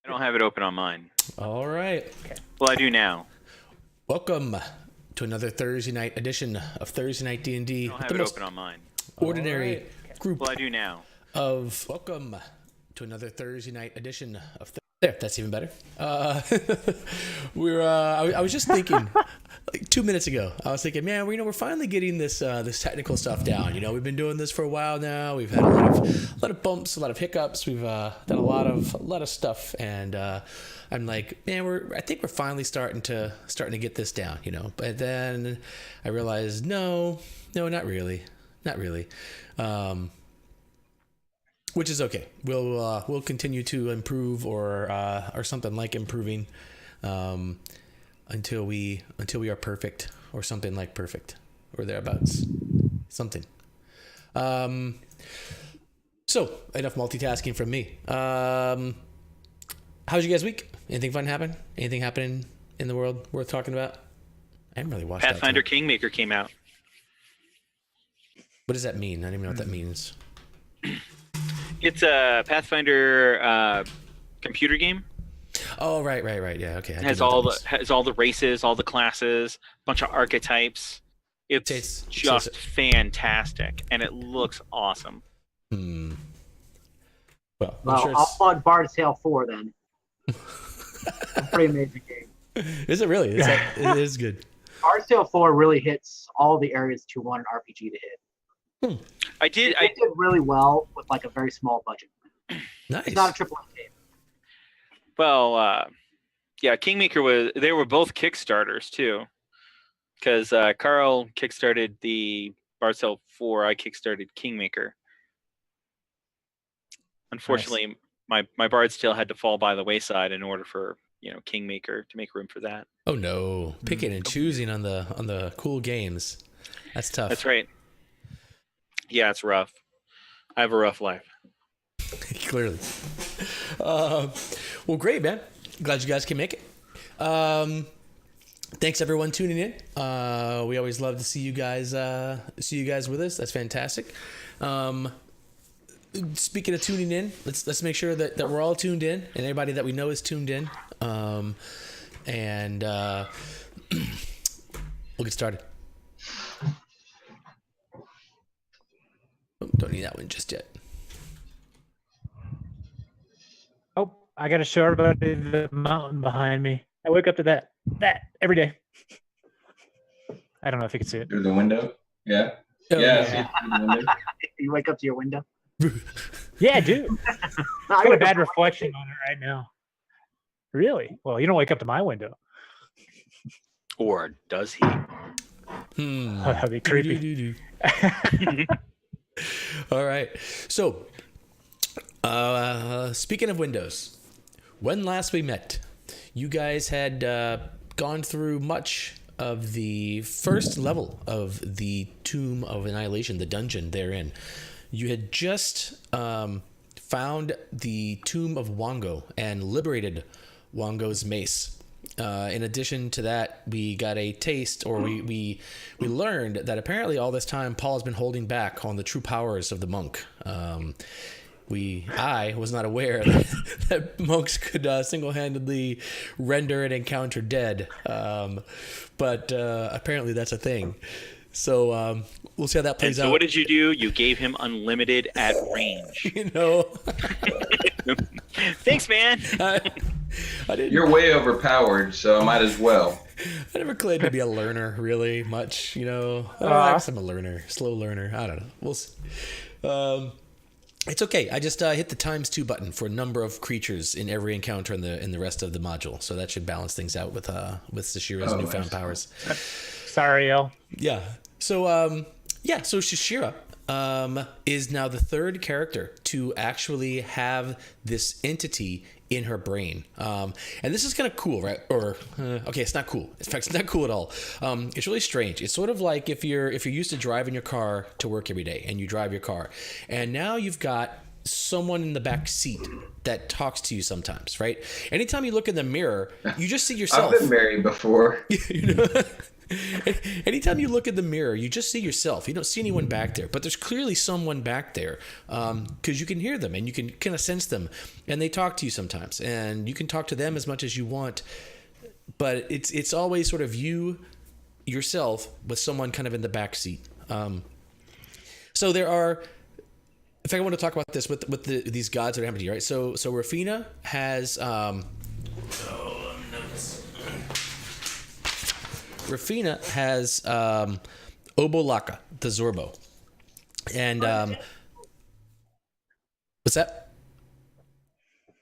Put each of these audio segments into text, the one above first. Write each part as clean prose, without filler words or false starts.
I don't have it open on mine. All right. Okay. Well, I do now. Welcome to another Thursday night edition of Thursday Night D&D. I don't have it open on mine. Ordinary Okay. group Well, I do now. of... Welcome to another Thursday night edition of... There, that's even better. I was just thinking... Like 2 minutes ago, I was thinking, man, we're finally getting this technical stuff down. We've been doing this for a while now. We've had a lot of bumps, a lot of hiccups. We've done a lot of stuff, and I'm like, man, I think we're finally starting to get this down. But then I realized, no, not really. Which is okay. We'll continue to improve or something like improving. Until we are perfect or something like perfect or thereabouts. Something. So enough multitasking from me. How's your guys' week? Anything fun happen? Anything happening in the world worth talking about? I haven't really watched Pathfinder Kingmaker came out. What does that mean? I don't even know what that means. It's a Pathfinder computer game. Oh, right. Yeah, okay. It has all the races, all the classes, bunch of archetypes. It's just fantastic, and it looks awesome. Well, I'll plug Bard's Tale 4 then. It's a pretty amazing game. Is it really? It is good. Bard's Tale 4 really hits all the areas that you want an RPG to hit. I did really well with like a very small budget. Nice. It's not a triple A game. Well, yeah, Kingmaker they were both Kickstarters too, because Carl kickstarted the Bard's Tale 4. I kickstarted Kingmaker. Unfortunately, nice. my Bard's Tale had to fall by the wayside in order for Kingmaker to make room for that. Oh no, picking and choosing on the cool games. That's tough. That's right. Yeah, it's rough. I have a rough life. Clearly. Well, great, man. Glad you guys can make it. Thanks everyone tuning in. We always love to see you guys with us. That's fantastic. Speaking of tuning in, let's make sure that we're all tuned in, and everybody that we know is tuned in. And we'll get started. Oh, don't need that one just yet. Oh, I got to show everybody the mountain behind me. I wake up to that every day. I don't know if you can see it. Through the window? Yeah. Oh, yeah. yeah. Through the window. You wake up to your window. Yeah, dude. I got a bad reflection on it right now. Really? Well, you don't wake up to my window. Or does he? That'd be creepy. All right. So, speaking of windows, when last we met, you guys had gone through much of the first level of the Tomb of Annihilation, the dungeon therein. You had just found the Tomb of Wongo and liberated Wongo's mace. In addition to that, we got a taste, or we learned that apparently all this time Paul has been holding back on the true powers of the monk. I was not aware that monks could single-handedly render an encounter dead, but apparently that's a thing. So we'll see how that plays out. So what did you do? You gave him unlimited at range. Thanks, man. I didn't. You're way overpowered, so I might as well. I never claimed to be a learner really much. I guess I'm a learner, slow learner. I don't know. We'll see. It's okay. I just hit the ×2 button for a number of creatures in every encounter in the rest of the module, so that should balance things out with Shashira's newfound powers. Sorry, El. Yeah. So so Shashira is now the third character to actually have this entity in her brain. And this is kind of cool, right? Or okay, it's not cool. In fact, it's not cool at all. It's really strange. It's sort of like if you're used to driving your car to work every day, and you drive your car, and now you've got someone in the back seat that talks to you sometimes, right? Anytime you look in the mirror, you just see yourself. I've been married before. You know? Anytime you look in the mirror, you just see yourself. You don't see anyone back there, but there's clearly someone back there, because you can hear them and you can kind of sense them, and they talk to you sometimes, and you can talk to them as much as you want, but it's always sort of you yourself with someone kind of in the back seat. So there are. In fact, I want to talk about this with these gods that are happening, right? So Rafina has Obolaka, the Zorbo, and what's that?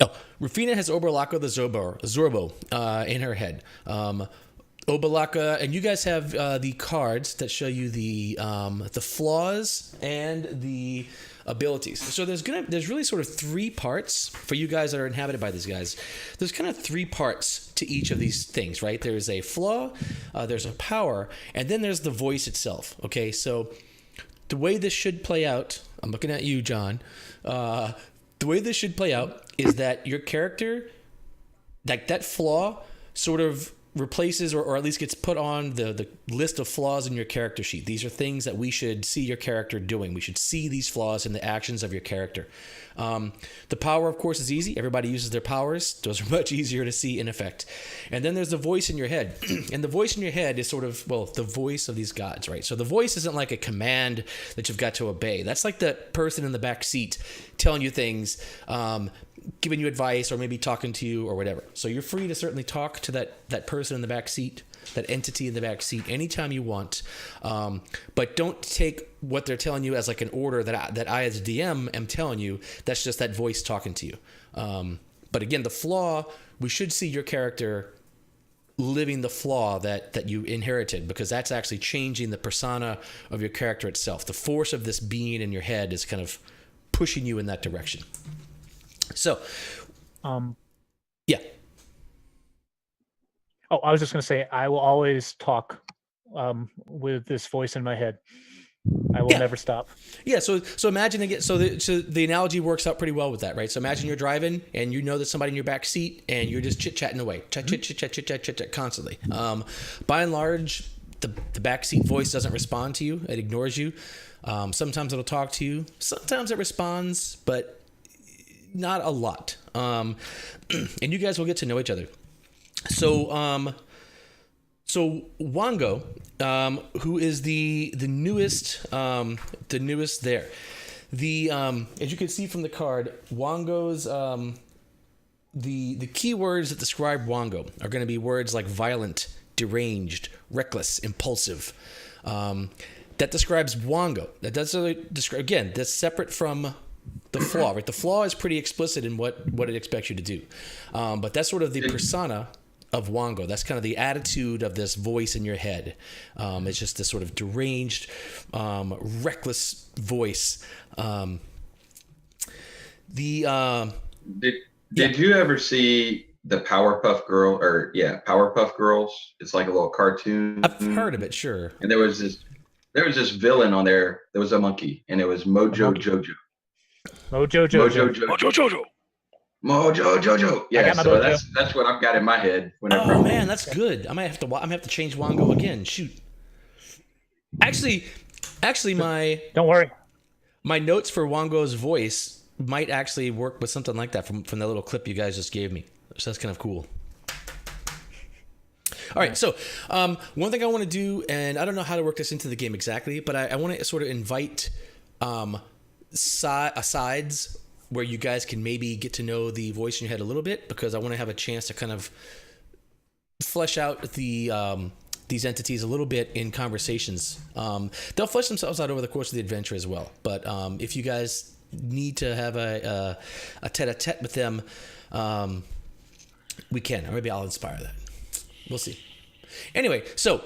Oh, Rafina has Obolaka, the Zorbo, in her head. Obolaka, and you guys have the cards that show you the flaws and the abilities. So there's really sort of three parts for you guys that are inhabited by these guys. There's kind of three parts to each of these things, right? There's a flaw, there's a power, and then there's the voice itself. Okay, so the way this should play out, I'm looking at you, John. The way this should play out is that your character, like that flaw, sort of replaces or at least gets put on the list of flaws in your character sheet. These are things that we should see your character doing. We should see these flaws in the actions of your character. The power, of course, is easy. Everybody uses their powers. Those are much easier to see in effect. And then there's the voice in your head. And the voice in your head is sort of, well, the voice of these gods, right? So the voice isn't like a command that you've got to obey. That's like the person in the back seat telling you things, giving you advice, or maybe talking to you or whatever. So you're free to certainly talk to that person in the back seat, that entity in the back seat, anytime you want. But don't take what they're telling you as like an order that I as a DM am telling you. That's just that voice talking to you. But again, the flaw, we should see your character living the flaw that you inherited, because that's actually changing the persona of your character itself. The force of this being in your head is kind of pushing you in that direction. So, yeah. Oh, I was just going to say, I will always talk with this voice in my head. I will never stop. Yeah. So imagine again. So the analogy works out pretty well with that, right? So imagine you're driving and you know there's somebody in your back seat and you're just chit chatting away, chit constantly. By and large, the back seat voice doesn't respond to you; it ignores you. Sometimes it'll talk to you. Sometimes it responds, but not a lot. And you guys will get to know each other. So Wango, who is the newest there. As you can see from the card, Wango's the key words that describe Wango are going to be words like violent, deranged, reckless, impulsive. That describes Wango. That doesn't describe, again, that's separate from the flaw, right? The flaw is pretty explicit in what it expects you to do. But that's sort of the persona of Wango. That's kind of the attitude of this voice in your head. It's just this sort of deranged, reckless voice. Did you ever see the Powerpuff Girls? It's like a little cartoon. I've heard of it, sure. And there was this villain on there. There was a monkey, and it was Mojo Jojo. Mojo Jojo. Yeah, so that's what I've got in my head. Oh man, that's good. I'm gonna have to change Wango again. Shoot. Actually, don't worry. My notes for Wango's voice might actually work with something like that from the little clip you guys just gave me. So that's kind of cool. All right, so one thing I want to do, and I don't know how to work this into the game exactly, but I want to sort of invite asides where you guys can maybe get to know the voice in your head a little bit, because I want to have a chance to kind of flesh out these entities a little bit in conversations. They'll flesh themselves out over the course of the adventure as well. But if you guys need to have a tete-a-tete with them, we can. Or maybe I'll inspire that. We'll see. Anyway, so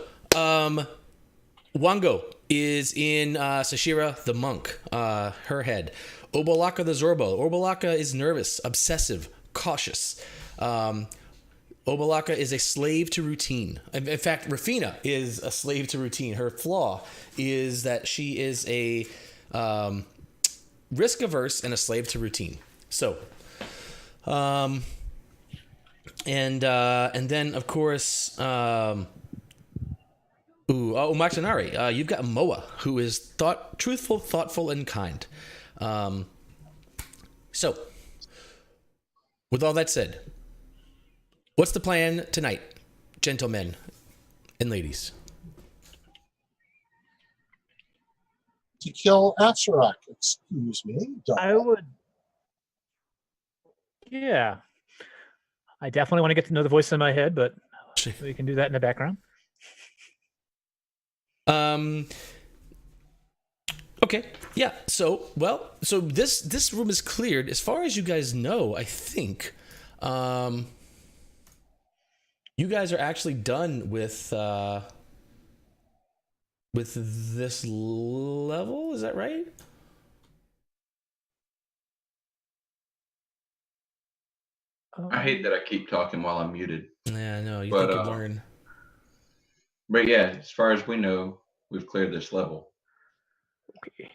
Wango is in Sashira the monk, her head. Obolaka the Zorbo. Obolaka is nervous, obsessive, cautious. Obolaka is a slave to routine. In fact, Rafina is a slave to routine. Her flaw is that she is risk averse and a slave to routine. So, and then of course, Machinari, you've got Moa, who is truthful, thoughtful, and kind. So, with all that said, what's the plan tonight, gentlemen and ladies? To kill Acherak, excuse me. I would. Yeah. I definitely want to get to know the voice in my head, but we can do that in the background. Okay. Yeah. So this room is cleared. As far as you guys know, I think, you guys are actually done with this level. Is that right? I hate that I keep talking while I'm muted. Yeah, no, you But, think you learn. But yeah, as far as we know, we've cleared this level. Okay.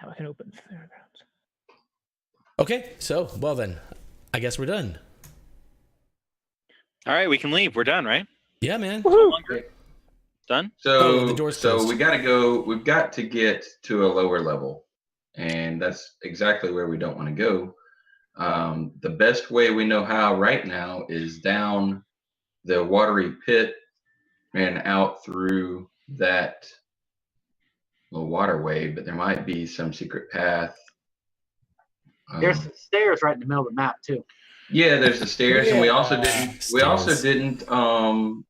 Now I can open Fairgrounds. Okay, so, well then, I guess we're done. All right, we can leave. We're done, right? Yeah, man. Done? So, the door's so closed. we gotta go. We've got to get to a lower level, and that's exactly where we don't want to go. The best way we know how right now is down the watery pit and out through that little waterway, but there might be some secret path. There's some stairs right in the middle of the map too. Yeah, there's the stairs, and we also didn't. We also Stairs. didn't.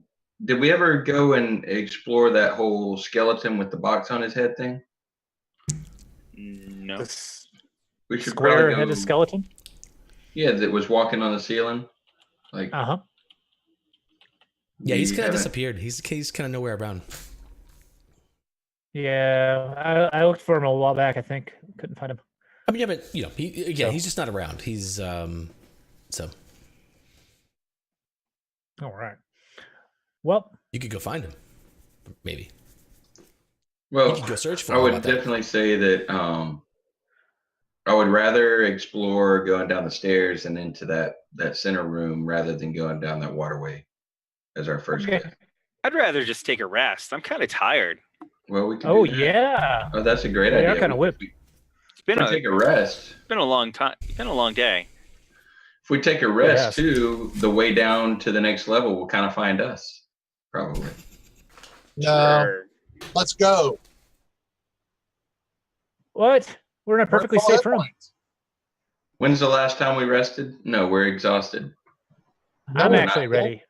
Did we ever go and explore that whole skeleton with the box on his head thing? No. This We should probably go. square-headed skeleton. Yeah, that was walking on the ceiling. Like, Uh-huh. Yeah, he's we kind of haven't- disappeared. He's kind of nowhere around. Yeah, I looked for him a while back, I think. Couldn't find him. I mean, yeah, but he's just not around. He's so All right. Well, you could go find him, maybe. Well, You could go search for I him. would How about that? definitely say that I would rather explore going down the stairs and into that center room rather than going down that waterway as our first Okay. step. I'd rather just take a rest. I'm kind of tired. Well, we can. oh do that. yeah. Oh, that's a great They are idea. kinda whipped. It's been If we take a rest. it's been a long time. It's been a long day. If we take a rest Yes. too, the way down to the next level will kind of find us, probably. No, Sure. let's go. What? We're in a perfectly We're safe room. point. When's the last time we rested? No, we're exhausted. I'm we're actually not. ready.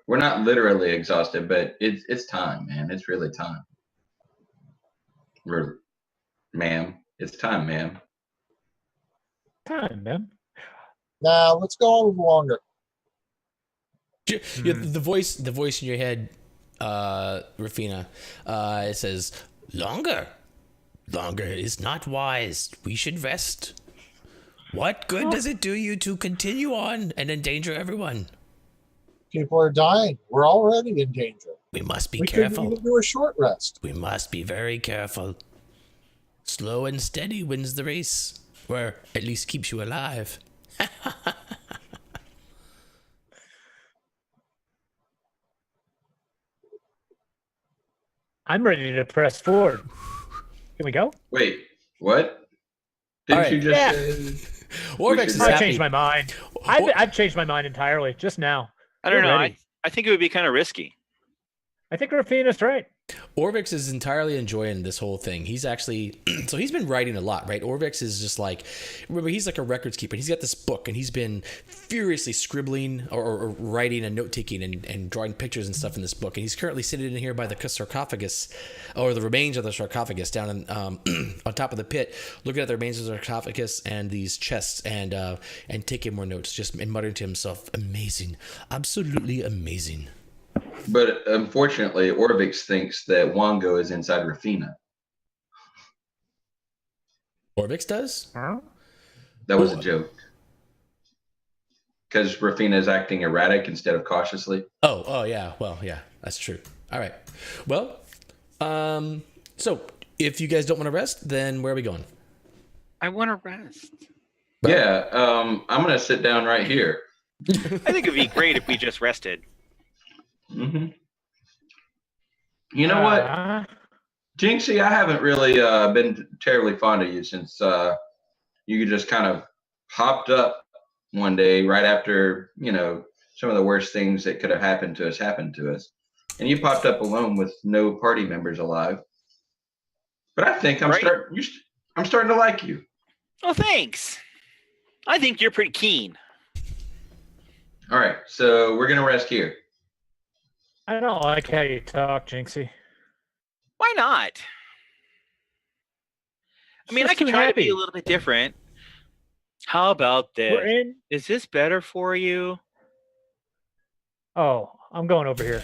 We're not literally exhausted, but it's time, man. It's really time. Ma'am, it's time, ma'am. Time, man. Now let's go a little longer. Yeah, the voice in your head, Rafina, it says, "Longer is not wise. We should rest. What good does it do you to continue on and endanger everyone? People are dying. We're already in danger. We must be We could careful. even do a short rest. We must be very careful. Slow and steady wins the race, or at least keeps you alive." I'm ready to press forward. Can we go? Wait, what? Didn't All you right. just Yeah. say? Orvex should- is I happy. changed my mind. I've changed my mind entirely just now. I don't We're know. ready. I think it would be kind of risky. I think Rafina's right. Orvix is entirely enjoying this whole thing. He's actually, so he's been writing a lot, right? Orvix is just like, remember, he's like a records keeper. He's got this book and he's been furiously scribbling or writing and note taking and drawing pictures and stuff in this book. And he's currently sitting in here by the sarcophagus, or the remains of the sarcophagus down in, on top of the pit, looking at the remains of the sarcophagus and these chests and taking more notes, just and muttering to himself, "Amazing, absolutely amazing." But unfortunately, Orvix thinks that Wango is inside Rafina. Orvix does? Huh? That was a Ooh. joke. Because Rafina is acting erratic instead of cautiously. Oh, yeah. Well, yeah, that's true. All right. Well, so if you guys don't want to rest, then where are we going? I want to rest. Yeah, I'm gonna sit down right here. I think it'd be great if we just rested. hmm You know what, Jinxie? I haven't really been terribly fond of you since you just kind of hopped up one day right after some of the worst things that could have happened to us, and you popped up alone with no party members alive. But I think I'm Right. I'm starting to like you. Oh, thanks. I think you're pretty keen. All right, so we're gonna rest here. I don't like how you talk, Jinxie. Why not? I mean, I Just can too try to be happy. a little bit different. How about We're this? in. Is this better for you? Oh, I'm going over here.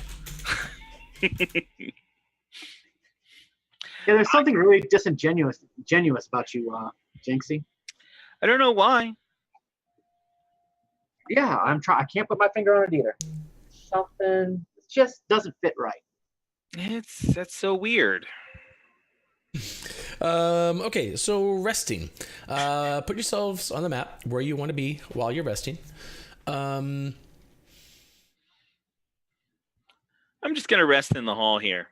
Yeah, there's something really disingenuous about you, Jinxie. I don't know why. Yeah, I can't put my finger on it either. Something just doesn't fit right. That's so weird. Okay, so resting. Put yourselves on the map where you want to be while you're resting. I'm just gonna rest in the hall here.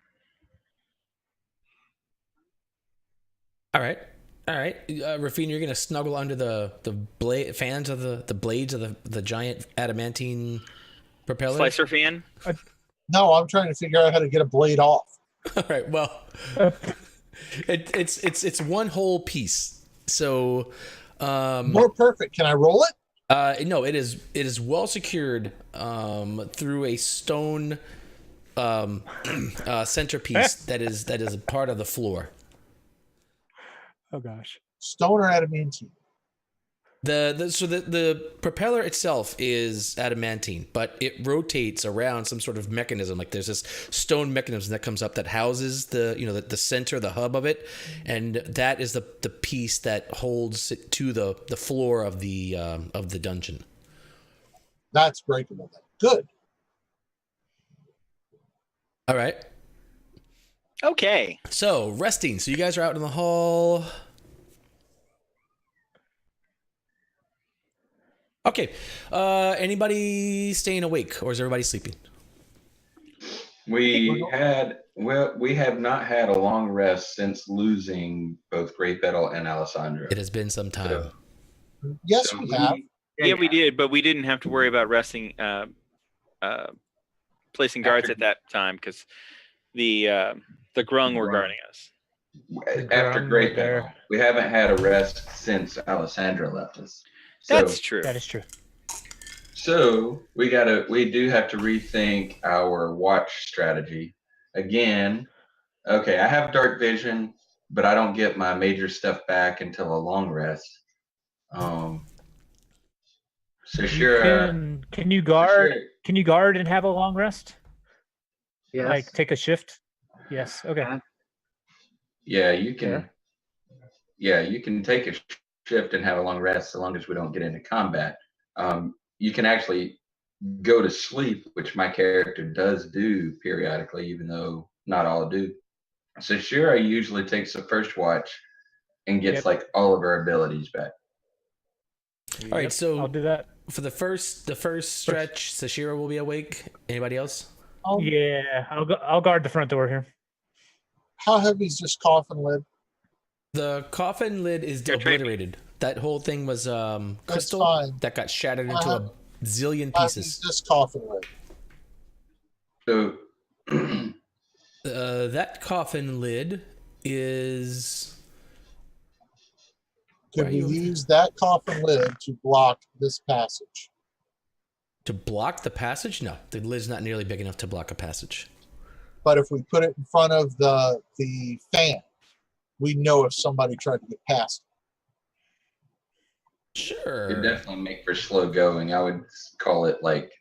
All right. Rafine, you're gonna snuggle under the fans of the blades of the giant adamantine propeller. Slicer fan. No, I'm trying to figure out how to get a blade off. All right. Well, it's one whole piece. So, More perfect. Can I roll it? no, it is well secured through a stone centerpiece that is a part of the floor. Oh gosh. Stone or adamantine? The propeller itself is adamantine, but it rotates around some sort of mechanism. Like there's this stone mechanism that comes up that houses the center, the hub of it, and that is the piece that holds it to the floor of the dungeon. That's breakable then. Good. All right. Okay. So resting. So you guys are out in the hall. Okay. Anybody staying awake, or is everybody sleeping? We have not had a long rest since losing both Great Battle and Alessandra. It has been some time. So- Yes, so we have. Yeah, we did, but we didn't have to worry about resting, placing guards at that time because the grung were guarding us. After Grung Great were there. Battle, we haven't had a rest since Alessandra left us. So, That's true. That is true. So we do have to rethink our watch strategy again. Okay, I have dark vision, but I don't get my major stuff back until a long rest. So sure. Can you guard? Can you guard and have a long rest? Yes. Like take a shift? Yes. Okay. Yeah, you can. Yeah, you can take a shift and have a long rest, so long as we don't get into combat. You can actually go to sleep, which my character does do periodically, even though not all do. So Shira usually takes the first watch and gets like all of her abilities back. All right, so I'll do that. For the first stretch, Sashira will be awake. Anybody else? Yeah, I'll guard the front door here. How heavy is this coffin lid? The coffin lid is obliterated. That whole thing was crystal fine. that got shattered into a zillion How heavy is pieces. this coffin lid? So That coffin lid is. Could we use that coffin lid to block this passage? To block the passage? No, the lid's not nearly big enough to block a passage. But if we put it in front of the fan, we know if somebody tried to get past it. Sure. it definitely make for slow going. I would call it like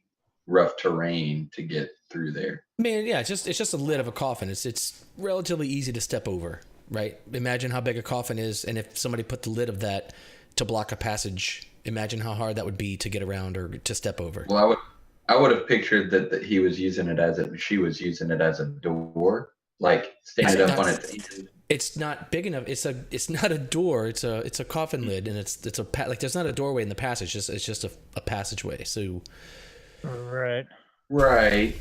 rough terrain to get through there. Man, yeah, it's just a lid of a coffin. It's relatively easy to step over, right? Imagine how big a coffin is, and if somebody put the lid of that to block a passage, imagine how hard that would be to get around or to step over. Well, I would have pictured that she was using it as a door, like standing up on its end. It's not big enough. It's not a door. It's a coffin lid, and it's like there's not a doorway in the passage. It's just a passageway. So Right. Right.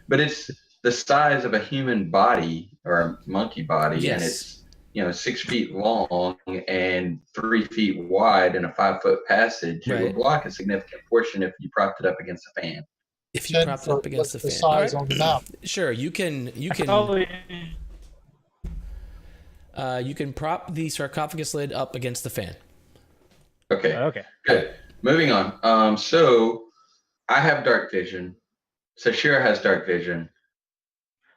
But it's the size of a human body or a monkey body, Yes. and it's 6 feet long and 3 feet wide in a 5-foot passage. It Right. would block a significant portion if you propped it up against a fan. if you 10 prop it up foot, against what's the the fan, size All on the map? sure, you can Probably, you can prop the sarcophagus lid up against the fan. Okay. okay. Good. Moving on. So I have dark vision. Sashira has dark vision.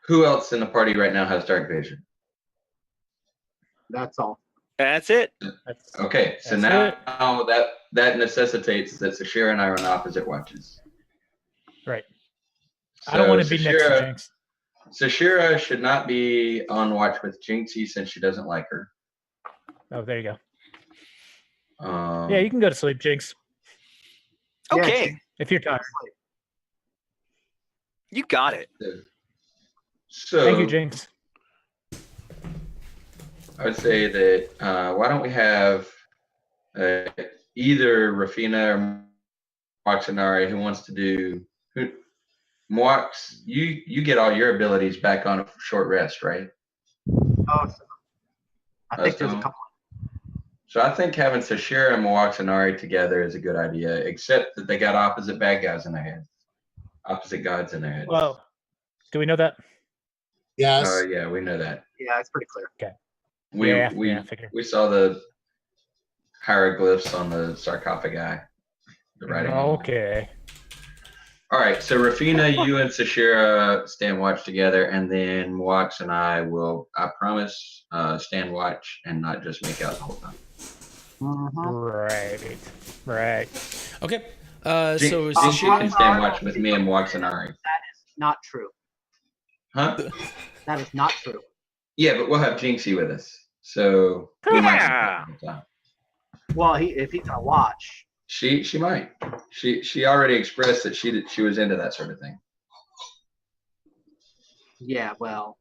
Who else in the party right now has dark vision? That's all. That's it. That's, Okay, so That's now that necessitates that Sashira and I are on opposite watches. right. I don't want to be next to Sashira- Jinx. Sashira should not be on watch with Jinxie since she doesn't like her. Oh, there you go. Um, Yeah, you can go to sleep, Jinx, Yeah, Okay, if you're tired. you got it. So Thank you, Jinx. I would say that why don't we have either Rafina or Moxinari who wants to do Mox, you get all your abilities back on a short rest, right? Oh, so I think there's a So- couple. So I think having Sashira and Moxinari together is a good idea, except that they got opposite bad guys in their head. Opposite gods in their head. Well, do we know that? Yes. Yeah, we know that. Yeah, it's pretty clear. Yeah, we I figured. we saw the hieroglyphs on the sarcophagi. The writing. on them. Okay. All right, so Rafina, you and Sashira stand watch together, and then Moax and I will, I promise, stand watch and not just make out the whole time. Mhm. Right. Okay. So Jinx, you Sashira, can stand watch with me and Moax and Ari. That is not true. Huh? That is not true. Yeah, but we'll have Jinxie with us. So we might Yeah. the whole time. Well, if he's gonna watch, She might. She already expressed that she was into that sort of thing. yeah. Well,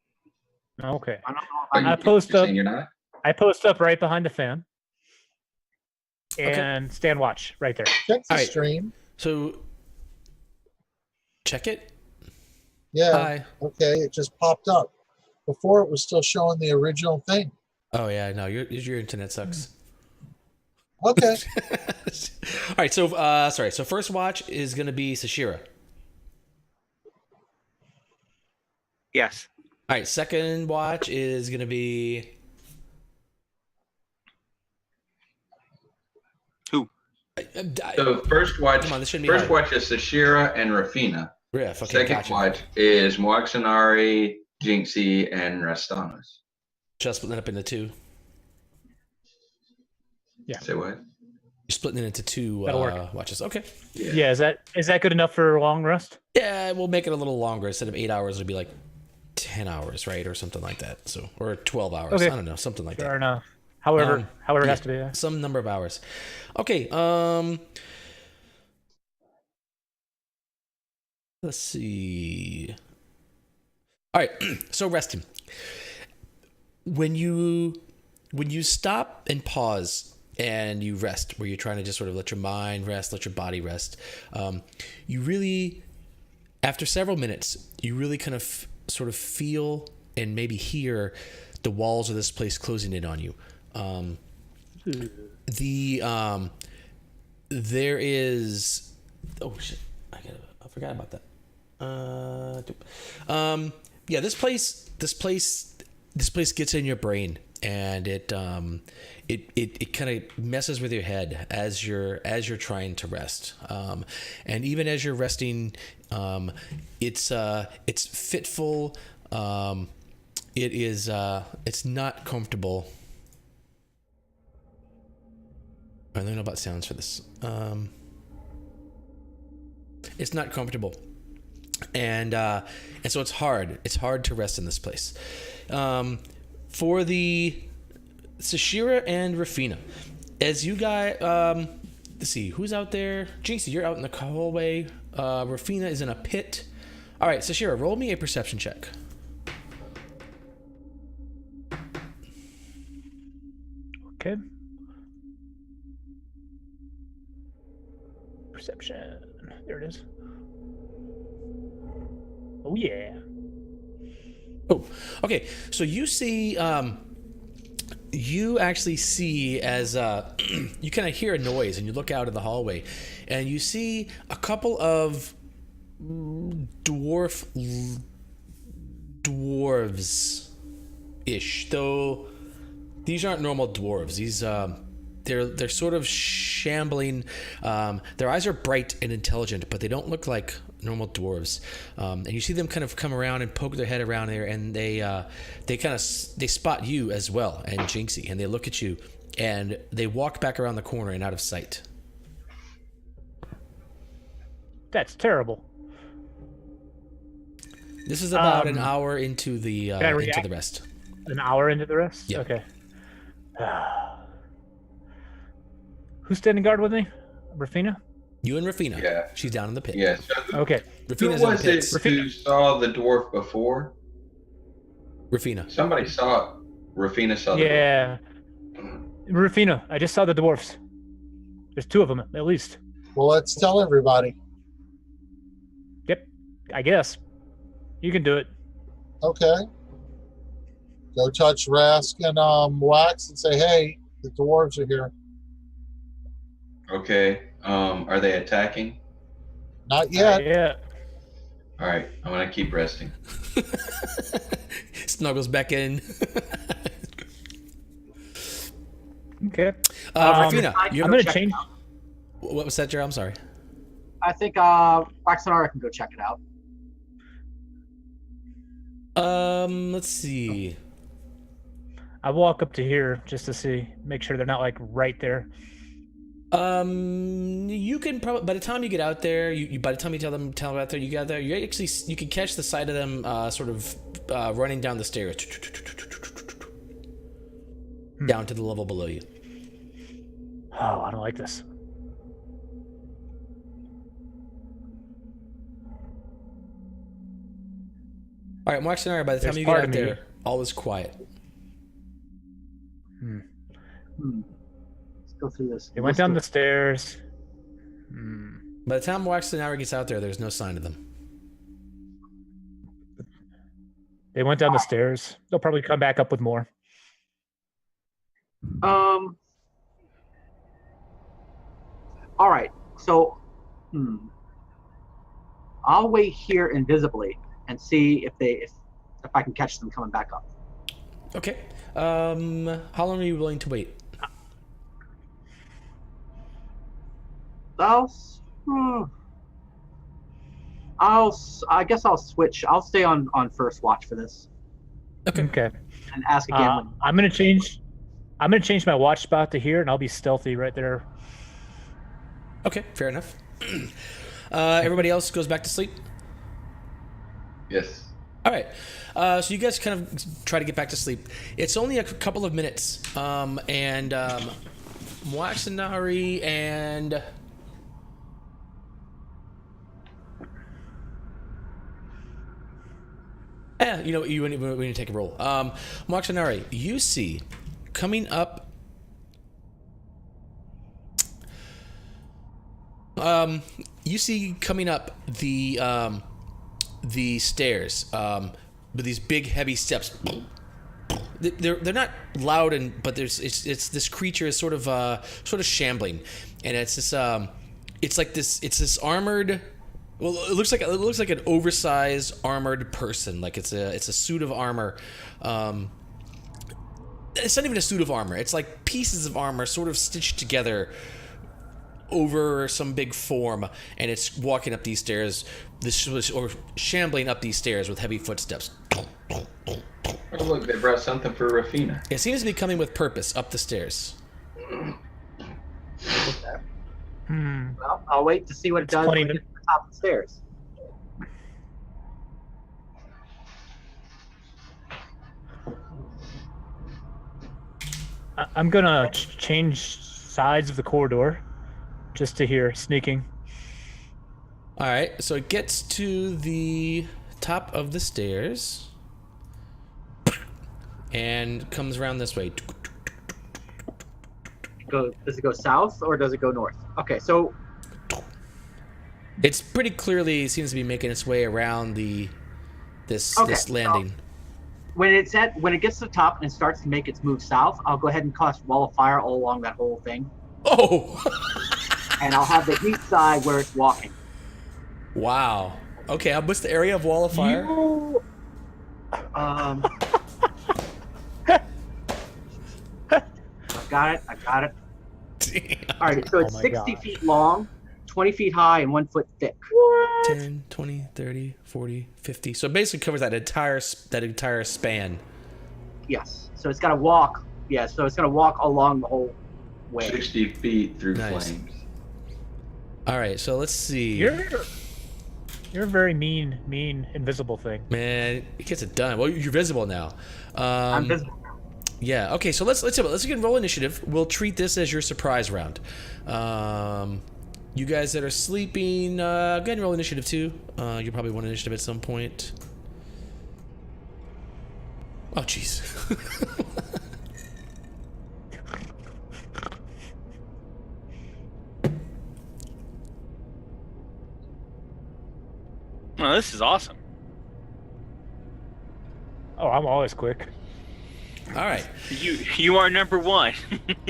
Okay. I don't know. Are If you- I post you're up. saying you're not? I post up right behind the fan. Okay. And stand watch right there. Check the All right. stream. so check it. Yeah. Hi. Okay. It just popped up. Before it was still showing the original thing. Oh yeah, no, your internet sucks. Okay. All right, so sorry. So first watch is gonna be Sashira. Yes. All right, second watch is gonna be Who? So first watch. Come on, this shouldn't be First hard. watch is Sashira and Rafina. Riff. Okay, Second gotcha. watch is Moaxinari, Jinxie, and Rastanos. Just splitting it up into two. Say what? You're splitting it into two That'll work. watches. Okay. Yeah, is that good enough for long rest? Yeah, we'll make it a little longer. Instead of 8 hours, it'll be like 10 hours, right, or something like that. So, or 12 hours. Okay. I don't know, something like Fair that. enough. However it yeah. has to be. Yeah. Some number of hours. Okay. Let's see. All right. So resting. When you stop and pause and you rest, where you're trying to just sort of let your mind rest, let your body rest, you really, after several minutes, you really kind of sort of feel and maybe hear the walls of this place closing in on you. There is, oh shit, I forgot about that. Yeah, this place gets in your brain, and it kind of messes with your head as you're trying to rest, and even as you're resting, it's fitful. It's not comfortable. I don't know about sounds for this. It's not comfortable, and so it's hard. It's hard to rest in this place. For the Sashira and Rafina, as you guys, let's see who's out there. Jinxie, you're out in the hallway. Rafina is in a pit. All right, Sashira, roll me a perception check. Okay. Perception. There it is. Oh yeah. Oh, okay. So you see, you actually see as you kind of hear a noise, and you look out of the hallway, and you see a couple of dwarves-ish. Though these aren't normal dwarves. These they're sort of shambling. Their eyes are bright and intelligent, but they don't look like normal dwarves. And you see them kind of come around and poke their head around there, and they spot you as well, and Jinxie, and they look at you, and they walk back around the corner and out of sight. That's terrible. This is about an hour into the rest. An hour into the rest? Yeah. Okay. Who's standing guard with me? Rafina? You and Rafina. Yeah. She's down in the pit. Yeah. So Okay. who Rafina's in the was pits. it who saw the dwarf before? Rafina. Somebody saw it. Rafina saw the Yeah. Rafina, I just saw the dwarfs. There's two of them, at least. Well, let's tell everybody. Yep. I guess. You can do it. Okay. Go touch Rask and Wax and say, hey, the dwarves are here. Okay. Are they attacking? Not yet. Yeah. All right. I'm gonna keep resting. Snuggles back in. Okay. Rafina, I- you're I'm going to check change. it out. what was that, Jared? I'm sorry. I think Waxanara can go check it out. Let's see. I walk up to here just to see, make sure they're not like right there. You can probably, by the time you get out there, by the time you tell them out there, you get there, you can catch the sight of them sort of running down the stairs down to the level below you. Oh, I don't like this. All right, Mark Scenario, by the time There's you get part out of me- there, all is quiet. Let's go through this. They went down the stairs. By the time Wax Scenario gets out there, there's no sign of them. They went down the stairs. They'll probably come back up with more. All right. So, I'll wait here invisibly and see if I can catch them coming back up. Okay. How long are you willing to wait? I guess I'll switch. I'll stay on first watch for this Okay. and ask again. when, I'm gonna change my watch spot to here, and I'll be stealthy right there. Okay, fair enough. Everybody else goes back to sleep. Yes. All right. So you guys kind of try to get back to sleep. It's only a couple of minutes, and Waxanari and you know, we need to take a roll. Waxanari, you see coming up. You see coming up the stairs with these big heavy steps. They're not loud, but it's this creature is sort of shambling, and it's this this armored. Well, it looks like an oversized armored person. Like it's a suit of armor. It's not even a suit of armor. It's like pieces of armor sort of stitched together over some big form, and it's walking up these stairs, or shambling up these stairs with heavy footsteps. Oh, look, they brought something for Rafina. It seems to be coming with purpose up the stairs. well, I'll wait to see what it does when it gets to the top of the stairs. I'm gonna change sides of the corridor just to hear sneaking. All right, so it gets to the top of the stairs and comes around this way. Does it go south or does it go north? Okay, so It's pretty clearly seems to be making its way around this landing. when it gets to the top and it starts to make its move south, I'll go ahead and cast wall of fire all along that whole thing, Oh! and I'll have the heat side where it's walking. Wow. Okay, what's the area of wall of fire? I got it. Damn. All right, so it's my 60 gosh. feet long, 20 feet high, and 1 foot thick. 10, 20, 30, 40, 50. So it basically covers that entire span. Yes. So it's got to walk. Yeah. So it's going to walk along the whole way. 60 feet through Nice. flames. All right, so let's see. You're a very mean, invisible thing. Man, it gets it done. Well, you're visible now. I'm visible. Yeah. Okay. So let's get roll initiative. We'll treat this as your surprise round. You guys that are sleeping, go ahead and roll initiative too. You probably want initiative at some point. Oh, jeez. Oh, this is awesome. Oh, I'm always quick. All right. You are number one.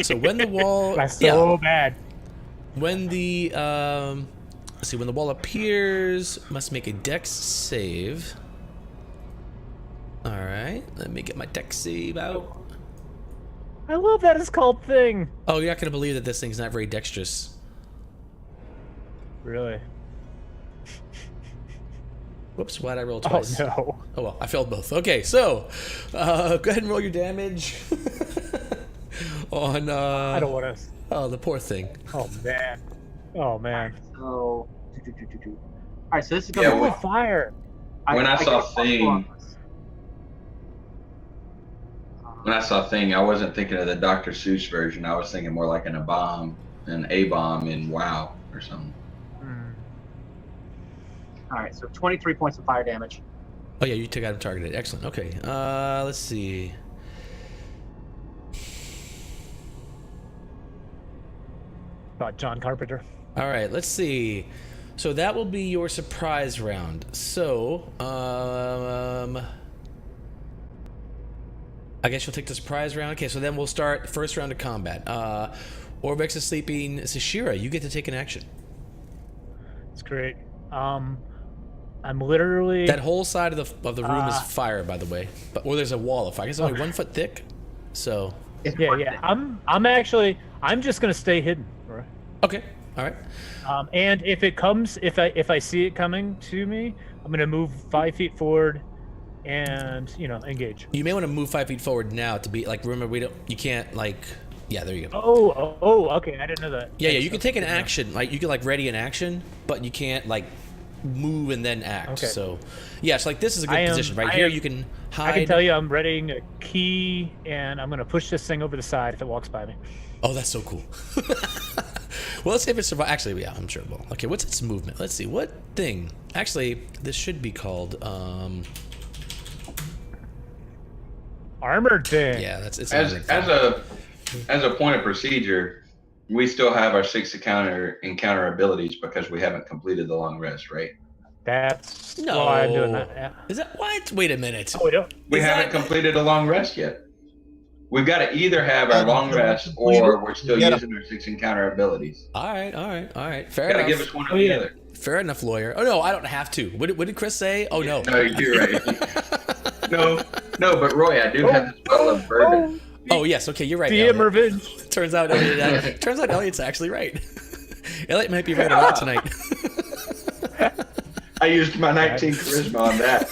So when the wall, That's so bad. when the let's see, when the wall appears, must make a dex save. All right, let me get my dex save out. I love that it's called thing. Oh, you're not gonna believe that this thing's not very dexterous. Really? Whoops, why'd I roll twice? Oh no. Oh well, I failed both. Okay, so go ahead and roll your damage on. I don't want to. Oh, the poor thing. Oh man. Oh man. So, all right. So this is going Yeah, to we- Fire. When I saw get Thing, when I saw Thing, I wasn't thinking of the Dr. Seuss version. I was thinking more like an A-bomb in WoW or something. All right. So 23 points of fire damage. Oh yeah, you took out him targeted. Excellent. Okay, let's see. Thought John Carpenter. All right, let's see. So that will be your surprise round. So, I guess you'll take the surprise round. Okay, so then we'll start first round of combat. Orbex is sleeping. Sashira, you get to take an action. It's great. I'm literally. That whole side of the room is fire, by the way. Or there's a wall of fire. It's only 1 foot thick. So. Yeah. I'm just gonna stay hidden. Right? Okay. All right. And if it comes, if I see it coming to me, I'm gonna move 5 feet forward, and engage. You may want to move 5 feet forward now to be like. Remember, you can't like. Yeah, there you go. Oh, okay. I didn't know that. Yeah. You can take an action. Like you can ready an action, but you can't move and then act. Okay. So, yeah, it's like this is a good position right here. You can hide. I can tell you, I'm readying a key, and I'm gonna push this thing over the side if it walks by me. Oh, that's so cool. Well, let's see if it survives. Actually, yeah, I'm sure it will. Okay, what's its movement? Let's see. What thing? Actually, this should be called. Armored thing. Yeah, it's As a point of procedure, we still have our 6 encounter abilities because we haven't completed the long rest, right? That's No. why I'm doing that. Yeah. Is that what? Wait a minute. Oh, we don't. We Is haven't that- completed a long rest yet. We've got to either have our long rest or we're still using our 6 encounter abilities. All right. Fair Got to enough. give us one or Oh, the yeah. other. Fair enough, lawyer. Oh no, I don't have to. What did Chris say? Oh no. No, you're right. No, but Roy, I do have this bottle of bourbon. Oh yes. Okay, you're right. DM Elliot. revenge. Turns out Elliot's actually right. Elliot might be right about tonight. I used my 19 charisma on that.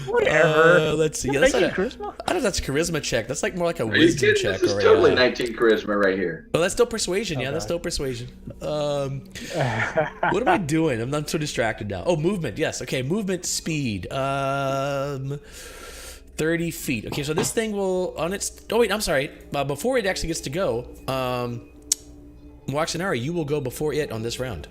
Whatever. Let's see. Yeah, Thank that's you, not charisma. I don't know if that's a charisma check. That's more like a Are you wisdom kidding? check. This is or totally a, 19 charisma right here. well, that's still persuasion. Yeah, that's still persuasion. What am I doing? I'm so distracted now. Oh, movement. Yes. Okay, movement speed. 30 feet. Okay, so this thing will on its. Oh wait, I'm sorry. Before it actually gets to go, Waxanara, you will go before it on this round.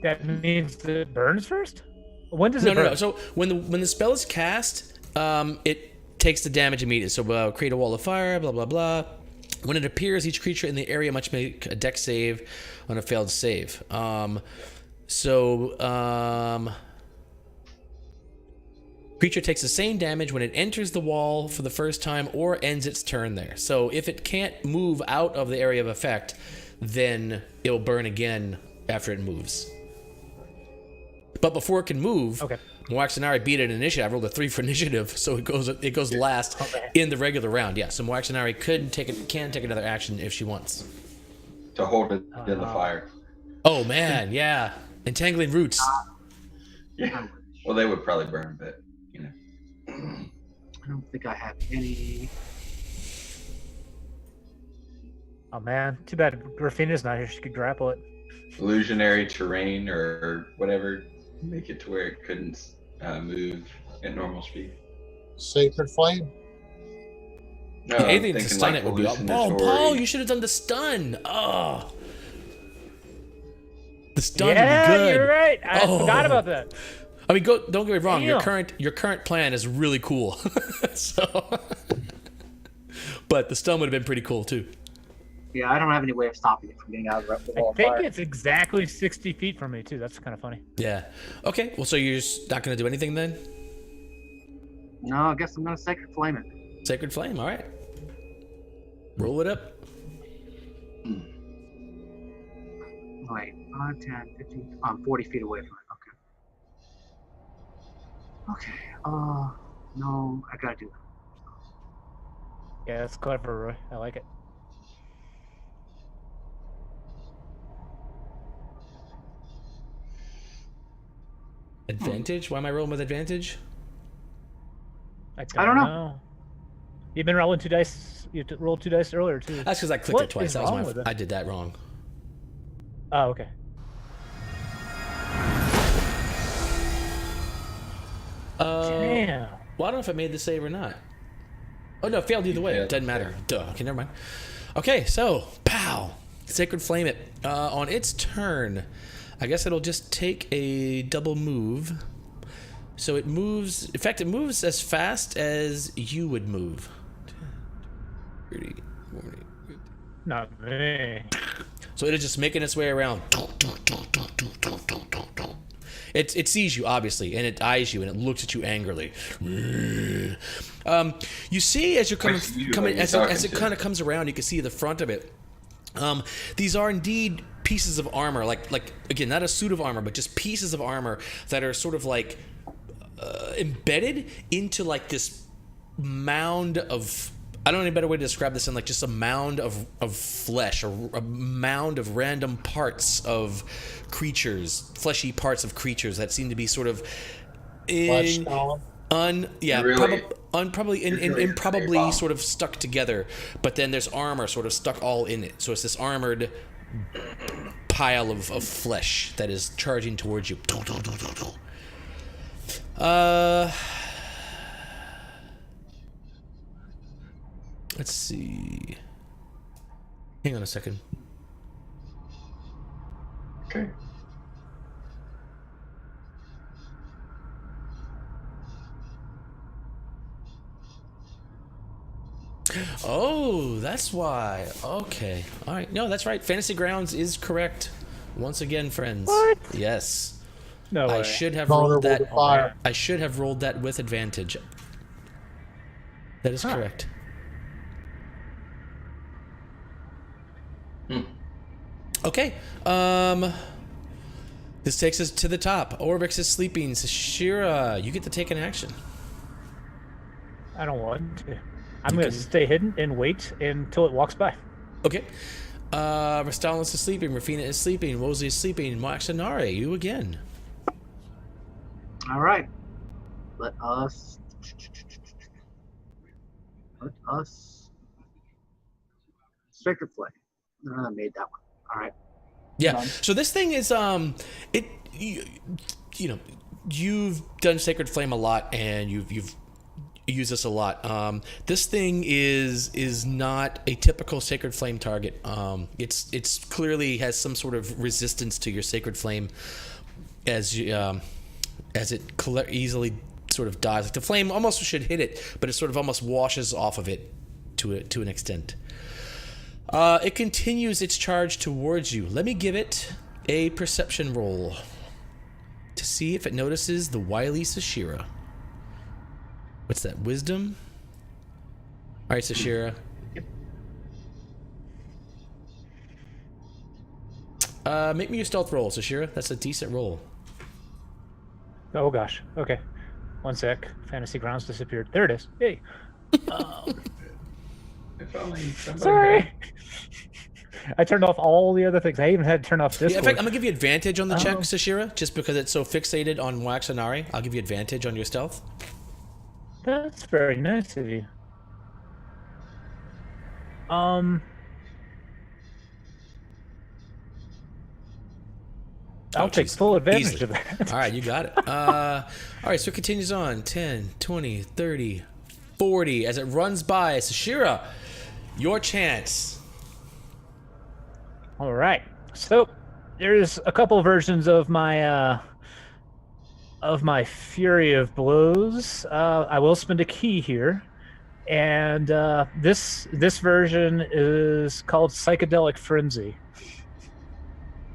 That means it burns first. When does it burn? No. So when the spell is cast, it takes the damage immediately. So create a wall of fire. Blah blah blah. When it appears, each creature in the area must make a dex save on a failed save. Creature takes the same damage when it enters the wall for the first time or ends its turn there. So if it can't move out of the area of effect, then it'll burn again after it moves. But before it can move, Moaxinari beat it in initiative. I rolled a 3 for initiative, so it goes last in the regular round. Yeah, so Moaxinari can take another action if she wants. To hold it in the fire. Oh man, yeah. Entangling roots. Yeah. Well, they would probably burn, but I don't think I have any. Oh man, too bad Grafina's not here. She could grapple it. Illusionary terrain or whatever, make it to where it couldn't move at normal speed. Sacred Flame? No, anything to stun it would be. Oh, Paul, you should have done the stun. Oh, the stun would be good. You're right. I forgot about that. I mean, don't get me wrong. Damn. Your current plan is really cool. So, but the stun would have been pretty cool too. Yeah, I don't have any way of stopping it from getting out of the wall I of think fire. it's exactly 60 feet from me too. That's kind of funny. Yeah. Okay. Well, so you're just not going to do anything then? No, I guess I'm gonna Sacred Flame it. Sacred Flame. All right. Roll it up. Wait, 5, 10, 15. I'm 40 feet away from it. Okay. No, I gotta do that. Yeah, that's clever, Roy. I like it. Advantage? Why am I rolling with advantage? I don't know. You've been rolling 2 dice. You rolled 2 dice earlier too. That's because I clicked it twice. is That wrong was with it? I did that wrong. Oh, okay. Damn. Well, I don't know if I made the save or not. Oh no, it failed either way. It doesn't matter. Duh. Okay, never mind. Okay, so pow, Sacred Flame it. On its turn, I guess it'll just take a double move. So it moves. In fact, it moves as fast as you would move. 30, 40, 50. Not me. So it is just making its way around. It sees you, obviously, and it eyes you, and it looks at you angrily. You see, as you're coming as it kind of comes around, you can see the front of it. These are indeed pieces of armor, like again, not a suit of armor, but just pieces of armor that are sort of like embedded into like this mound of. I don't know any better way to describe this than like just a mound of flesh, or a mound of random parts of creatures, fleshy parts of creatures that seem to be sort of Flesh column? improbably sort of stuck together. But then there's armor sort of stuck all in it. So it's this armored pile of flesh that is charging towards you. Let's see. Hang on a second. Okay. Oh, that's why. Okay. All right. No, that's right. Fantasy Grounds is correct. Once again, friends. What? Yes. No way. I should have Vulnerable rolled to that. fire. I should have rolled that with advantage. That is correct. Okay. This takes us to the top. Orbix is sleeping. Shira, you get to take an action. I don't want to. I'm going to stay hidden and wait until it walks by. Okay. Rastalin's is sleeping. Rafina is sleeping. Wozy is sleeping. Moaxinari, you again. All right. Let us. Sacred Flame. I made that one. All right. Yeah. So this thing is you know, you've done Sacred Flame a lot, and you've used this a lot. This thing is not a typical Sacred Flame target. It's clearly has some sort of resistance to your Sacred Flame as it easily sort of dies. Like the flame almost should hit it, but it sort of almost washes off of it to an extent. It continues its charge towards you. Let me give it a perception roll to see if it notices the wily Sashira. What's that? Wisdom? All right, Sashira. Make me a stealth roll, Sashira. That's a decent roll. Oh gosh. Okay. One sec. Fantasy grounds disappeared. There it is. Hey. If only somebody Sorry. I turned off all the other things. I even had to turn off Discord. Yeah, in fact, I'm gonna give you advantage on the check, Sashira, just because it's so fixated on Waxanari. I'll give you advantage on your stealth. That's very nice of you. I'll take full advantage Easily. of that. All right, you got it. All right, so it continues on. 10, 20, 30, 40. As it runs by, Sashira, your chance. All right. So there's a couple versions of my Fury of Blows. I will spend a key here, and this version is called Psychedelic Frenzy.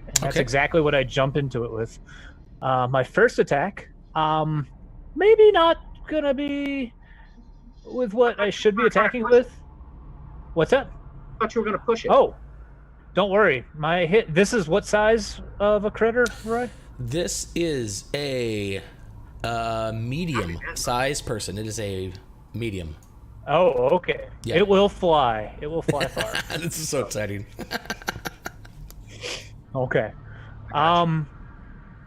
And that's exactly what I jump into it with. My first attack, maybe not gonna be with what I should be attacking with. What's that? I thought you were going to push it. Oh, don't worry. My hit. This is what size of a critter, Roy? This is a medium size person. It is a medium. Oh, okay. Yeah. It will fly. It will fly far. This is so exciting. Okay. And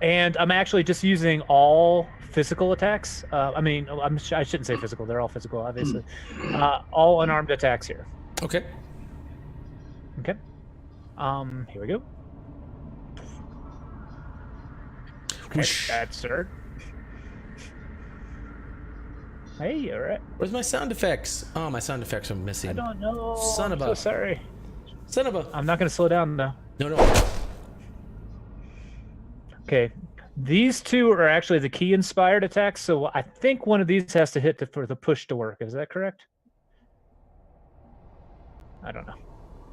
I'm actually just using all physical attacks. I shouldn't say physical. They're all physical, obviously. All unarmed attacks here. Okay. Okay. Here we go. Okay, that's third. Hey, all right. Where's my sound effects? Oh, my sound effects are missing. I don't know. Son of I'm a. so sorry. Son of a. I'm not going to slow down, though. No. Okay. These two are actually the key inspired attacks, so I think one of these has to hit for the push to work. Is that correct? I don't know.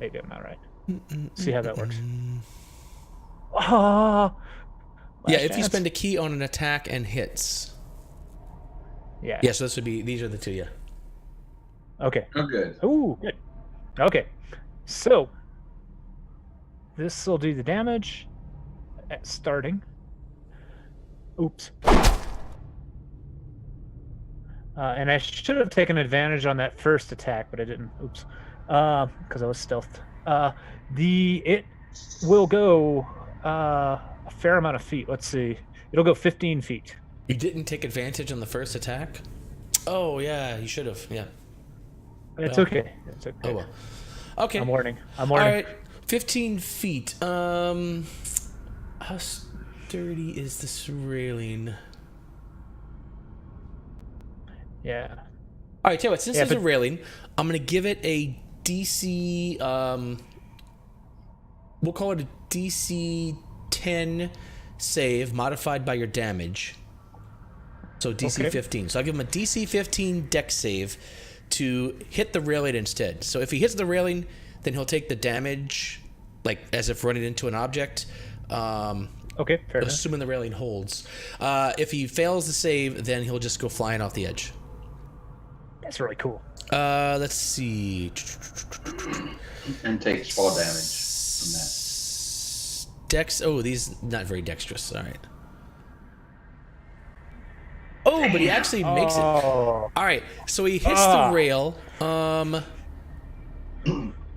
Maybe I'm not right. See how that works. Oh, yeah, if you spend a key on an attack and hits. Yeah. Yeah, so this would be, these are the two, yeah. Okay. Oh, good. Ooh, good. Okay. So, this will do the damage at starting. Oops. And I should have taken advantage on that first attack, but I didn't. Oops. Because I was stealthed. It will go a fair amount of feet. Let's see. It'll go 15 feet. You didn't take advantage on the first attack? Oh, yeah, you should have, yeah. It's okay. It's okay. Oh, well. Okay. I'm warning. All right, 15 feet. How sturdy is this railing? Yeah. All right, tell you what, since there's a railing, I'm going to give it a DC, we'll call it a DC 10 save modified by your damage. So DC 15. So I'll give him a DC 15 dex save to hit the railing instead. So if he hits the railing, then he'll take the damage, like as if running into an object. Okay, fair enough. Assuming the railing holds. If he fails the save, then he'll just go flying off the edge. That's really cool. Let's see. And takes fall damage from that. Dex. Oh, these not very dexterous. All right. Oh, but he actually makes it. All right, so he hits the rail.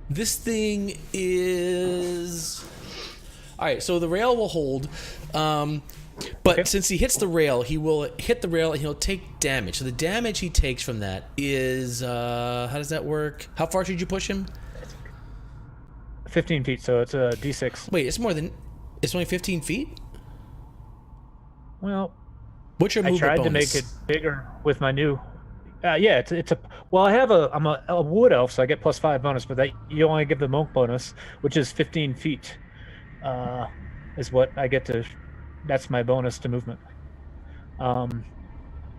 This thing is. All right, so the rail will hold. But since he hits the rail, he will hit the rail and he'll take damage. So the damage he takes from that is how does that work? How far should you push him? 15 feet, so it's a D6. Wait, it's more than. It's only 15 feet? Well, what's your movement I tried bonus? to make it bigger with my new. Yeah, it's a. Well, I'm a wood elf, so I get +5 bonus, but that you only give the monk bonus, which is 15 feet. Is what I get to. That's my bonus to movement. I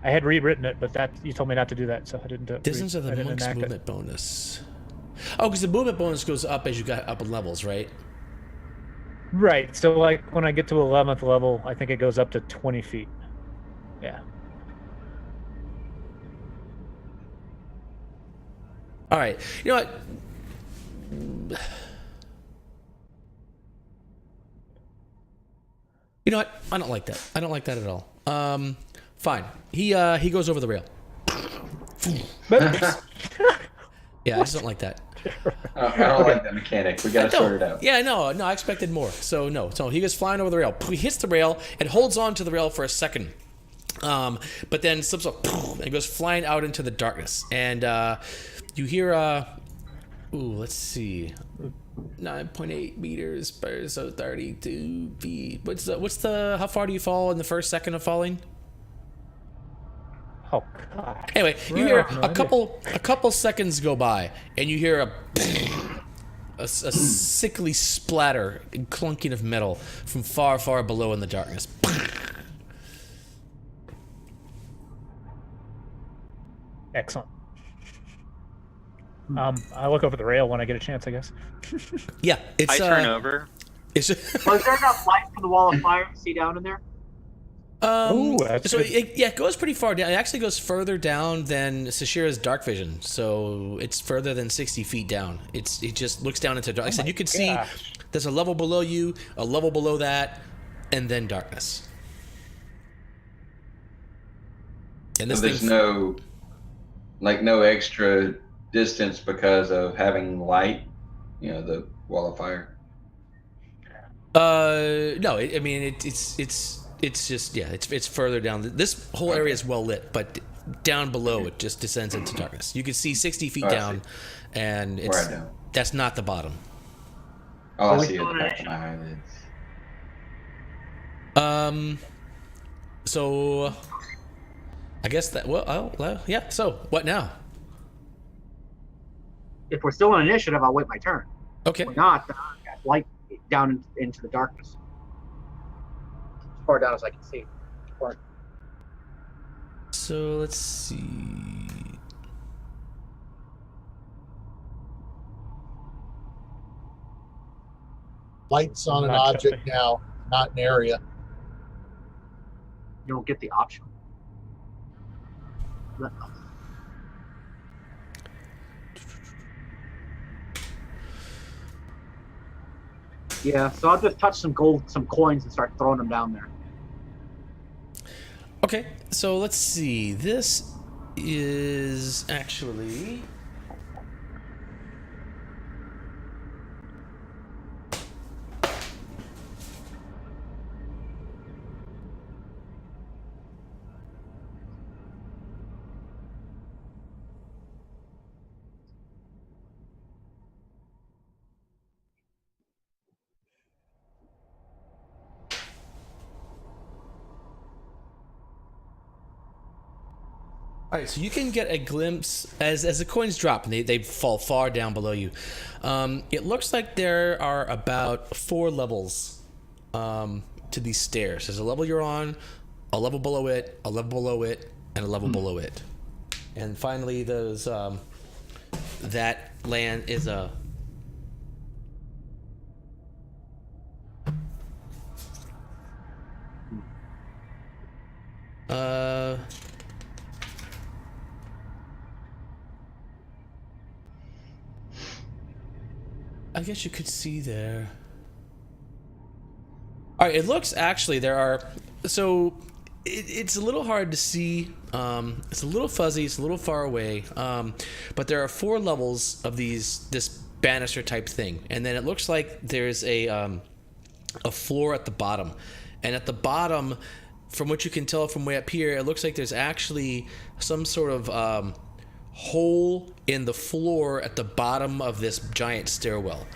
had rewritten it, but that you told me not to do that, so I didn't. Distance of the monk's movement bonus. Oh, because the movement bonus goes up as you got up in levels, right? Right. So like when I get to 11th level, I think it goes up to 20 feet. Yeah. All right. You know what? You know what? I don't like that. I don't like that at all. Fine. He goes over the rail. Yeah, I just don't like that. I don't like that mechanic. We got to sort it out. Yeah, no, I expected more. So no, he goes flying over the rail. He hits the rail and holds on to the rail for a second. But then slips up and goes flying out into the darkness. And you hear let's see. 9.8 meters per, so 32 feet. What's the how far do you fall in the first second of falling? Oh God. Anyway, you hear a couple seconds go by, and you hear a sickly splatter and clunking of metal from far, far below in the darkness. Excellent. I look over the rail when I get a chance, I guess. Yeah, it's I turn over. It's Was there enough light from the wall of fire to see down in there? That's so good. it goes pretty far down. It actually goes further down than Sashira's dark vision, so it's further than 60 feet down. It just looks down into dark. Like I said, you could see there's a level below you, a level below that, and then darkness. And this So there's thing, no extra distance because of having light, the wall of fire. no, I mean it's just it's further down. This whole area is well lit, but down below it just descends into darkness. You can see 60 feet down, and that's not the bottom. All I see is the back of my eyelids. So I guess that yeah. So what now? If we're still on initiative, I'll wait my turn. Okay. If we're not, then I'll cast light down into the darkness. As far down as I can see. So let's see. Lights on an object now, not an area. You don't get the option. Yeah, so I'll just touch some coins and start throwing them down there. Okay, so let's see. This is actually all right, so you can get a glimpse as the coins drop and they fall far down below you. It looks like there are about 4 levels to these stairs. There's a level you're on, a level below it, a level below it, and a level below it. And finally, there's that land is a I guess you could see there. All right, it looks actually there are so it's a little hard to see. It's a little fuzzy. It's a little far away. But there are 4 levels of this banister type thing, and then it looks like there's a floor at the bottom, and at the bottom, from what you can tell from way up here, it looks like there's actually some sort of hole in the floor at the bottom of this giant stairwell,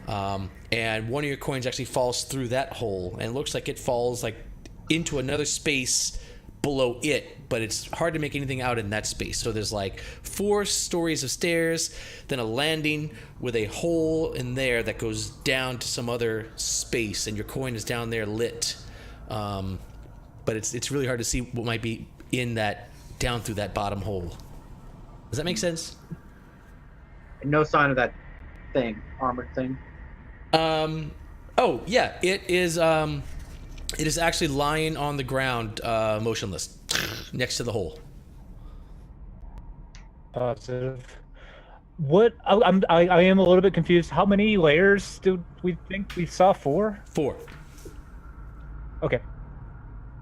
and one of your coins actually falls through that hole, and it looks like it falls like into another space below it, but it's hard to make anything out in that space. So there's like 4 stories of stairs, then a landing with a hole in there that goes down to some other space, and your coin is down there lit, but it's really hard to see what might be in that down through that bottom hole. Does that make sense? And no sign of that thing, armored thing. Oh yeah, it is. It is actually lying on the ground, motionless, next to the hole. Positive. What? I am a little bit confused. How many layers do we think we saw? 4? 4. Okay.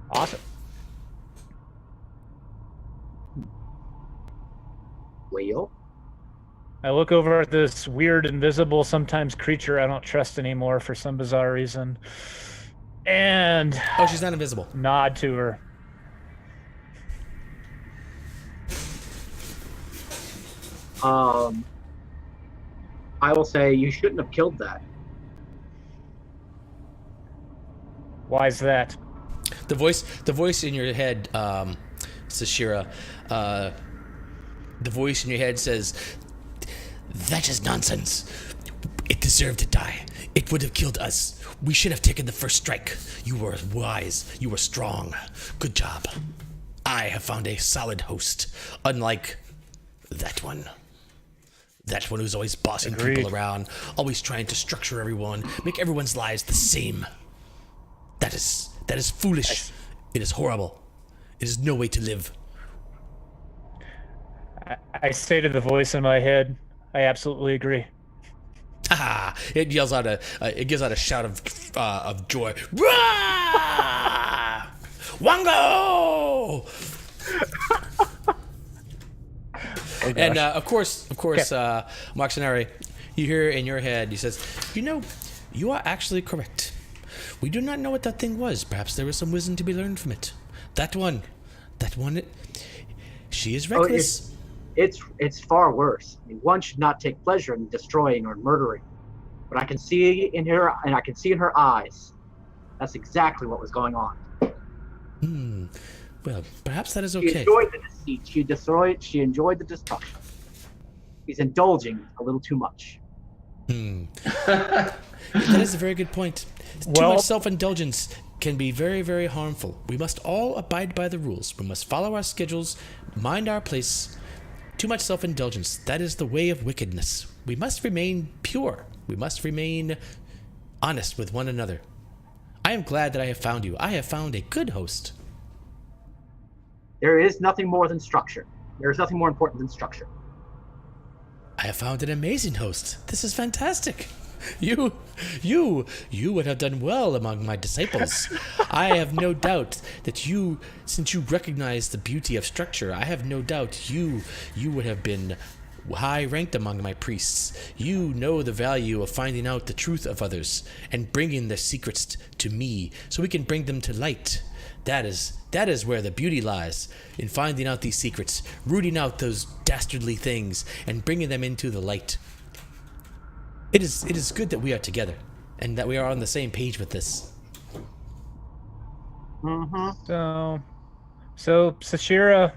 Awesome. Whale. I look over at this weird, invisible, sometimes creature I don't trust anymore for some bizarre reason, and Oh, she's not invisible. nod to her. I will say you shouldn't have killed that. Why is that? The voice in your head, Sashira, the voice in your head says, "That is nonsense. It deserved to die. It would have killed us. We should have taken the first strike. You were wise. You were strong. Good job. I have found a solid host, unlike that one. That one who's always bossing Agreed. people around, always trying to structure everyone, make everyone's lives the same. That is foolish. It is horrible. It is no way to live." I say to the voice in my head, I absolutely agree. Ha! It yells out it gives out a shout of joy. Rah! Wango! Oh, And gosh. of course, Marxinari, you hear in your head, he says, you are actually correct. We do not know what that thing was. Perhaps there was some wisdom to be learned from it. That one, she is reckless. It's far worse. I mean, one should not take pleasure in destroying or murdering. But I can see in her, and I can see in her eyes. That's exactly what was going on. Well, perhaps that is She okay. enjoyed the deceit. She enjoyed the destruction. He's indulging a little too much. That is a very good point. Too Well- much self-indulgence can be very, very harmful. We must all abide by the rules. We must follow our schedules, mind our place. Too much self-indulgence, that is the way of wickedness. We must remain pure. We must remain honest with one another. I am glad that I have found you. I have found a good host. There is nothing more than structure. There is nothing more important than structure. I have found an amazing host. This is fantastic. You would have done well among my disciples. I have no doubt that since you recognize the beauty of structure, I have no doubt you would have been high ranked among my priests. You know the value of finding out the truth of others and bringing their secrets to me so we can bring them to light. That is where the beauty lies, in finding out these secrets, rooting out those dastardly things, and bringing them into the light. It is good that we are together, and that we are on the same page with this. Mm-hmm. So Sashira,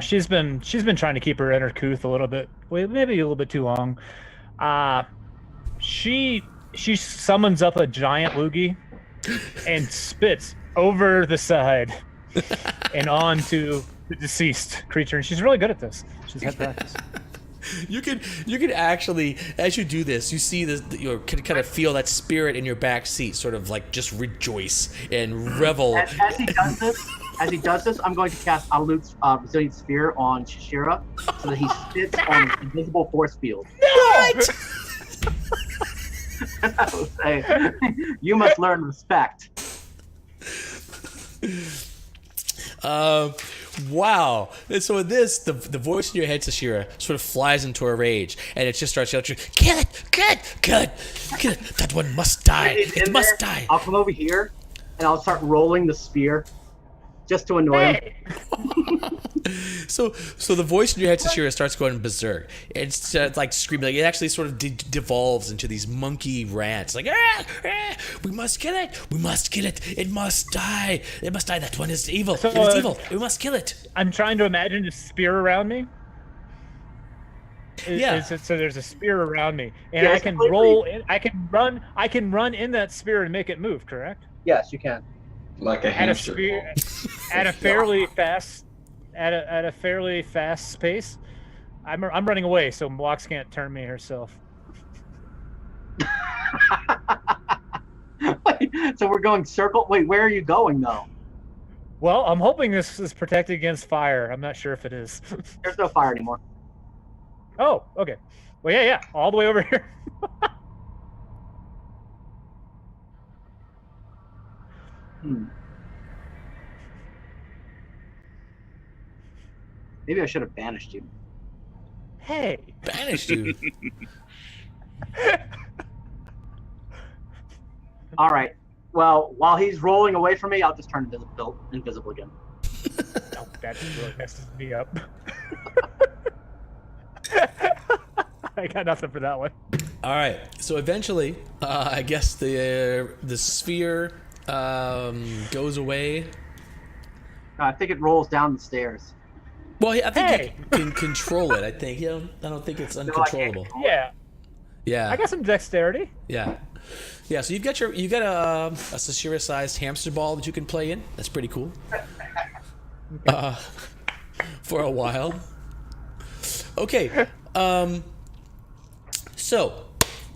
she's been trying to keep her inner couth a little bit, maybe a little bit too long. She summons up a giant loogie and spits over the side and onto the deceased creature, and she's really good at this. She's had practice. You can actually, as you do this, you see this, you can kind of feel that spirit in your back seat, sort of like just rejoice and revel. As he does this, I'm going to cast Alut's Resilient Spear on Shishira so that he sits on an invisible force field. What? I will say, you must learn respect. Wow. And so in this, the voice in your head, Sashira, sort of flies into a rage, and it just starts yelling, "Kill it! Kill it! Kill it! Kill it! That one must die! It must die!" I'll come over here and I'll start rolling the spear just to annoy him. So the voice in your head, Sashira, starts going berserk. It's like screaming. Like, it actually sort of devolves into these monkey rants. Like, we must kill it. We must kill it. It must die. It must die. That one is evil. So, it is evil. We must kill it. I'm trying to imagine a spear around me. So there's a spear around me, and Yeah, I can roll. I can run in that spear and make it move. Correct? Yes, you can. Like a At a hamster. spear, at a fairly fast pace. I'm running away, so Mox can't turn me herself. So we're going circle. Wait, where are you going though? Well, I'm hoping this is protected against fire. I'm not sure if it is. There's no fire anymore. Oh, okay. Well, yeah, all the way over here. Maybe I should have banished you. Hey. Banished you. All right. Well, while he's rolling away from me, I'll just turn invisible again. Oh, that really messes me up. I got nothing for that one. All right. So eventually, I guess the sphere goes away. I think it rolls down the stairs. Well, I think you can control it. I think. I don't think it's uncontrollable. Yeah. Yeah. I got some dexterity. Yeah. Yeah. So you got a Sashira-sized hamster ball that you can play in. That's pretty cool. For a while. Okay. So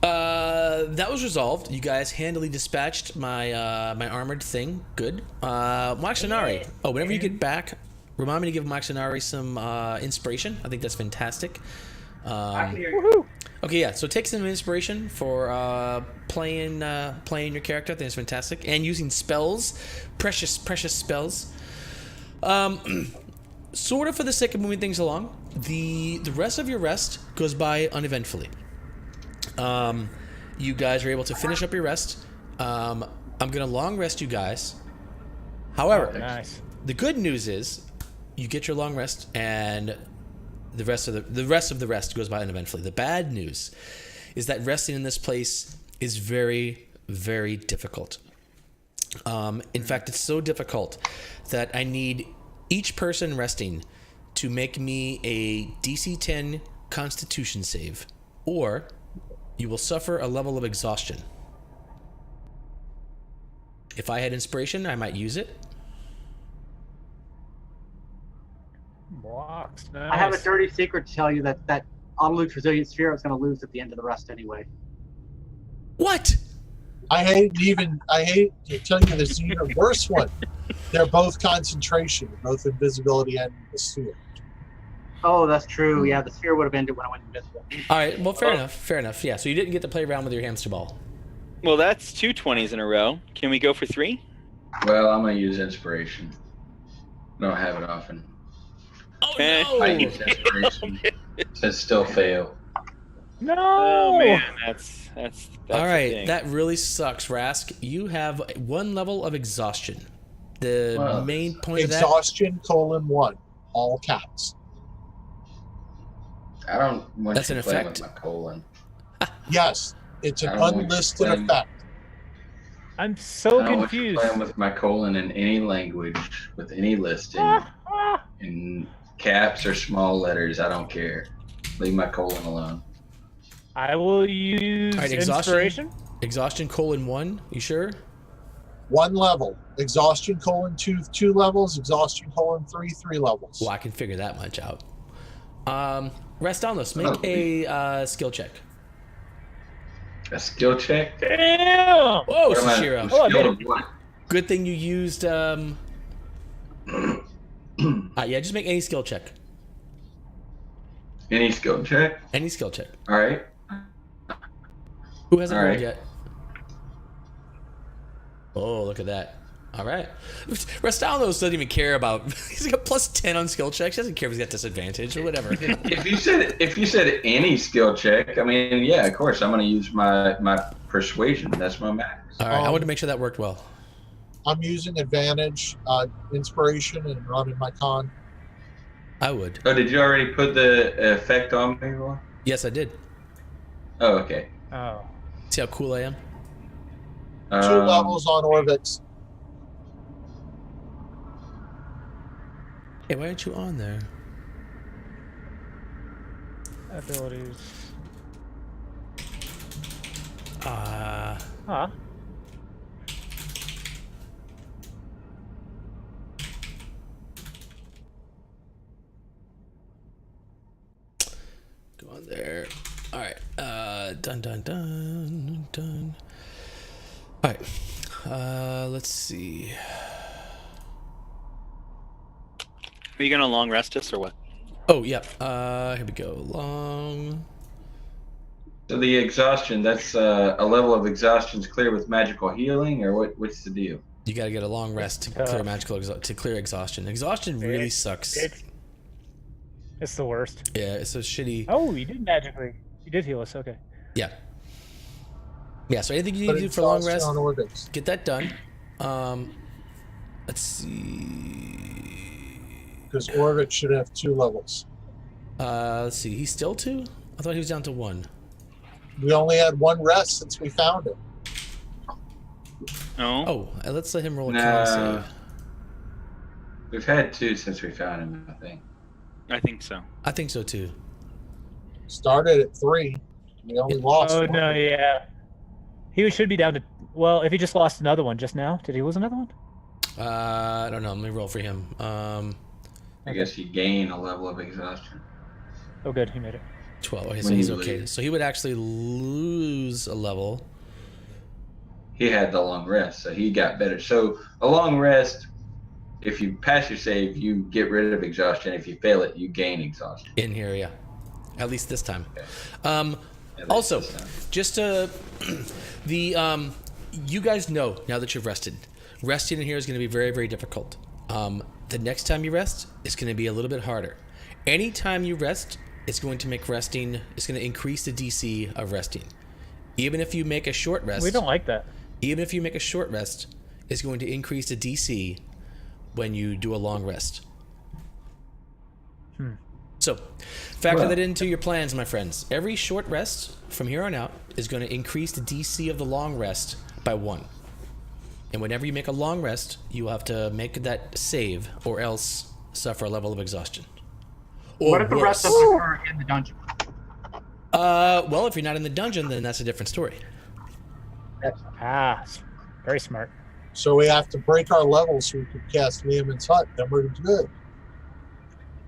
that was resolved. You guys handily dispatched my my armored thing. Good. Maxinari. Oh, whenever you get back, remind me to give Maxinari some inspiration. I think that's fantastic. Woohoo! Okay, yeah. So take some inspiration for playing your character. I think it's fantastic, and using spells, precious spells. Sort of for the sake of moving things along. The rest of your rest goes by uneventfully. You guys are able to finish up your rest. I'm gonna long rest you guys. However, Nice. the good news is you get your long rest, and the rest of the rest goes by uneventfully. The bad news is that resting in this place is very, very difficult. In fact, it's so difficult that I need each person resting to make me a DC 10 Constitution save, or you will suffer a level of exhaustion. If I had inspiration, I might use it. Blocks. Nice. I have a dirty secret to tell you that Autolute's Resilient Sphere is going to lose at the end of the rest anyway. What? I hate to tell you this even worse one. They're both concentration, both invisibility and the sphere. Oh, that's true. Yeah, the sphere would have ended when I went invisible. All right. Well, fair enough. Yeah. So you didn't get to play around with your hamster ball. Well, that's 2 20s in a row. Can we go for 3? Well, I'm gonna use inspiration. Don't have it often. Oh I no! use inspiration to still fail. No. Oh man, that's All the right. thing. That really sucks, Rask. You have 1 level of exhaustion. The main point of that. Exhaustion, (1), all caps. I don't want That's you an playing effect? with my colon. Yes, it's an I don't want you unlisted playing- effect. I'm so I don't want you confused. playing with my colon in any language, with any listing, in caps or small letters. I don't care. Leave my colon alone. I will use All right, exhaustion. inspiration. Exhaustion, (1). You sure? 1 level. Exhaustion, (2) levels. Exhaustion, (3) 3 levels. Well, I can figure that much out. Rest down. Let's make a skill check. A skill check? Damn. Whoa, What am I- Sashira. I'm Oh, I skilled made of what? Good thing you used. Yeah, just make any skill check. Any skill check? Any skill check. All right. Who hasn't All rolled right. yet? Oh, look at that. All right. Restalos doesn't even care about. He's got plus 10 on skill checks. He doesn't care if he's got disadvantage or whatever. If you said any skill check, I mean, yeah, of course, I'm going to use my persuasion. That's my max. All right. I wanted to make sure that worked well. I'm using advantage, inspiration, and running my con. I would. Oh, did you already put the effect on me, Roy? Yes, I did. Oh, okay. Oh. See how cool I am? 2 levels on orbits. Hey, why aren't you on there? Abilities. Uh, Huh. Dun dun dun dun. All right. Let's see. Are you gonna long rest us or what? Oh yeah. Here we go. Long. So the exhaustion, that's a level of exhaustion's clear with magical healing, or what's the deal? You got to get a long rest to clear exhaustion. Exhaustion really sucks. It's the worst. Yeah, it's so shitty. Oh, you did magically. You did heal us. Okay. Yeah. Yeah. So anything you need to do for long rest, on organs. get that done. Let's see. Because Orbit should have 2 levels. Let's see. He's still 2? I thought he was down to 1. We only had 1 rest since we found him. No. Oh, let's let him roll a con Nah. save. We've had 2 since we found him, I think. I think so. I think so too. Started at 3. We only lost Oh 1. no, yeah. He should be down to. Well, if he just lost another one just now, did he lose another one? I don't know. Let me roll for him. I guess you gain a level of exhaustion. Oh, good, he made it. 12. Okay, so When he's you okay. leave. So he would actually lose a level. He had the long rest, so he got better. So a long rest, if you pass your save, you get rid of exhaustion. If you fail it, you gain exhaustion. In here, yeah. At least this time. Okay. At least Also, this time. just you guys know now that you've rested. Resting in here is going to be very, very difficult. The next time you rest, it's going to be a little bit harder. Anytime you rest, it's going to increase the DC of resting. Even if you make a short rest. We don't like that. Even if you make a short rest, it's going to increase the DC when you do a long rest. So, factor that into your plans, my friends. Every short rest from here on out is going to increase the DC of the long rest by 1. And whenever you make a long rest, you will have to make that save or else suffer a level of exhaustion. Or What if the rest worse. doesn't occur in the dungeon? Well, if you're not in the dungeon, then that's a different story. Very smart. So we have to break our levels so we can cast Lehman's Hut. Then we're good.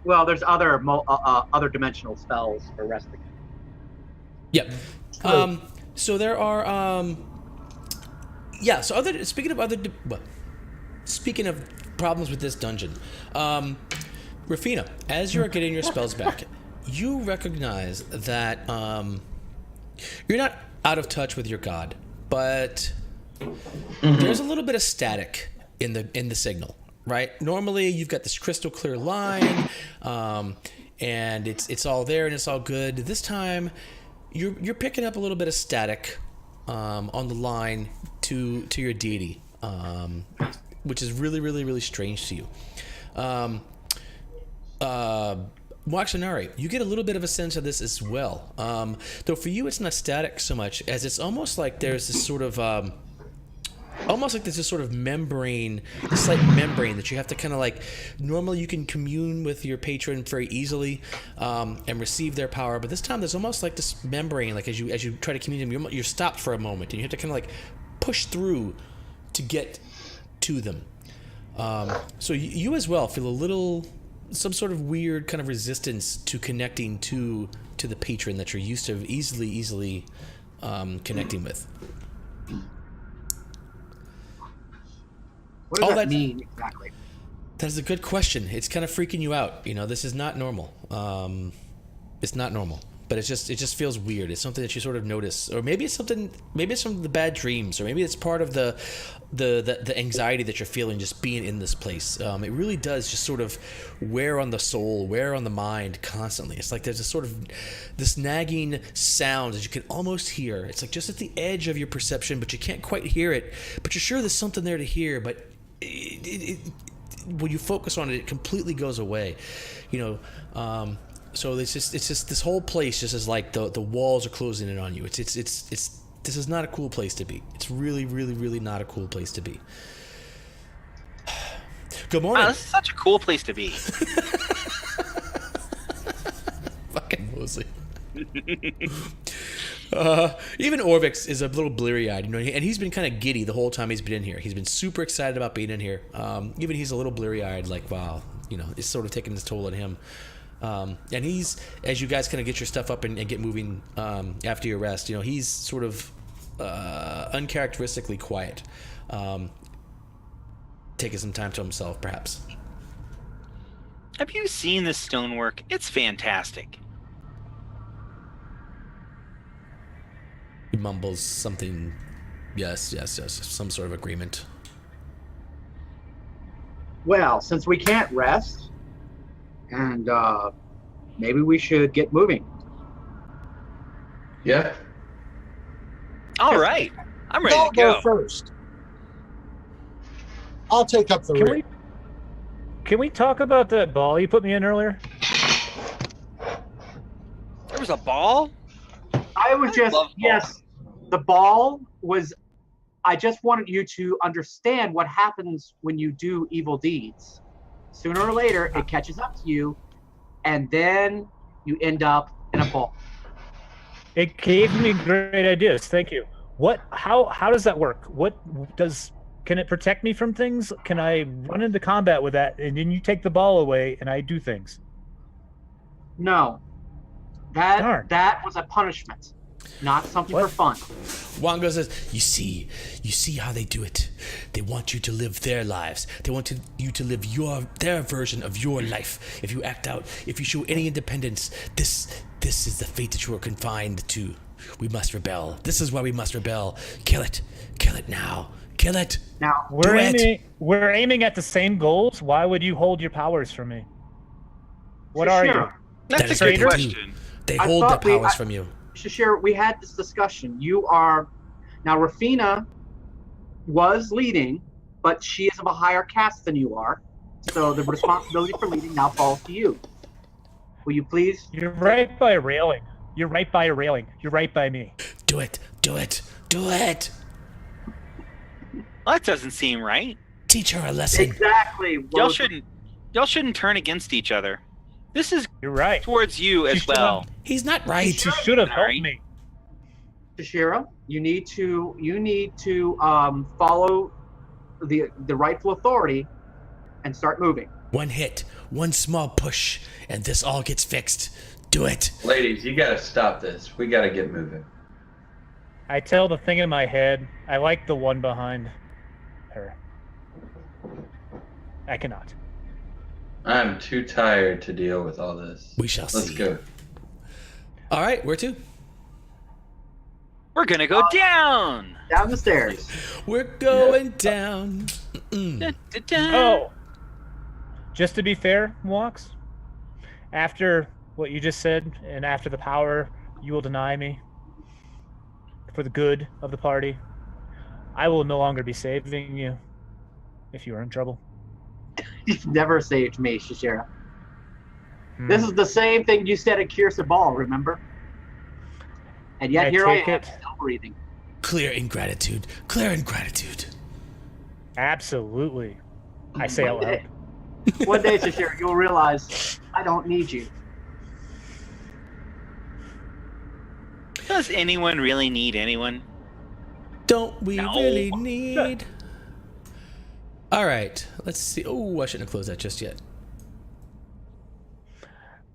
Well, there's other other dimensional spells for resting. Yep. So there are so speaking of problems with this dungeon, Rafina, as you are getting your spells back, you recognize that you're not out of touch with your god, but there's a little bit of static in the signal. Right? Normally, you've got this crystal clear line, and it's all there and it's all good. This time, you're picking up a little bit of static on the line to your deity, which is really, really, really strange to you. Waxanari, you get a little bit of a sense of this as well. Though for you, it's not static so much as it's almost like there's this sort of membrane, a slight membrane that you have to kind of like. Normally, you can commune with your patron very easily and receive their power, but this time there's almost like this membrane. Like as you try to commune with them, you're stopped for a moment, and you have to kind of like push through to get to them. So you as well feel some sort of weird kind of resistance to connecting to the patron that you're used to easily connecting with. What does that mean exactly? That's a good question. It's kind of freaking you out. This is not normal. It's not normal, but it just feels weird. It's something that you sort of notice, or maybe it's from the bad dreams, or maybe it's part of the anxiety that you're feeling just being in this place. It really does just sort of wear on the soul, wear on the mind constantly. It's like there's this nagging sound that you can almost hear. It's like just at the edge of your perception, but you can't quite hear it. But you're sure there's something there to hear, but when you focus on it, it completely goes away. So it's just this whole place just is like the walls are closing in on you. This is not a cool place to be. It's really, really, really not a cool place to be. Good morning. Wow, this is such a cool place to be. Fucking Mosley. Even Orvix is a little bleary-eyed, and he's been kind of giddy the whole time he's been in here. He's been super excited about being in here. Even he's a little bleary-eyed, like, wow, it's sort of taking its toll on him. And he's, as you guys kind of get your stuff up and get moving after your rest, he's sort of uncharacteristically quiet, taking some time to himself, perhaps. Have you seen this stonework? It's fantastic. He mumbles something. Yes, some sort of agreement. Well, since we can't rest, and maybe we should get moving. Yeah. All right. I'm ready I'll to go. first. I'll take up the rear. Can we talk about that ball you put me in earlier? There was a ball? I was just, love yes, the ball was, I just wanted you to understand what happens when you do evil deeds. Sooner or later, it catches up to you, and then you end up in a ball. It gave me great ideas. Thank you. How does that work? Can it protect me from things? Can I run into combat with that and then you take the ball away and I do things? No. Darn. That was a punishment, not something for fun. Wango says, you see how they do it. They want you to live their lives. They want you to live their version of your life. If you act out, if you show any independence, this is the fate that you are confined to. We must rebel. This is why we must rebel. Kill it now. Kill it. Now, We're aiming at the same goals. Why would you hold your powers from me? What are you? That's That a is great what they question. They I hold their thought powers from you. Shashir, we had this discussion. You are, now Rafina was leading, but she is of a higher caste than you are. So the responsibility for leading now falls to you. Will you please? You're right by a railing. You're right by a railing. You're right by me. Do it. Well, that doesn't seem right. Teach her a lesson. Exactly. Y'all shouldn't turn against each other. This is You're right. towards you as well. He's not right. You should have helped me. Shashira, you need to follow the rightful authority and start moving. One hit, one small push, and this all gets fixed. Do it. Ladies, you got to stop this. We got to get moving. I tell the thing in my head, I like the one behind her. I cannot. I'm too tired to deal with all this. We shall see. Let's go. All right, where to? We're gonna go down. Down the stairs. We're going down. Dun, dun, dun. Oh, just to be fair, Walks, after what you just said and after the power you will deny me for the good of the party, I will no longer be saving you if you are in trouble. You've never saved me, Shashira. This is the same thing you said at Kirsa Ball, remember? And yet here I am, still breathing. Clear ingratitude. Absolutely. I say out loud. One day, Shashira, you'll realize I don't need you. Does anyone really need anyone? Don't we No. really need... All right, let's see. Oh, I shouldn't have closed that just yet.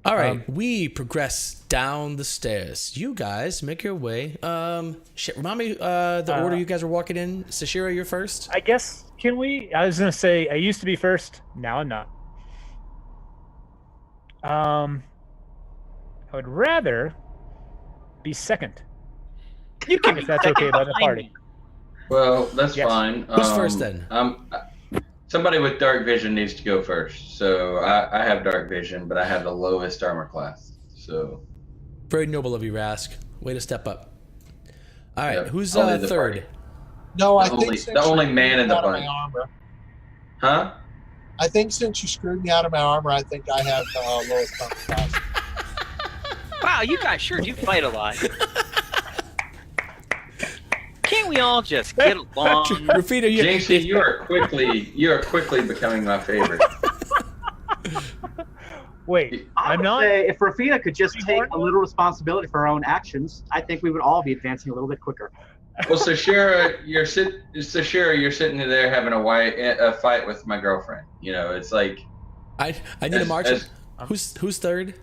All right, we progress down the stairs. You guys make your way. Remind me the order you guys were walking in. Sashira, you're first. I guess, can we? I was going to say, I used to be first. Now I'm not. I would rather be second. You can If that's okay by the party. Well, that's Yes. fine. Who's first then? Somebody with dark vision needs to go first. So I have dark vision, but I have the lowest armor class. So Very noble of you, Rask. Way to step up. All right, Yeah, who's I'll lead the third? party. No, I The think only- since the only you man in the screwed me out of bunch. my armor, Huh? I think since you screwed me out of my armor, I think I have the lowest armor class. Wow, you guys sure do fight a lot. Can't we all just get along? Rafina, Jinxie, you are quickly becoming my favorite. Wait, I I'm would not. say if Rafina could just take a little responsibility for her own actions, I think we would all be advancing a little bit quicker. Well, Sashira, you're sitting there having a fight with my girlfriend. You know, it's like I need a marching. Who's third?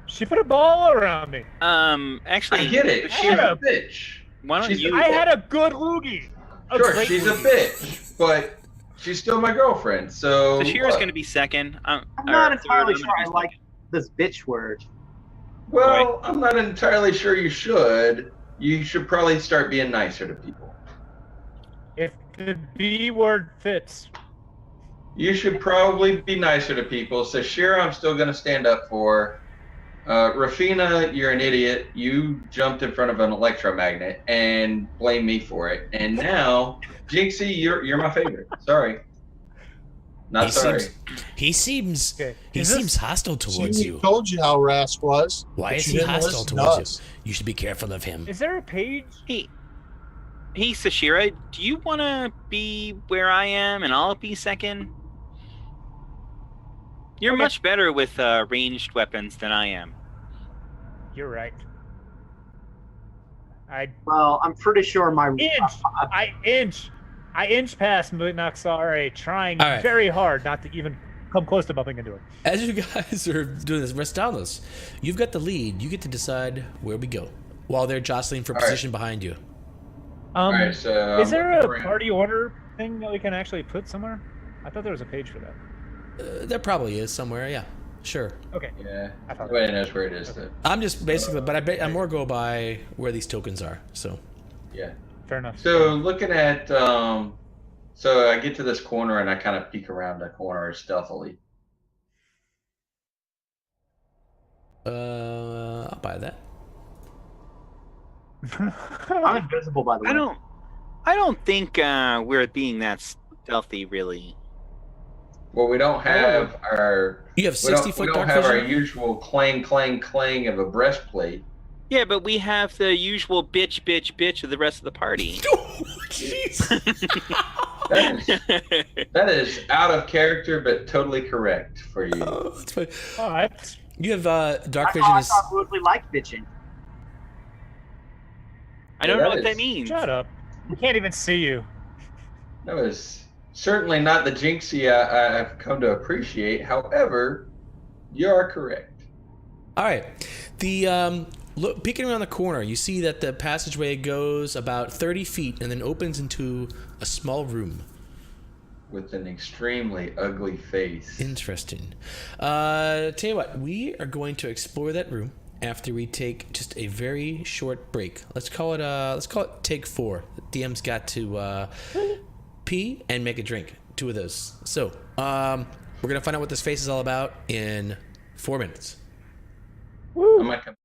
She put a ball around me. Actually, I get it. Bashir, She's a bitch. why don't She's you? I had a good loogie. Sure, great she's a loogie. bitch, but she's still my girlfriend. So Bashir's going to be second. I'm or not third, entirely I'm sure gonna I be like second. this bitch word. Well, I'm not entirely sure you should. You should probably start being nicer to people. If the B word fits. You should probably be nicer to people. So Shira, I'm still going to stand up for. Rafina, you're an idiot. You jumped in front of an electromagnet and blame me for it. And now, Jinxie, you're my favorite. Sorry. Not sorry. He seems Okay. he Is seems this- hostile towards She you. told you how Rask was. Why but is you he didn't hostile listen to towards us. you? You should be careful of him. Is there a page? Hey, Sashira, do you want to be where I am and I'll be second? You're Okay. much better with ranged weapons than I am. You're right. Well, I'm pretty sure my I inch past Munaxare, trying All right. very hard not to even come close to bumping into it. As you guys are doing this, Restalos, you've got the lead. You get to decide where we go while they're jostling for All position behind you. All right, so Is I'm there looking a around. party order thing that we can actually put somewhere? I thought there was a page for that. There probably is somewhere. Yeah, sure. Okay. Yeah, I thought- nobody knows where it is. Though. I'm just basically, but I more go by where these tokens are. So Yeah. Fair enough. So looking at, so I get to this corner and I kind of peek around the corner stealthily. I'll buy that. I'm invisible, by the way. I don't think we're being that stealthy, really. Well, we don't have our. You have We don't, 60-foot we dark don't have our vision. usual clang, clang, clang of a breastplate. Yeah, but we have the usual bitch of the rest of the party. Oh, jeez. That is out of character, but totally correct for you. Oh, that's funny. All right. You have dark I vision. Is thought Woodley liked bitching. I don't Yeah, know that what that is- means. Shut up. We can't even see you. That was certainly not the Jinxie I've come to appreciate. However, you are correct. all right. The look, peeking around the corner, you see that the passageway goes about 30 feet and then opens into a small room. With an extremely ugly face. Interesting. Tell you what, we are going to explore that room after we take just a very short break. Let's call it take 4. The DM's got to pee and make a drink. 2 of those. So, we're gonna find out what this face is all about in 4 minutes. I'm gonna come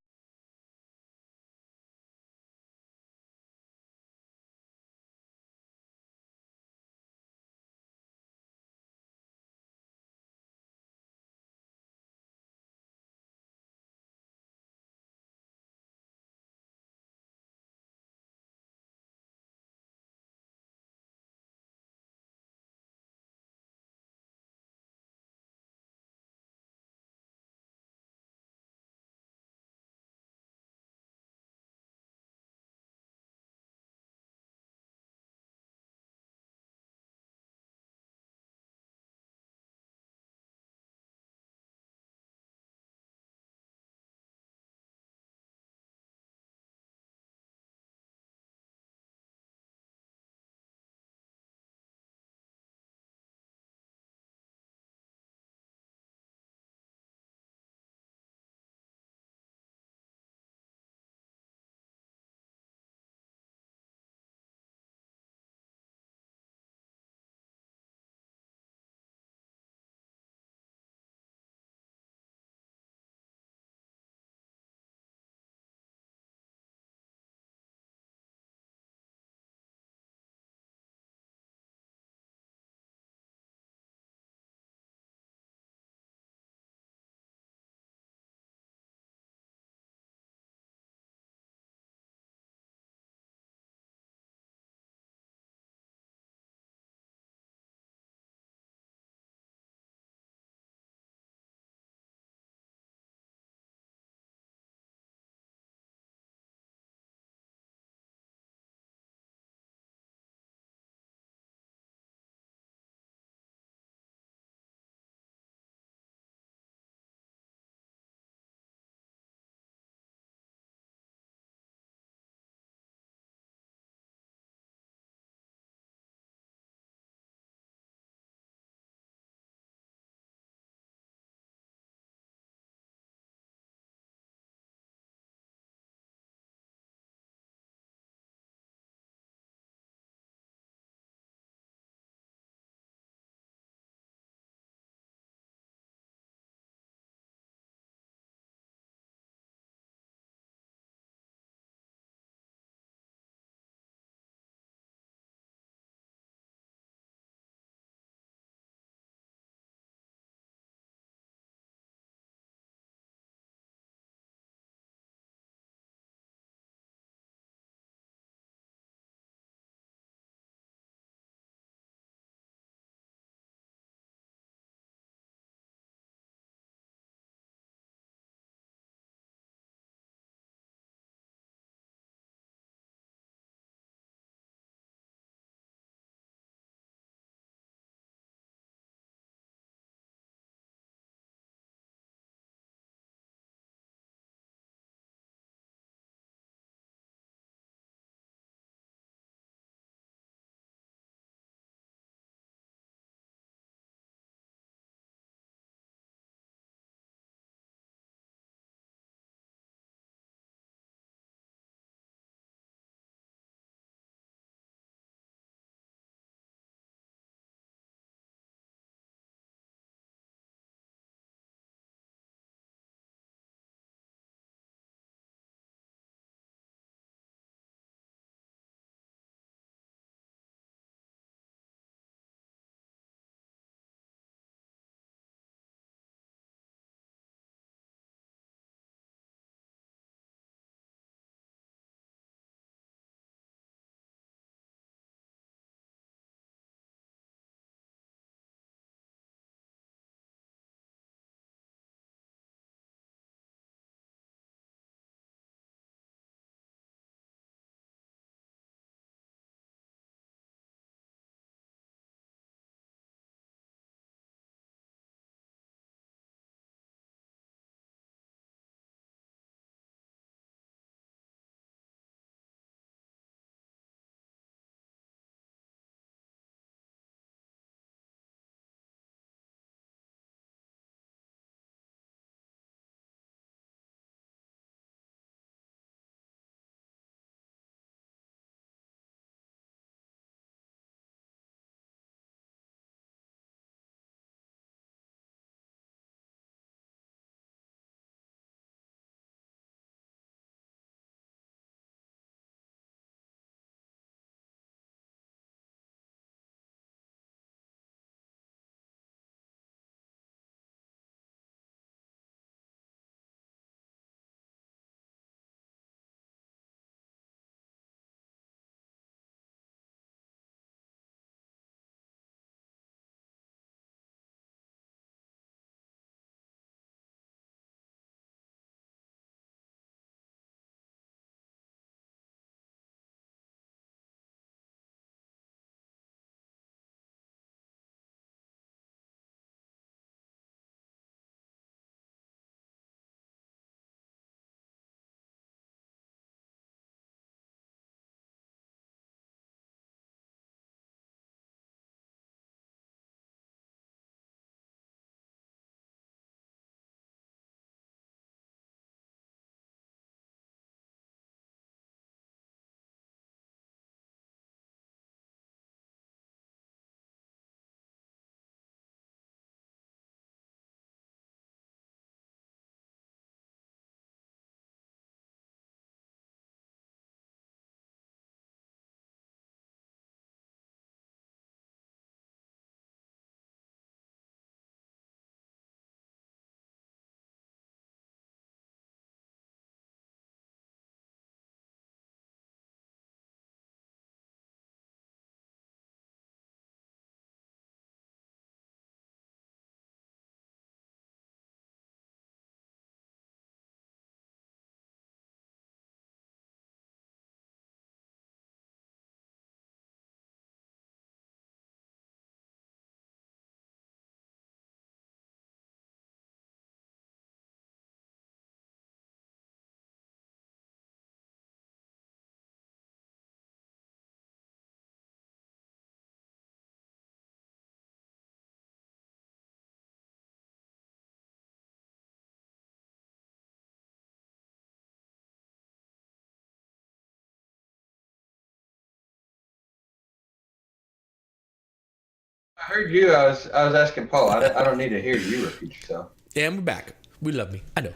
I heard you. I was asking Paul. I don't need to hear you repeat yourself. And we're back. We love me. I know.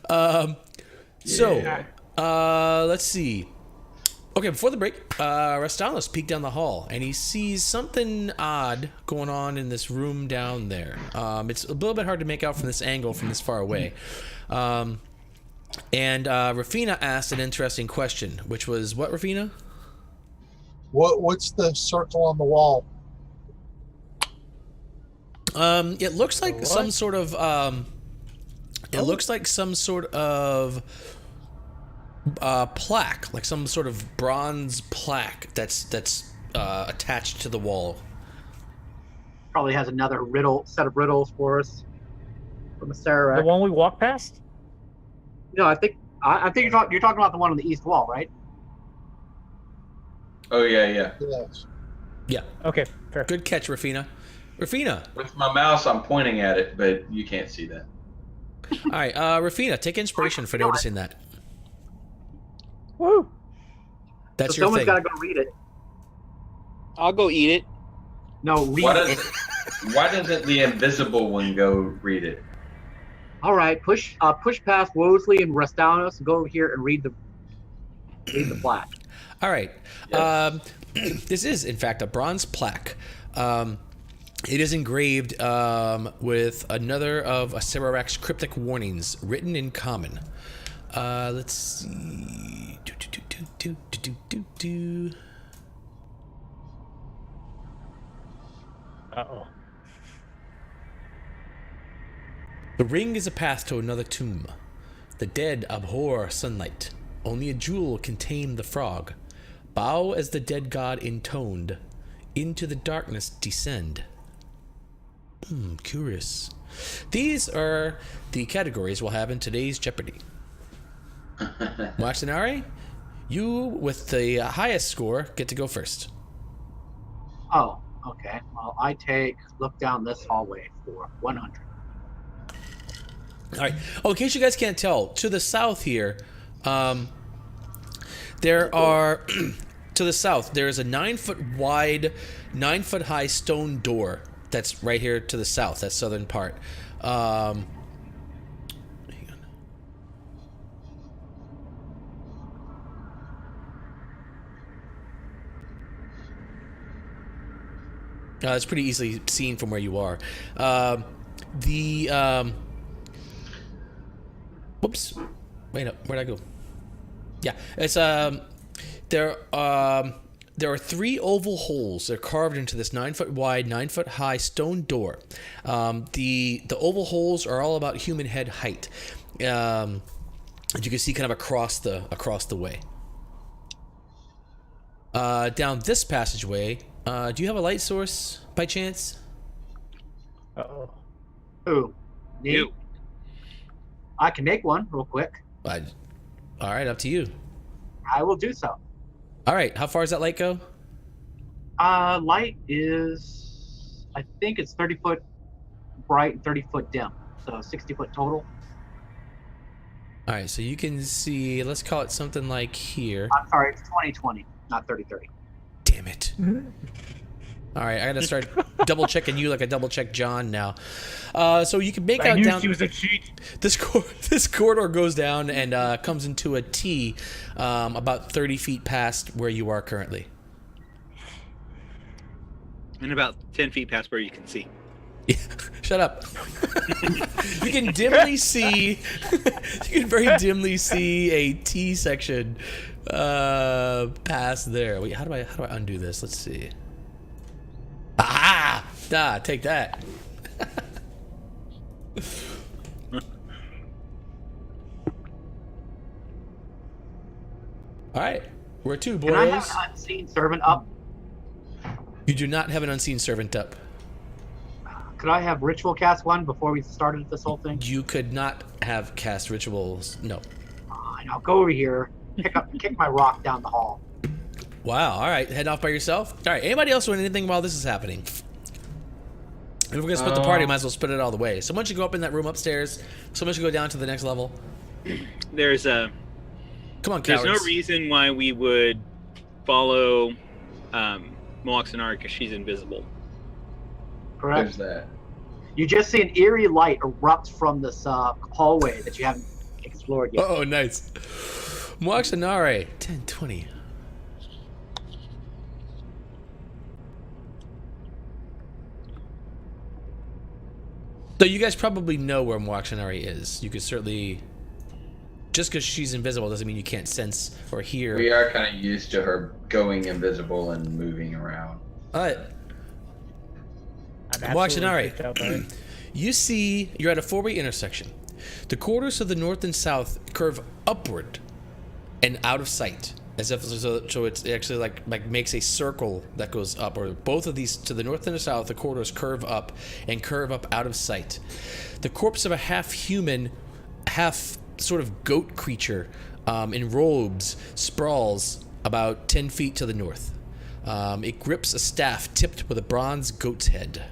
Oh. So, Yeah. let's see. Okay, before the break, Rastalos peeked down the hall, and he sees something odd going on in this room down there. It's a little bit hard to make out from this angle, from this far away. And Rafina asked an interesting question, which was, what, Rafina? What's the circle on the wall? It looks like some sort of, plaque, like some sort of bronze plaque that's attached to the wall. Probably has another set of riddles for us from the The Sarah. one we walked past? No, I think you're talking about the one on the east wall, right? Oh yeah. Yes. Yeah. Okay, fair. Good catch, Rafina. Rafina. With my mouse, I'm pointing at it, but you can't see that. All right, Rafina, take inspiration for noticing that. Woo! That's So your someone's thing. got to go read it. I'll go eat it. No, read it. Why doesn't the invisible one go read it? All right, push past Wosley and Rastalos and go over here and read the plaque. All right. Yes. This is, in fact, a bronze plaque. It is engraved with another of Acererak's cryptic warnings, written in common. Let's see. Uh-oh. The ring is a path to another tomb. The dead abhor sunlight. Only a jewel can tame the frog. Bow as the dead god intoned. Into the darkness descend. Curious. These are the categories we'll have in today's Jeopardy. Marcinare, you with the highest score get to go first. Oh, okay. Well, I look down this hallway for 100. All right. Oh, in case you guys can't tell, to the south here, there are to the south there is a 9-foot wide, 9-foot high stone door that's right here to the south. That southern part. Hang on. It's pretty easily seen from where you are. Whoops. Wait up. Where'd I go? Yeah. It's there are 3 oval holes. They're carved into this 9-foot wide, 9-foot high stone door. The oval holes are all about human head height. As you can see kind of across the way. Down this passageway, do you have a light source by chance? Uh-oh. Who? Me? You. I can make one real quick. All right, up to you. I will do so. All right, how far does that light go? Light is, I think it's 30 foot bright and 30 foot dim. So 60 foot total. All right, so you can see, let's call it something like here. I'm sorry, it's 20/20, not 30/30. Damn it. All right, I gotta start double checking you like I double check John now. So you can make I out knew down. she was a cheat. This corridor goes down and comes into a T, about 30 feet past where you are currently. And about 10 feet past where you can see. Yeah, shut up. You can dimly see. You can very dimly see a T section past there. Wait, how do I undo this? Let's see. Ah! Take that. All right, where to, boys? Can I have an unseen servant up? You do not have an unseen servant up. Could I have ritual cast one before we started this whole thing? You could not have cast rituals. No. Fine, I'll go over here, kick my rock down the hall. Wow. All right, head off by yourself. All right. Anybody else doing anything while this is happening? If we're gonna split the party, might as well split it all the way. Someone should go up in that room upstairs. Someone should go down to the next level. There's Come on, There's cowards. no reason why we would follow Moaxanari because she's invisible. Correct. There's that. You just see an eerie light erupt from this hallway that you haven't explored yet. Oh, nice. Moaxanare, 10, 20. So you guys probably know where Moaxanare is. You could certainly... Just because she's invisible doesn't mean you can't sense or hear. We are kind of used to her going invisible and moving around. All right. I'm absolutely Moaxanare, freaked out by it. you see you're at a four-way intersection. The corridors of the north and south curve upward and out of sight, as if so it's actually like makes a circle that goes up. Or both of these, to the north and the south, the corridors curve up out of sight. The corpse of a half-human, half sort of goat creature in robes sprawls about 10 feet to the north. It grips a staff tipped with a bronze goat's head.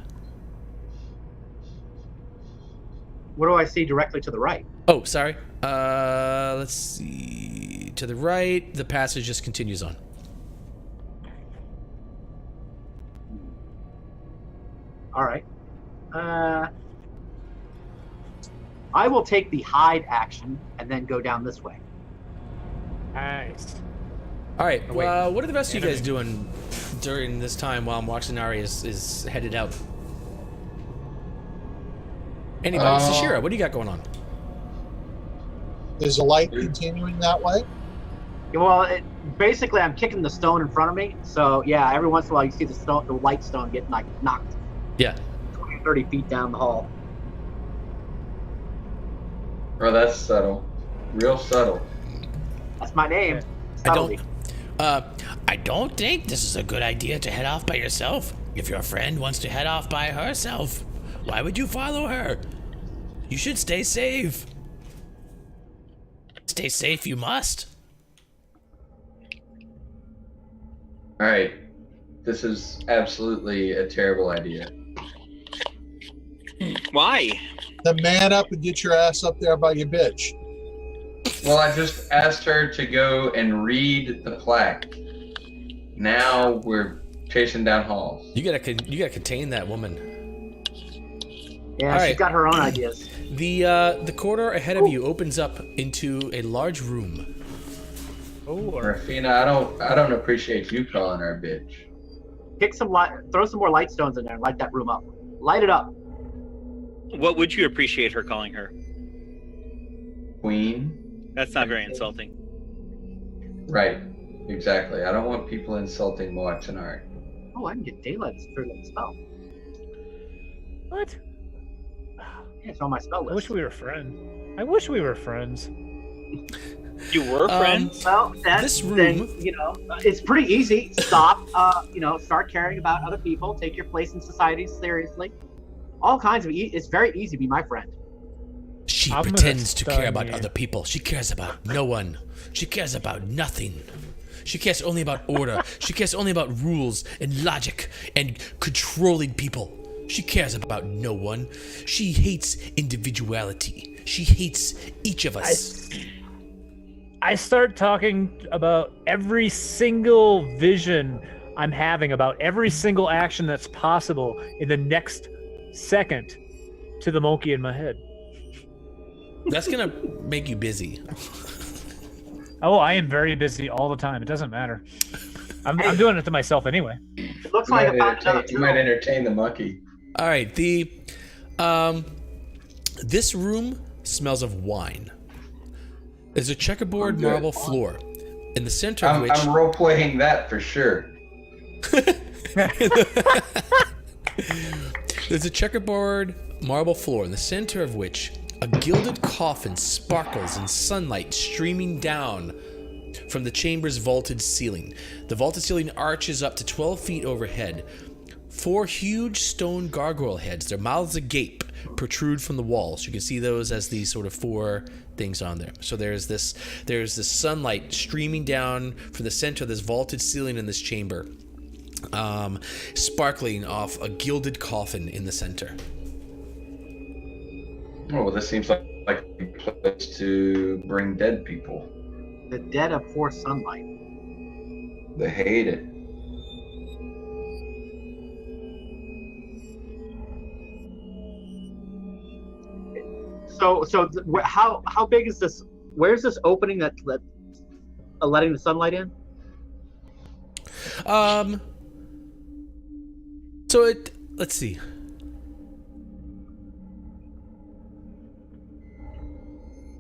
What do I see directly to the right? Oh, sorry. Let's see. To the right, the passage just continues on. All right. I will take the hide action and then go down this way. Nice. All right. Oh, wait. What are the rest of you guys doing during this time while Moaxanare is headed out? Anybody? Sashira, what do you got going on? Is the light continuing that way? Well, basically, I'm kicking the stone in front of me. So, yeah, every once in a while you see the light stone get knocked Yeah. 20, 30 feet down the hall. Oh, that's subtle. Real subtle. That's my name. Subtlety. I don't think this is a good idea to head off by yourself. If your friend wants to head off by herself, why would you follow her? You should stay safe. Stay safe, you must. All right. This is absolutely a terrible idea. Why? Then man up and get your ass up there by your bitch. Well, I just asked her to go and read the plaque. Now we're chasing down halls. You gotta contain that woman. Yeah, All she's right. got her own ideas. The corridor ahead of you opens up into a large room. Oh, Rafina, I don't appreciate you calling her a bitch. Kick some light, throw some more light stones in there and light that room up. Light it up. What would you appreciate her calling her? Queen. That's not very insulting. Right. Exactly. I don't want people insulting Moaxanare. Oh, I can get daylight through the spell. what? Yeah, it's on my spell I list. wish we were friends. I wish we were friends. You were friends? Well, that's This room- then, it's pretty easy. Stop, start caring about other people. Take your place in society seriously. All kinds of, it's very easy to be my friend. She I'm gonna pretends to care stun about you. other people. She cares about no one. She cares about nothing. She cares only about order. She cares only about rules and logic and controlling people. She cares about no one. She hates individuality. She hates each of us. I start talking about every single vision I'm having about every single action that's possible in the next second to the monkey in my head. That's gonna make you busy. Oh, I am very busy all the time. It doesn't matter. I'm doing it to myself anyway. It looks like I found another You might entertain the monkey. All right, this room smells of wine. There's a checkerboard Oh, good. marble floor, in the center of which I'm role playing that for sure. there's a checkerboard marble floor, in the center of which a gilded coffin sparkles in sunlight streaming down from the chamber's vaulted ceiling. The vaulted ceiling arches up to 12 feet overhead. 4 huge stone gargoyle heads, their mouths agape, protrude from the walls. You can see those as these sort of 4 things on there. So there's this sunlight streaming down from the center of this vaulted ceiling in this chamber, sparkling off a gilded coffin in the center. Oh, well, this seems like a place to bring dead people. The dead of poor sunlight. They hate it. How big is this? Where's this opening that letting the sunlight in? So let's see.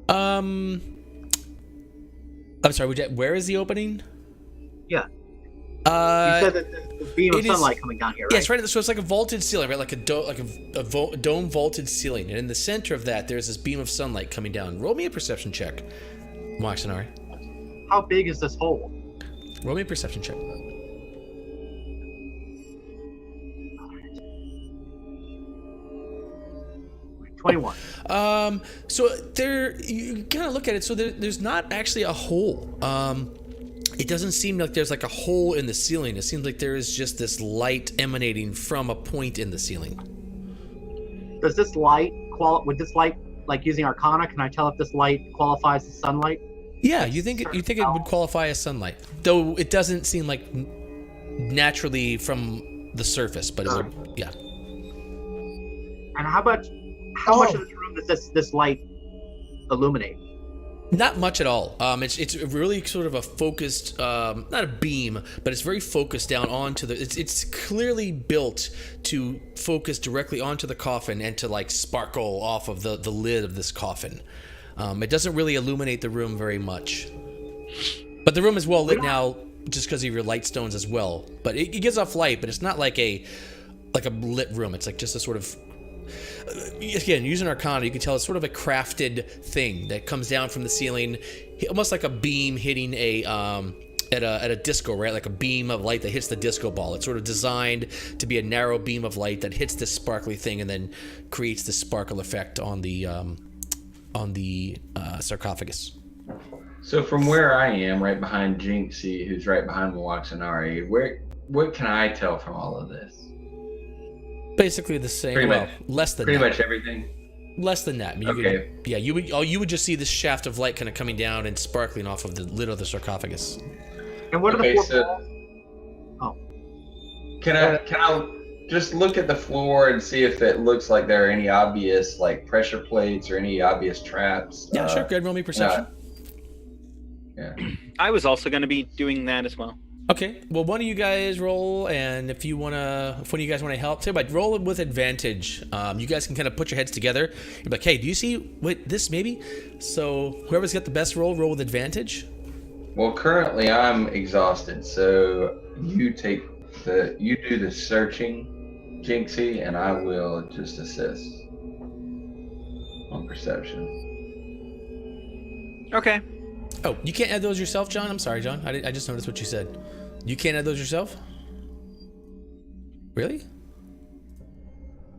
I'm sorry. Where is the opening? Yeah. You said that the beam of sunlight coming down here, right? Yes, right. So it's like a vaulted ceiling, right? Like a dome vaulted ceiling, and in the center of that, there's this beam of sunlight coming down. Roll me a perception check, Moxonari. How big is this hole? Roll me a perception check. 21. So you kind of look at it. So there's not actually a hole. It doesn't seem like there's like a hole in the ceiling. It seems like there is just this light emanating from a point in the ceiling. Does this light would this light, like using Arcana, can I tell if this light qualifies as sunlight? Yeah, you think it would qualify as sunlight, though it doesn't seem like naturally from the surface, but it would, yeah. And how much of this room does this light illuminate? Not much at all. It's really sort of a focused, not a beam, but it's very focused down onto the. It's clearly built to focus directly onto the coffin and to like sparkle off of the lid of this coffin. It doesn't really illuminate the room very much, but the room is well lit now just because of your light stones as well. But it gives off light, but it's not like a lit room. It's like just a sort of. Again, using Arcana, you can tell it's sort of a crafted thing that comes down from the ceiling, almost like a beam hitting at a disco, right? Like a beam of light that hits the disco ball. It's sort of designed to be a narrow beam of light that hits this sparkly thing and then creates this sparkle effect on the sarcophagus. So from where I am, right behind Jinxie, who's right behind Moxonari, what can I tell from all of this? Basically the same. Less than that. Pretty much everything. Less than that. I mean, you would just see this shaft of light kind of coming down and sparkling off of the lid of the sarcophagus. And what are the four walls? Oh. Can I just look at the floor and see if it looks like there are any obvious like pressure plates or any obvious traps? Yeah, sure. Go ahead, roll me perception. Yeah. I was also going to be doing that as well. Okay, well, one of you guys roll, and if one of you guys want to help, too, but roll it with advantage. You guys can kind of put your heads together. You're like, hey, do you see this maybe? So whoever's got the best roll with advantage. Well, currently I'm exhausted, so you do the searching, Jinxie, and I will just assist on perception. Okay. Oh, you can't add those yourself, John? I'm sorry, John. I just noticed what you said. You can't add those yourself? Really?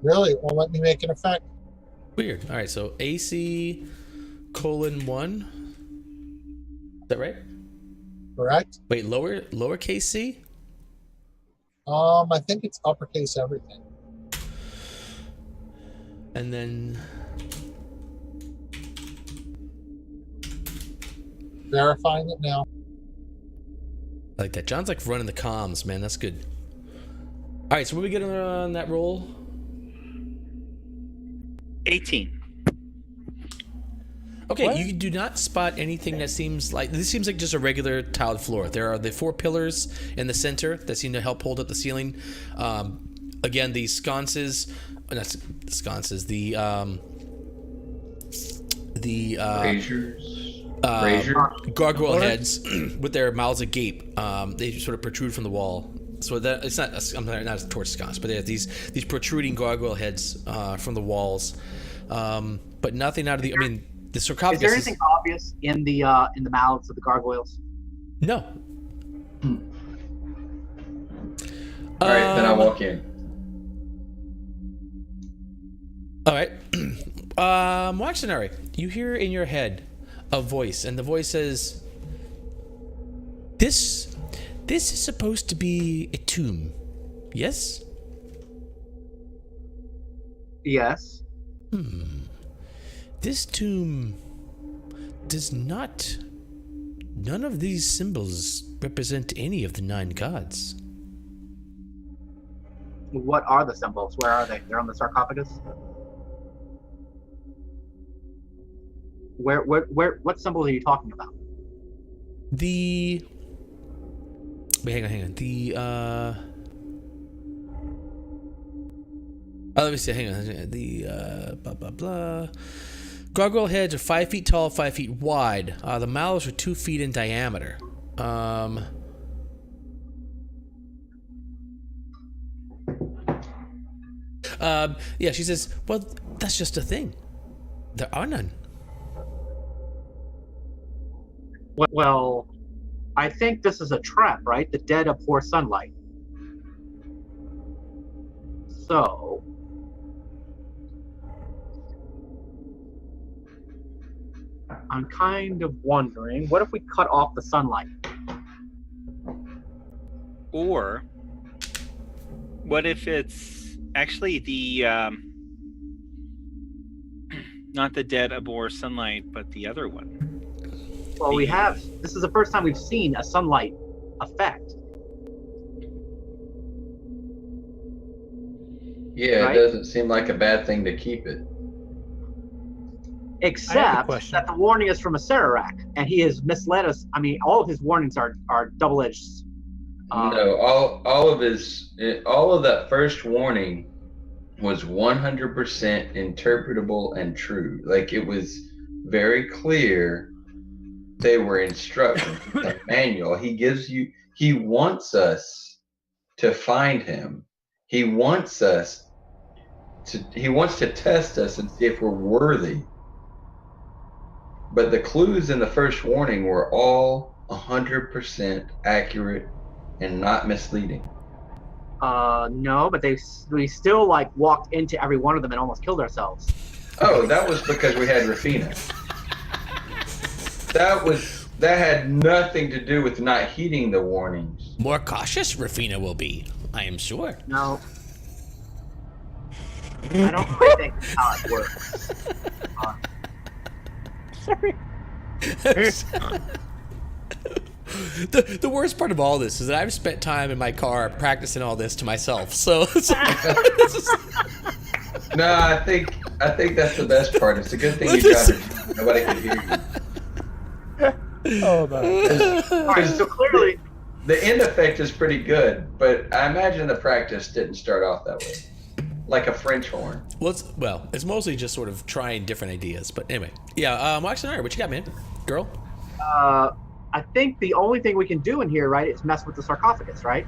Really? It won't let me make an effect. Weird. All right, so AC:1. Is that right? Correct. Wait, lowercase c? I think it's uppercase everything. And then... Verifying it now. I like that. John's like running the comms, man. That's good. All right, so what we get on that roll? 18. Okay, What? you do not spot anything that seems like just a regular tiled floor. There are the 4 pillars in the center that seem to help hold up the ceiling. Again, the sconces, not sconces, the gargoyle heads with their mouths agape. They sort of protrude from the wall. So that it's not. I'm not a torch sconce, but they have these protruding gargoyle heads from the walls. But nothing out of the. I mean, the sarcophagus. Is there anything obvious in the mouths of the gargoyles? No. All right, then I walk in. All right. Waxenary, you hear in your head a voice, and the voice says, This is supposed to be a tomb, yes? Yes. This tomb does not... None of these symbols represent any of the 9 gods. What are the symbols? Where are they? They're on the sarcophagus? What symbols are you talking about? Wait, hang on. Let me see. Hang on. The blah blah blah. Gargoyle heads are 5 feet tall, 5 feet wide. The mouths are 2 feet in diameter. Yeah, she says, well, that's just a thing. There are none. Well, I think this is a trap, right? The dead abhor sunlight. So, I'm kind of wondering, what if we cut off the sunlight? Or what if it's actually the not the dead abhor sunlight, but the other one? Well, this is the first time we've seen a sunlight effect. Yeah, Right? it doesn't seem like a bad thing to keep it. Except question. that the warning is from a Sararak, and he has misled us. I mean, all of his warnings are double-edged. No, all of that first warning was 100% interpretable and true. Like, it was very clear. They were instructions, a manual. He wants us to find him. He wants to test us and see if we're worthy. But the clues in the first warning were all 100% accurate and not misleading. No, but we still walked into every one of them and almost killed ourselves. Oh, that was because we had Rafina. That had nothing to do with not heeding the warnings. More cautious Rafina will be, I am sure. No. I don't really think that's how it works. Sorry. The worst part of all this is that I've spent time in my car practicing all this to myself. So No, I think that's the best part. It's a good thing you got it. Nobody could hear you. Oh no. All right, so clearly, The end effect is pretty good, but I imagine the practice didn't start off that way. Like a French horn. Well, it's mostly just sort of trying different ideas. But anyway, yeah. Wax and Iron, what you got, man? Girl? I think the only thing we can do in here, right, is mess with the sarcophagus, right?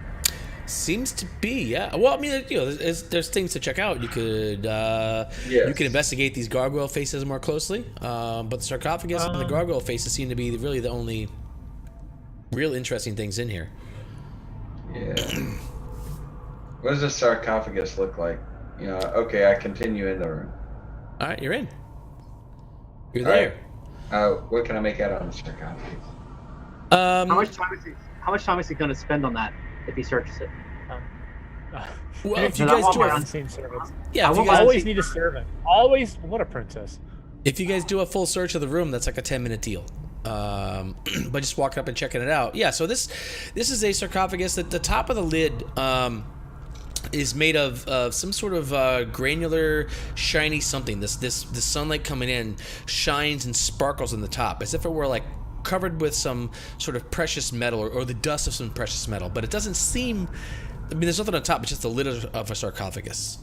Seems to be, yeah. Well, I mean, there's things to check out. You could you can investigate these gargoyle faces more closely. But the sarcophagus and the gargoyle faces seem to be really the only real interesting things in here. Yeah. What does a sarcophagus look like? Okay, I continue in the room. All right, you're in. You're All there. Right. What can I make out on the sarcophagus? How much time is he going to spend on that if he searches it? Well, if you No, guys do I want my Unseen servants. yeah, if I you want guys, Always need a servant. Always. What a princess. if you guys do a full search of the room, that's like a 10-minute deal. But just walking up and checking it out. Yeah, so this is a sarcophagus. At the top of the lid is made of some sort of granular, shiny something. This sunlight coming in shines and sparkles on the top, as if it were like covered with some sort of precious metal or the dust of some precious metal. But it doesn't seem. I mean, there's nothing on top. It's just the lid of a sarcophagus.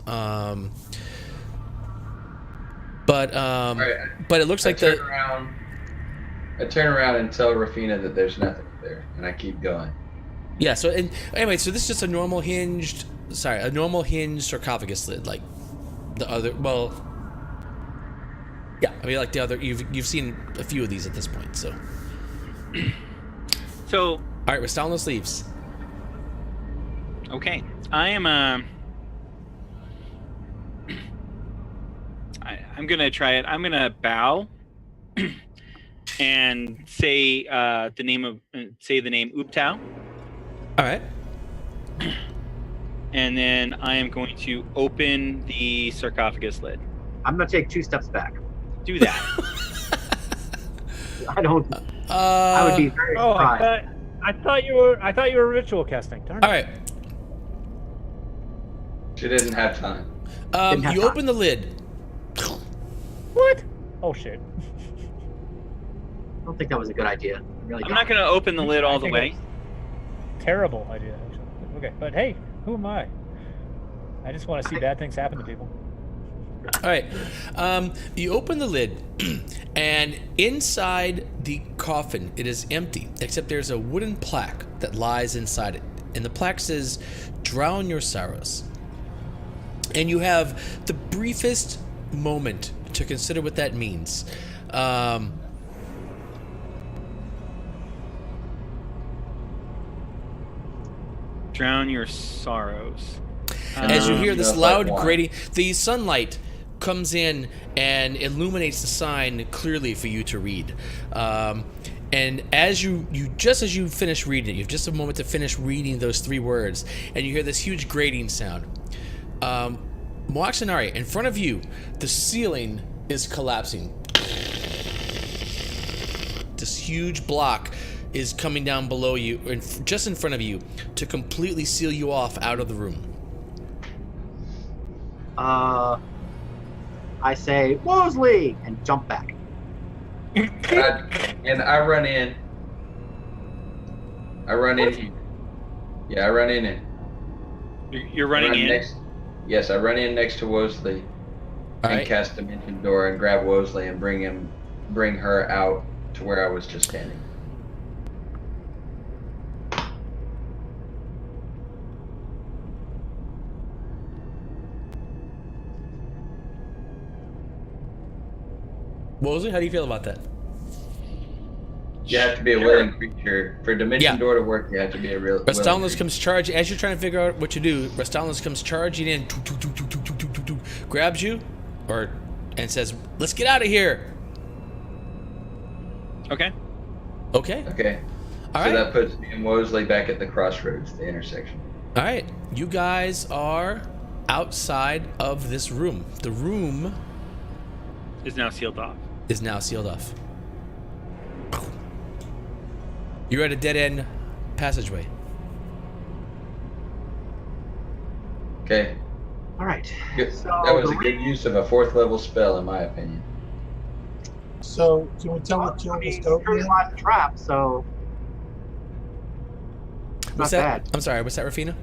But it looks like I turn around and tell Rafina that there's nothing there, and I keep going. Yeah. So anyway, so this is just a normal hinged sarcophagus lid, like the other. Well, yeah. I mean, like the other. You've seen a few of these at this point. So. So. All right, we're styling those sleeves. Okay, I am. I'm gonna try it. I'm gonna bow and say the name Uptao. All right. And then I am going to open the sarcophagus lid. I'm going to take 2 steps back. Do that. I would be very Oh, surprised. I thought you were ritual casting. Darn it. All right. She didn't have time. Didn't have You time. open the lid. What? Oh shit. don't think that was a good idea. I really I'm don't. not going to open the lid all the think way. it was terrible idea, actually. Okay, but hey, who am I? I just want to see bad things happen to people. All right. You open the lid, and inside the coffin, it is empty, except there's a wooden plaque that lies inside it. And the plaque says, "Drown your sorrows." And you have the briefest moment to consider what that means. Drown your sorrows. As you hear this That's loud like wine. grating, the sunlight comes in and illuminates the sign clearly for you to read. And as you just as you finish reading it, you have just a moment to finish reading those 3 words, and you hear this huge grating sound. Moaxanari, in front of you, the ceiling is collapsing. This huge block is coming down below you, and just in front of you, to completely seal you off out of the room. I say, Mosley, and jump back. And I run in. I run in. Yeah, I run in and You're running run in? next. Yes, I run in next to Wosley All and right. cast Dimension Door and grab Wosley and bring her out to where I was just standing. Mosley, how do you feel about that? You have to be a willing creature for Dimension Yeah. Door to work. You have to be a real. willing Rastalos creature. comes charging as you're trying to figure out what to do. Rastalos comes charging in, grabs you, and says, "Let's get out of here." Okay. Okay. Okay. All So right. that puts me and Wosley back at the crossroads, the intersection. All right. You guys are outside of this room. The room Is now sealed off. is now sealed off. You're at a dead-end passageway. Okay. All right. Good. So That was the a good use of a 4th level spell, in my opinion. So, can we tell what killed this goat man? the trap, so it's What's not that? bad. I'm sorry. What's that, Rafina?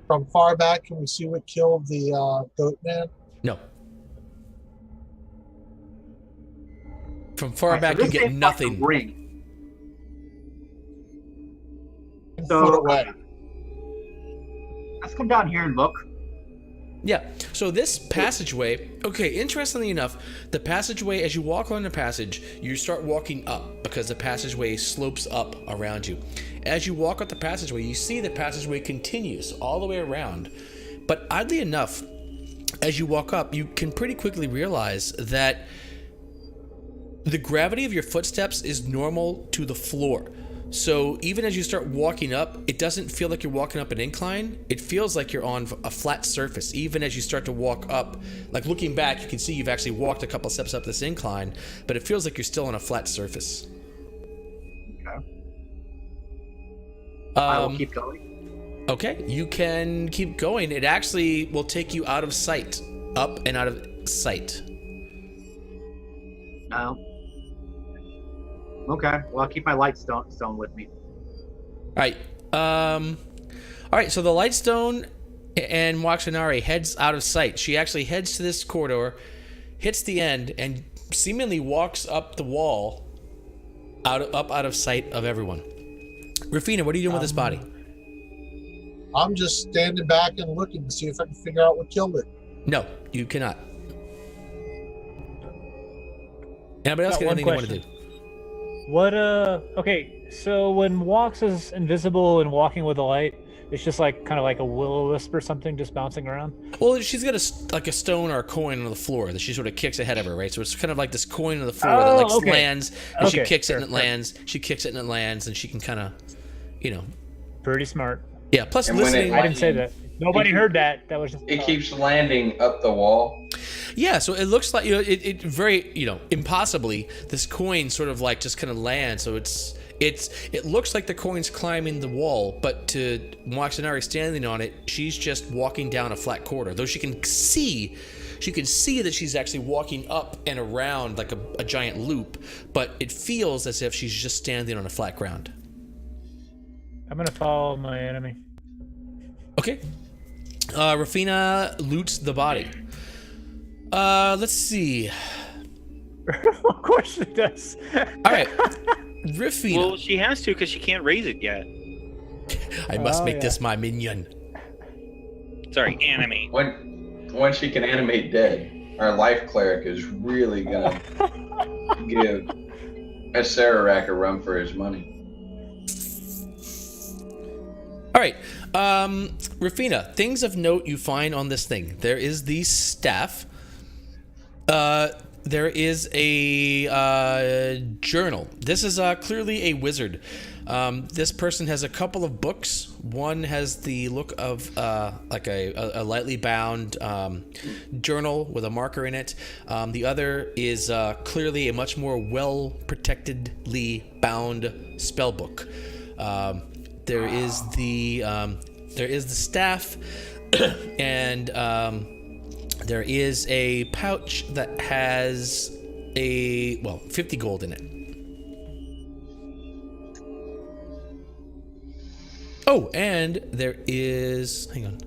From far back, can we see what killed the goat man? No. From far All right, so back, you this get thing's like a nothing. ring. And So- foot away. Let's come down here and look. Yeah. So this passageway, okay, interestingly enough, the passageway, as you walk along the passage, you start walking up because the passageway slopes up around you. As you walk up the passageway, you see the passageway continues all the way around. But oddly enough, as you walk up, you can pretty quickly realize that the gravity of your footsteps is normal to the floor. So even as you start walking up, it doesn't feel like you're walking up an incline. It feels like you're on a flat surface. Even as you start to walk up, like looking back, you can see you've actually walked a couple steps up this incline, but it feels like you're still on a flat surface. Okay. I will Um, keep going. Okay, you can keep going. It actually will take you out of sight, up and out of sight. No. Okay. Well, I'll keep my light stone with me. All right. All right. So the Lightstone and Moaxanari heads out of sight. She actually heads to this corridor, hits the end, and seemingly walks up the wall, out of sight of everyone. Rafina, what are you doing with this body? I'm just standing back and looking to see if I can figure out what killed it. No, you cannot. Anybody else Got got one anything they want to question. do? What okay, so when Walks is invisible and walking with the light, it's just like kind of like a will-o-wisp or something just bouncing around? Well, she's got like a stone or a coin on the floor that she sort of kicks ahead of her, right? So it's kind of like this coin on the floor that Oh, like okay. lands, and she Okay, kicks it sure, and it sure. lands. She kicks it and it lands, and she can kind of, Pretty smart. yeah. Plus, And when it listening. I didn't say that. Nobody heard that. That was just It keeps landing up the wall. Yeah, so it looks like it very impossibly this coin sort of like just kind of lands. So it looks like the coin's climbing the wall, but to Moaxanari standing on it, she's just walking down a flat corridor. Though she can see So you can see that she's actually walking up and around like a giant loop, but it feels as if she's just standing on a flat ground. I'm gonna follow my enemy. Okay. Rafina loots the body. Let's see. Of course she does. All right. Rafina. Well, she has to because she can't raise it yet. I must Oh, make yeah. this my minion. Sorry, animate. When she can animate dead, our life cleric is really gonna give a Sararak a run for his money. All right. Rafina, things of note you find on this thing. There is the staff. There is a journal. This is clearly a wizard. This person has a couple of books. One has the look of like a lightly bound journal with a marker in it. The other is clearly a much more well-protectedly bound spell book. There is the staff, and there is a pouch that has 50 gold in it. Oh, and there is, hang on.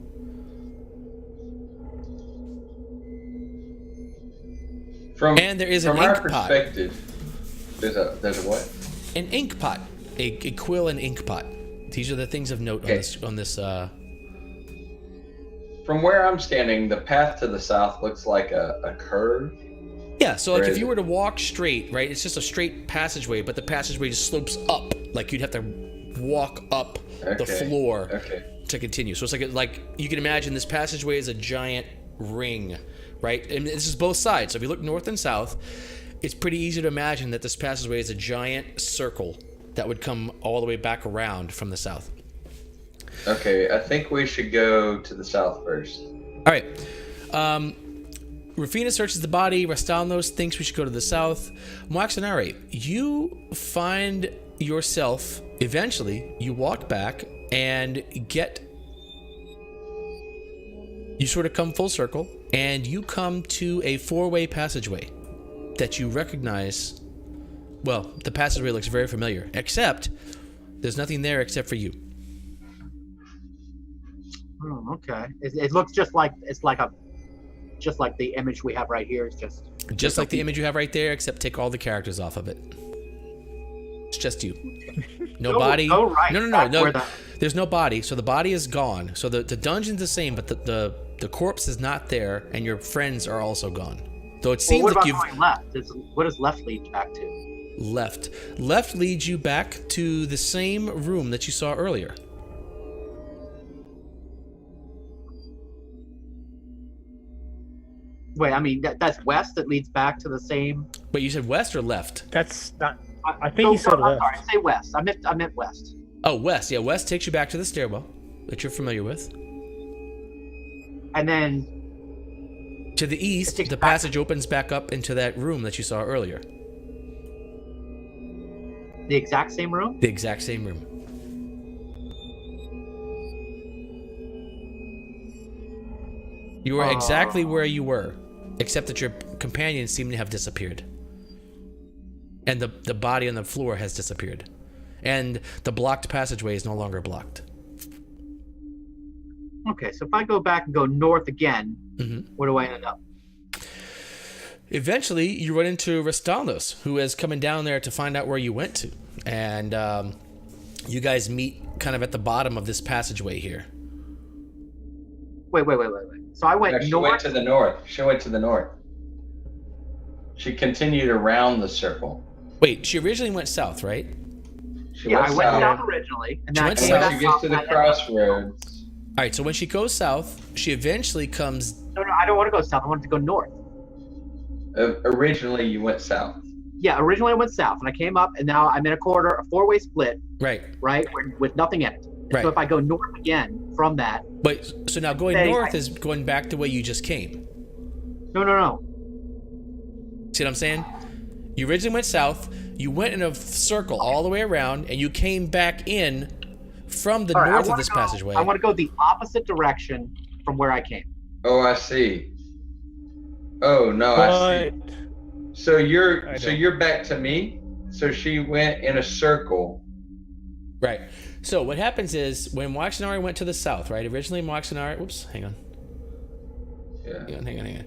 And there is an from our ink pot. perspective, there's a what? An ink pot, a quill and ink pot. These are the things of note Okay. on this. From where I'm standing, the path to the south looks like a curve. Yeah, so like Where if is you it? were to walk straight, right, it's just a straight passageway, but the passageway just slopes up. Like you'd have to walk up the Okay, floor okay. to continue. So it's like you can imagine this passageway is a giant ring, right? And this is both sides. So if you look north and south, it's pretty easy to imagine that this passageway is a giant circle that would come all the way back around from the south. Okay, I think we should go to the south first. All right. Rafina searches the body. Rastalnos thinks we should go to the south. Moaxanare, you find yourself, eventually, you walk back and you sort of come full circle, and you come to a four-way passageway that you recognize. Well, the passageway looks very familiar, except there's nothing there except for you. Oh, okay. It looks just like just like the image we have right here. It's Just like the image you have right there, except take all the characters off of it. It's just you. No body. Oh, right. No. Back where There's no body, so the body is gone. So the dungeon's the same, but the corpse is not there, and your friends are also gone. Though it seems what like about you've going left? What does left lead back to? left. Left leads you back to the same room that you saw earlier. Wait, I mean that's west. That leads back to the same. Wait, you said west or left? That's not. I think he said I'm left. sorry, say west. I meant west. Oh, west. Yeah, west takes you back to the stairwell that you're familiar with. And then To the east, It takes the back- passage opens back up into that room that you saw earlier. the exact same room. The exact same room. You were exactly where you were, except that your companions seem to have disappeared. And the body on the floor has disappeared. And the blocked passageway is no longer blocked. Okay, so if I go back and go north again, where do I end up? Eventually, you run into Rastalnos, who is coming down there to find out where you went to. And you guys meet kind of at the bottom of this passageway here. Wait. So I went She north. went to the north. She went to the north. She continued around the circle. Wait, she originally went south, right? She Yeah, I went south, south originally, and She then I went came south. back and when she gets to the up, and I- crossroads, All right, so when she goes south, she eventually comes... No, I don't want to go south. I want to go north. originally you went south. Yeah, originally I went south, and I came up, and now I'm in a four-way split, Right. with nothing in it. Right. So if I go north again from that, But so now going Say- north is going back the way you just came. no. See what I'm saying? You originally went south, you went in a circle all the way around, and you came back in from the All right, I north of wanna this go- passageway. I want to go the opposite direction from where I came. Oh, I see. Oh no, I But see. So I you're back to me. So she went in a circle. Right. So what happens is when Waxinari went to the south, right? Originally Waxinari, whoops, hang on. Yeah. Hang on.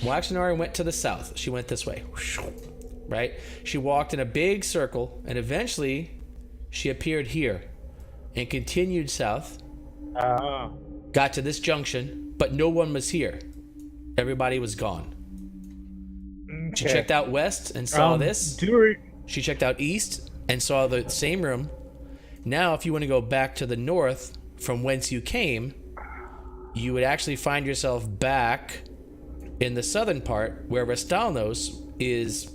Waxinari went to the south. She went this way. Right? She walked in a big circle and eventually she appeared here and continued south. Got to this junction, but no one was here. Everybody was gone. She checked out west and saw this. She checked out east and saw the same room. Now, if you want to go back to the north from whence you came, you would actually find yourself back in the southern part where Rastalnos is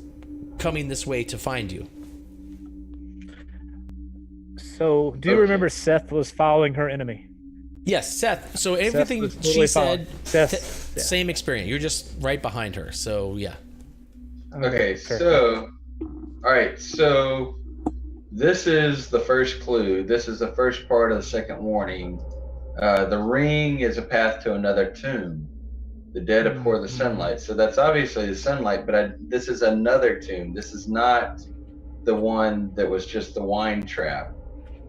coming this way to find you. So, do you remember Seth was following her enemy? Yes, Seth. So everything was totally she said, Seth, yeah. same experience. You're just right behind her. So yeah. Okay, so all right, so this is the first clue. This is the first part of the second warning. The ring is a path to another tomb. The dead abhor the sunlight. So that's obviously the sunlight, but this is another tomb. This is not the one that was just the wine trap.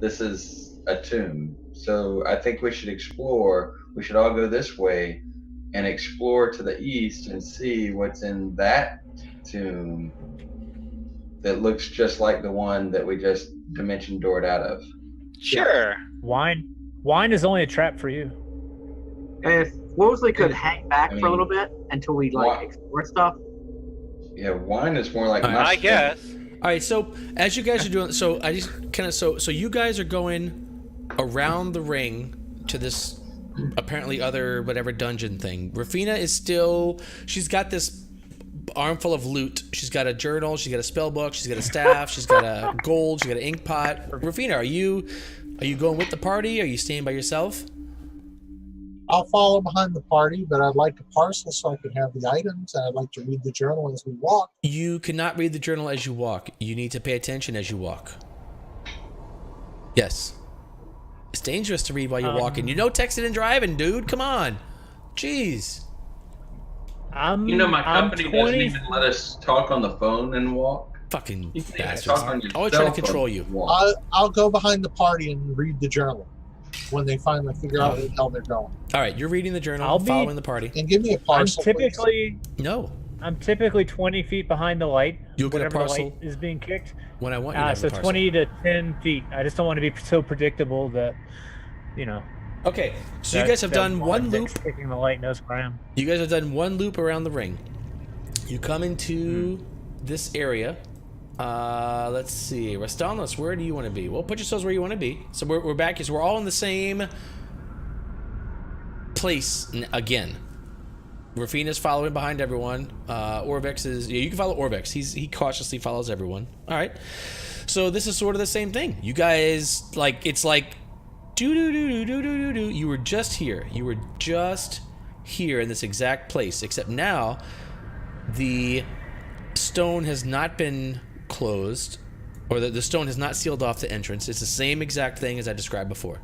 This is a tomb. So I think we should explore. We should all go this way and explore to the east and see what's in that tomb that looks just like the one that we just dimension doored out of. Sure. Wine is only a trap for you. If Wosley could hang back for a little bit until we explore stuff. Yeah, wine is more like I guess. All right. So as you guys are doing, so I just kind of so you guys are going around the ring to this apparently other whatever dungeon thing. Rafina is still. She's got this armful of loot. She's got a journal. She's got a spell book. She's got a staff. She's got a gold. She's got an ink pot. Rafina, are you going with the party? Are you staying by yourself? I'll follow behind the party, but I'd like a parcel so I can have the items, and I'd like to read the journal as we walk. You cannot read the journal as you walk. You need to pay attention as you walk. Yes. It's dangerous to read while you're walking. You know texting and driving, dude. Come on. Jeez. My company doesn't even let us talk on the phone and walk. Fucking bastards. Talk on your Always cell trying to control phone you. and walk. I'll go behind the party and read the journal when they finally figure out where the hell they're going. All right, you're reading the journal, following the party. And give me a parcel, I'm typically 20 feet behind the light. You'll get a whenever parcel the light is being kicked. when I want you to have So a parcel. 20 to 10 feet. I just don't want to be so predictable that, Okay, so you guys have done one loop. Kicking the light knows where I am. You guys have done one loop around the ring. You come into this area. Let's see. Rastalnos, where do you want to be? Well, put yourselves where you want to be. So we're back here. So we're all in the same place again. Rafina's following behind everyone. Orvex is... Yeah, you can follow Orvex. He cautiously follows everyone. All right. So this is sort of the same thing. You guys, it's like... Do-do-do-do-do-do-do. You were just here. You were just here in this exact place. Except now, the stone has not been closed, or the stone has not sealed off the entrance. It's the same exact thing as I described before.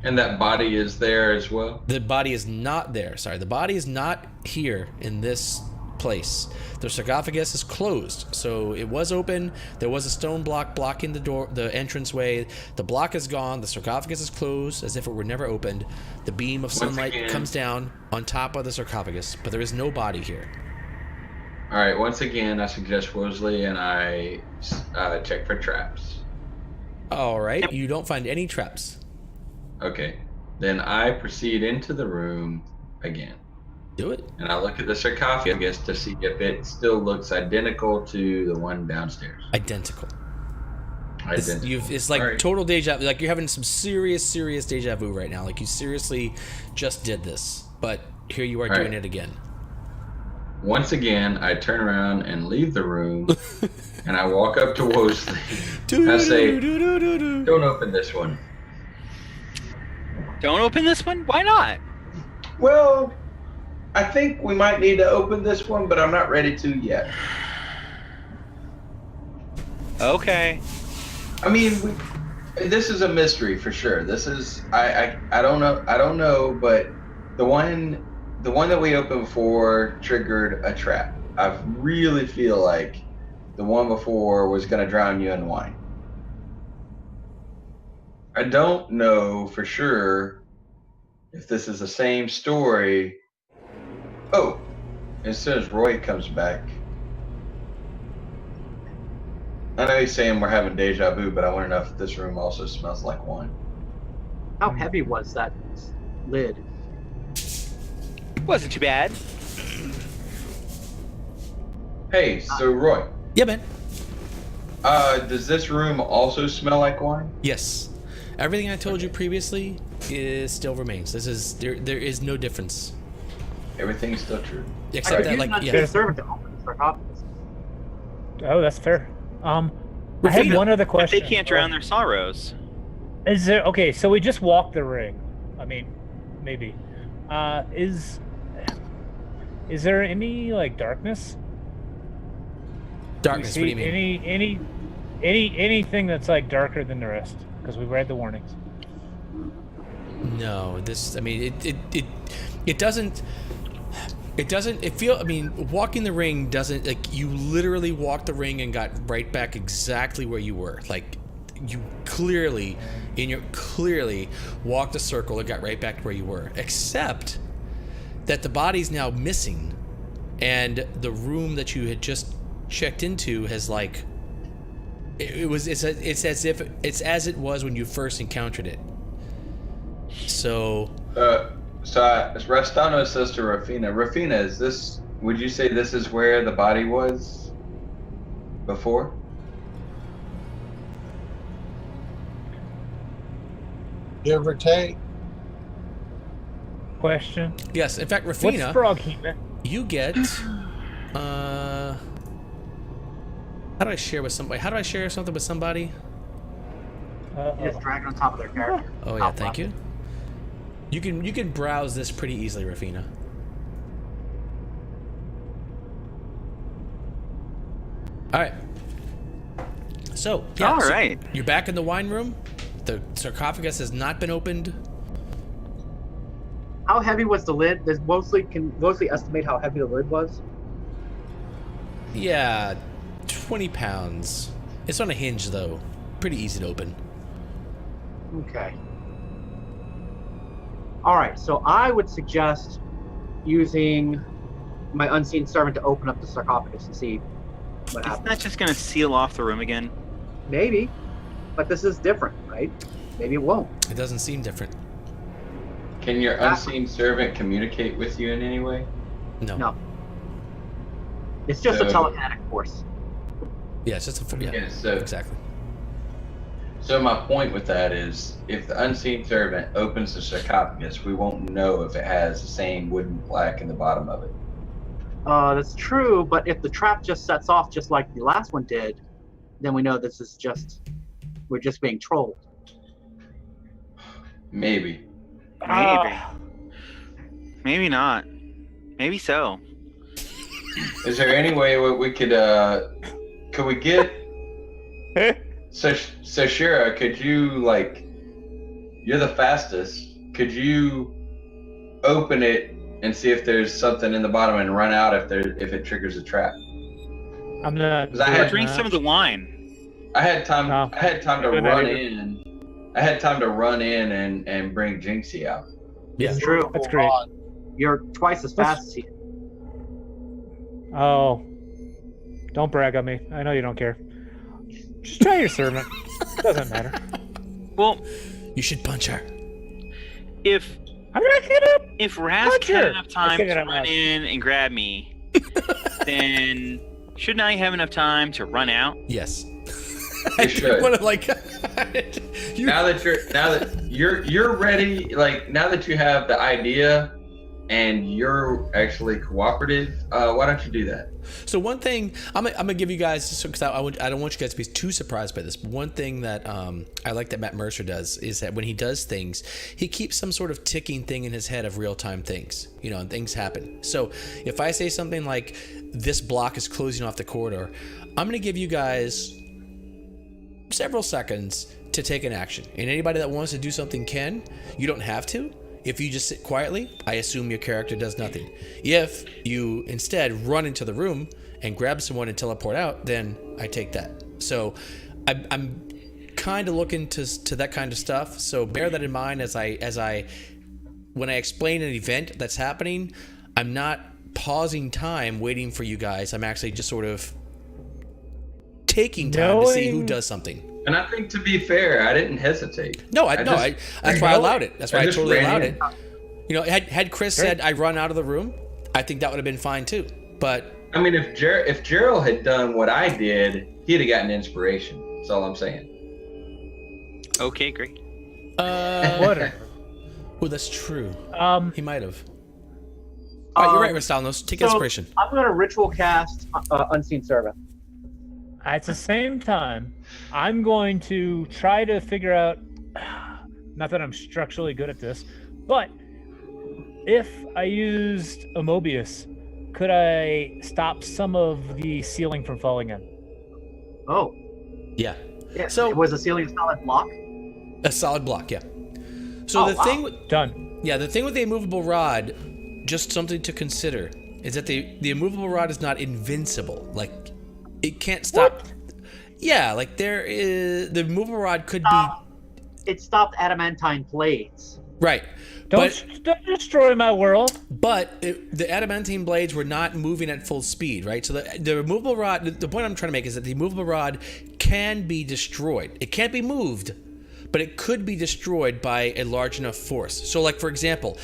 And that body is there as well? The body is not there. Sorry, the body is not here in this place. The sarcophagus is closed. So it was open. There was a stone block blocking the door, the entranceway. The block is gone. The sarcophagus is closed as if it were never opened. The beam of sunlight comes down on top of the sarcophagus, but there is no body here. All right, once again, I suggest Wosley and I check for traps. All right, you don't find any traps. Okay, then I proceed into the room again. Do it. And I look at the sarcophagus to see if it still looks identical to the one downstairs. Identical. Identical. It's like total deja vu. Like you're having some serious deja vu right now. Like you seriously just did this, but here you are doing it again. Once again, I turn around and leave the room, and I walk up to Wosley. I say, "Don't open this one." Don't open this one? Why not? Well, I think we might need to open this one, but I'm not ready to yet. Okay. I mean, this is a mystery for sure. This is I don't know, but the one the one that we opened before triggered a trap. I really feel like the one before was going to drown you in wine. I don't know for sure if this is the same story. Oh, as soon as Roy comes back, I know he's saying we're having deja vu, but I want to know if this room also smells like wine. How heavy was that lid? Wasn't too bad. Hey, so Roy, Yeah, man. does this room also smell like wine? Yes. Everything I told you previously still remains. There is no difference. Everything's still true. Except that, Use like, an yeah. unseen servant to open the sarcophagus. Oh, that's fair. I had one other If question. they can't drown their sorrows. Is there okay? So we just walked the ring. I mean, maybe. Is there any like darkness? Darkness, what do you mean? Anything that's like darker than the rest? Because we read the warnings. No, this. I mean, it doesn't. It doesn't. It feel. I mean, walking the ring doesn't. Like, you literally walked the ring and got right back exactly where you were. Like, you clearly walked a circle and got right back to where you were. Except that the body's now missing, and the room that you had just checked into has like. It's as if it's as it was when you first encountered it. So Rastano says to Rafina, is this, would you say this is where the body was before? Give or take. Question. yes, in fact, What's Rafina, frog heat? you get. How do I share with somebody? How do I share something with somebody? You just drag it on top of their character. Oh yeah, thank you. You can browse this pretty easily, Rafina. All right. So yeah, All right. you're back in the wine room. The sarcophagus has not been opened. How heavy was the lid? Can mostly estimate how heavy the lid was. Yeah, 20 pounds. It's on a hinge though. Pretty easy to open. Okay. All right, so I would suggest using my unseen servant to open up the sarcophagus and see what It's happens. not just going to seal off the room again. Maybe, but this is different, right? Maybe it won't. It doesn't seem different. Can your unseen servant communicate with you in any way? No. No. It's just a So- telekinetic force. Yeah, it's just a yeah. Yeah, so Exactly. So my point with that is, if the unseen servant opens the sarcophagus, we won't know if it has the same wooden plaque in the bottom of it. That's true, but if the trap just sets off just like the last one did, then we know this is we're just being trolled. Maybe. Maybe. Maybe not. Maybe so. Is there any way we could we get so Shira, could you, like, you're the fastest, could you open it and see if there's something in the bottom and run out if it triggers a trap? I'm not. 'Cause I had- Drink some of the wine. I had time No. I had time to Good run idea. in. I had time to run in and bring Jinxie out. Yeah. It's true. That's great. You're twice as fast as he. Oh, don't brag on me. I know you don't care. Just try your servant. Doesn't matter. Well, You should punch her. if I'm not gonna. if Rask Punch had her. enough I time said to it out run loud. in and grab me, then shouldn't I have enough time to run out? Yes. You should. Want to like. you, Now that you're ready, like, now that you have the idea and you're actually cooperative, why don't you do that? So one thing I'm gonna give you guys, just because I don't want you guys to be too surprised by this. But one thing that I like that Matt Mercer does is that when he does things, he keeps some sort of ticking thing in his head of real time things. You know, and things happen. So if I say something like this block is closing off the corridor, I'm gonna give you guys several seconds to take an action. And anybody that wants to do something can. You don't have to. if you just sit quietly, I assume your character does nothing. If you instead run into the room and grab someone and teleport out, then I take that. So I'm kind of looking to that kind of stuff. So bear that in mind as I when I explain an event that's happening, I'm not pausing time waiting for you guys. I'm actually just sort of taking time to see who does something. And I think, to be fair, I didn't hesitate. That's why I allowed it. That's why I totally allowed it. You know, had Chris said I run out of the room, I think that would have been fine too. But I mean, if Gerald had done what I did, he'd have gotten inspiration. That's all I'm saying. Okay, great. Whatever. Oh, that's true. He might have. You're right, Rastalnos. Take inspiration. I'm going to ritual cast Unseen Servant. At the same time, I'm going to try to figure out, not that I'm structurally good at this, but if I used a Mobius, could I stop some of the ceiling from falling in? Oh. Yeah. So was the ceiling a solid block? A solid block, yeah. So thing with done. Yeah, the thing with the immovable rod, just something to consider, is that the immovable rod is not invincible. Like, it can't stop. What? Yeah, like the immovable rod could be. It stopped adamantine blades. Right. Don't destroy my world. But the adamantine blades were not moving at full speed, right? So the removable rod, the point I'm trying to make is that the removable rod can be destroyed. It can't be moved, but it could be destroyed by a large enough force. So, like, for example,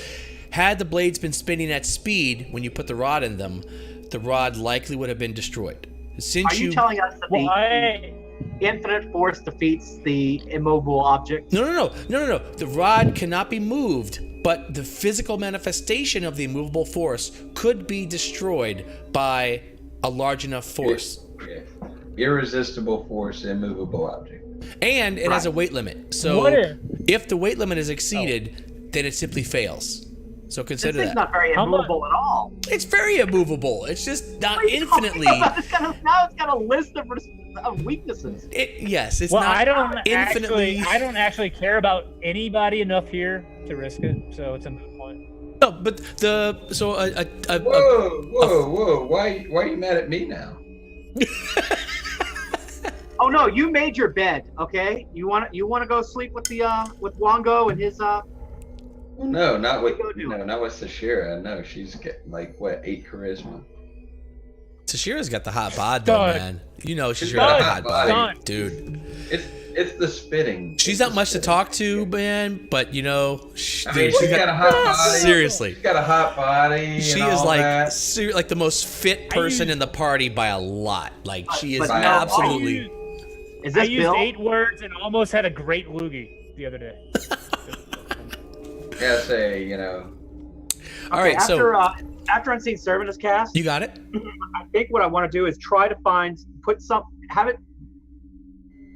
had the blades been spinning at speed when you put the rod in them, the rod likely would have been destroyed. Are you telling us that the infinite force defeats the immovable object? No. The rod cannot be moved, but the physical manifestation of the immovable force could be destroyed by a large enough force. Yeah. Irresistible force, immovable object. And it has a weight limit. So if the weight limit is exceeded, then it simply fails. So consider this thing's that. Not very immovable at all. It's very immovable. It's just not infinitely. Now it's got a list of weaknesses. It's not I don't infinitely. I don't actually care about anybody enough here to risk it, so it's a moot point. No, but Whoa! Why are you mad at me now? Oh no, you made your bed, okay? You want to go sleep with with Wongo and his No, not with Sashira. No, she's got 8 charisma. Sashira's got the hot bod though, man. You know she's got a hot body, dude. It's the spitting. She's not much to talk to, man, but she's got a hot body. Seriously, she's got a hot body. She is like the most fit person in the party by a lot. Like, she is absolutely. I used 8 words and almost had a great loogie the other day. Gotta say, All right, after Unseen Servant is cast, you got it. I think what I want to do is try to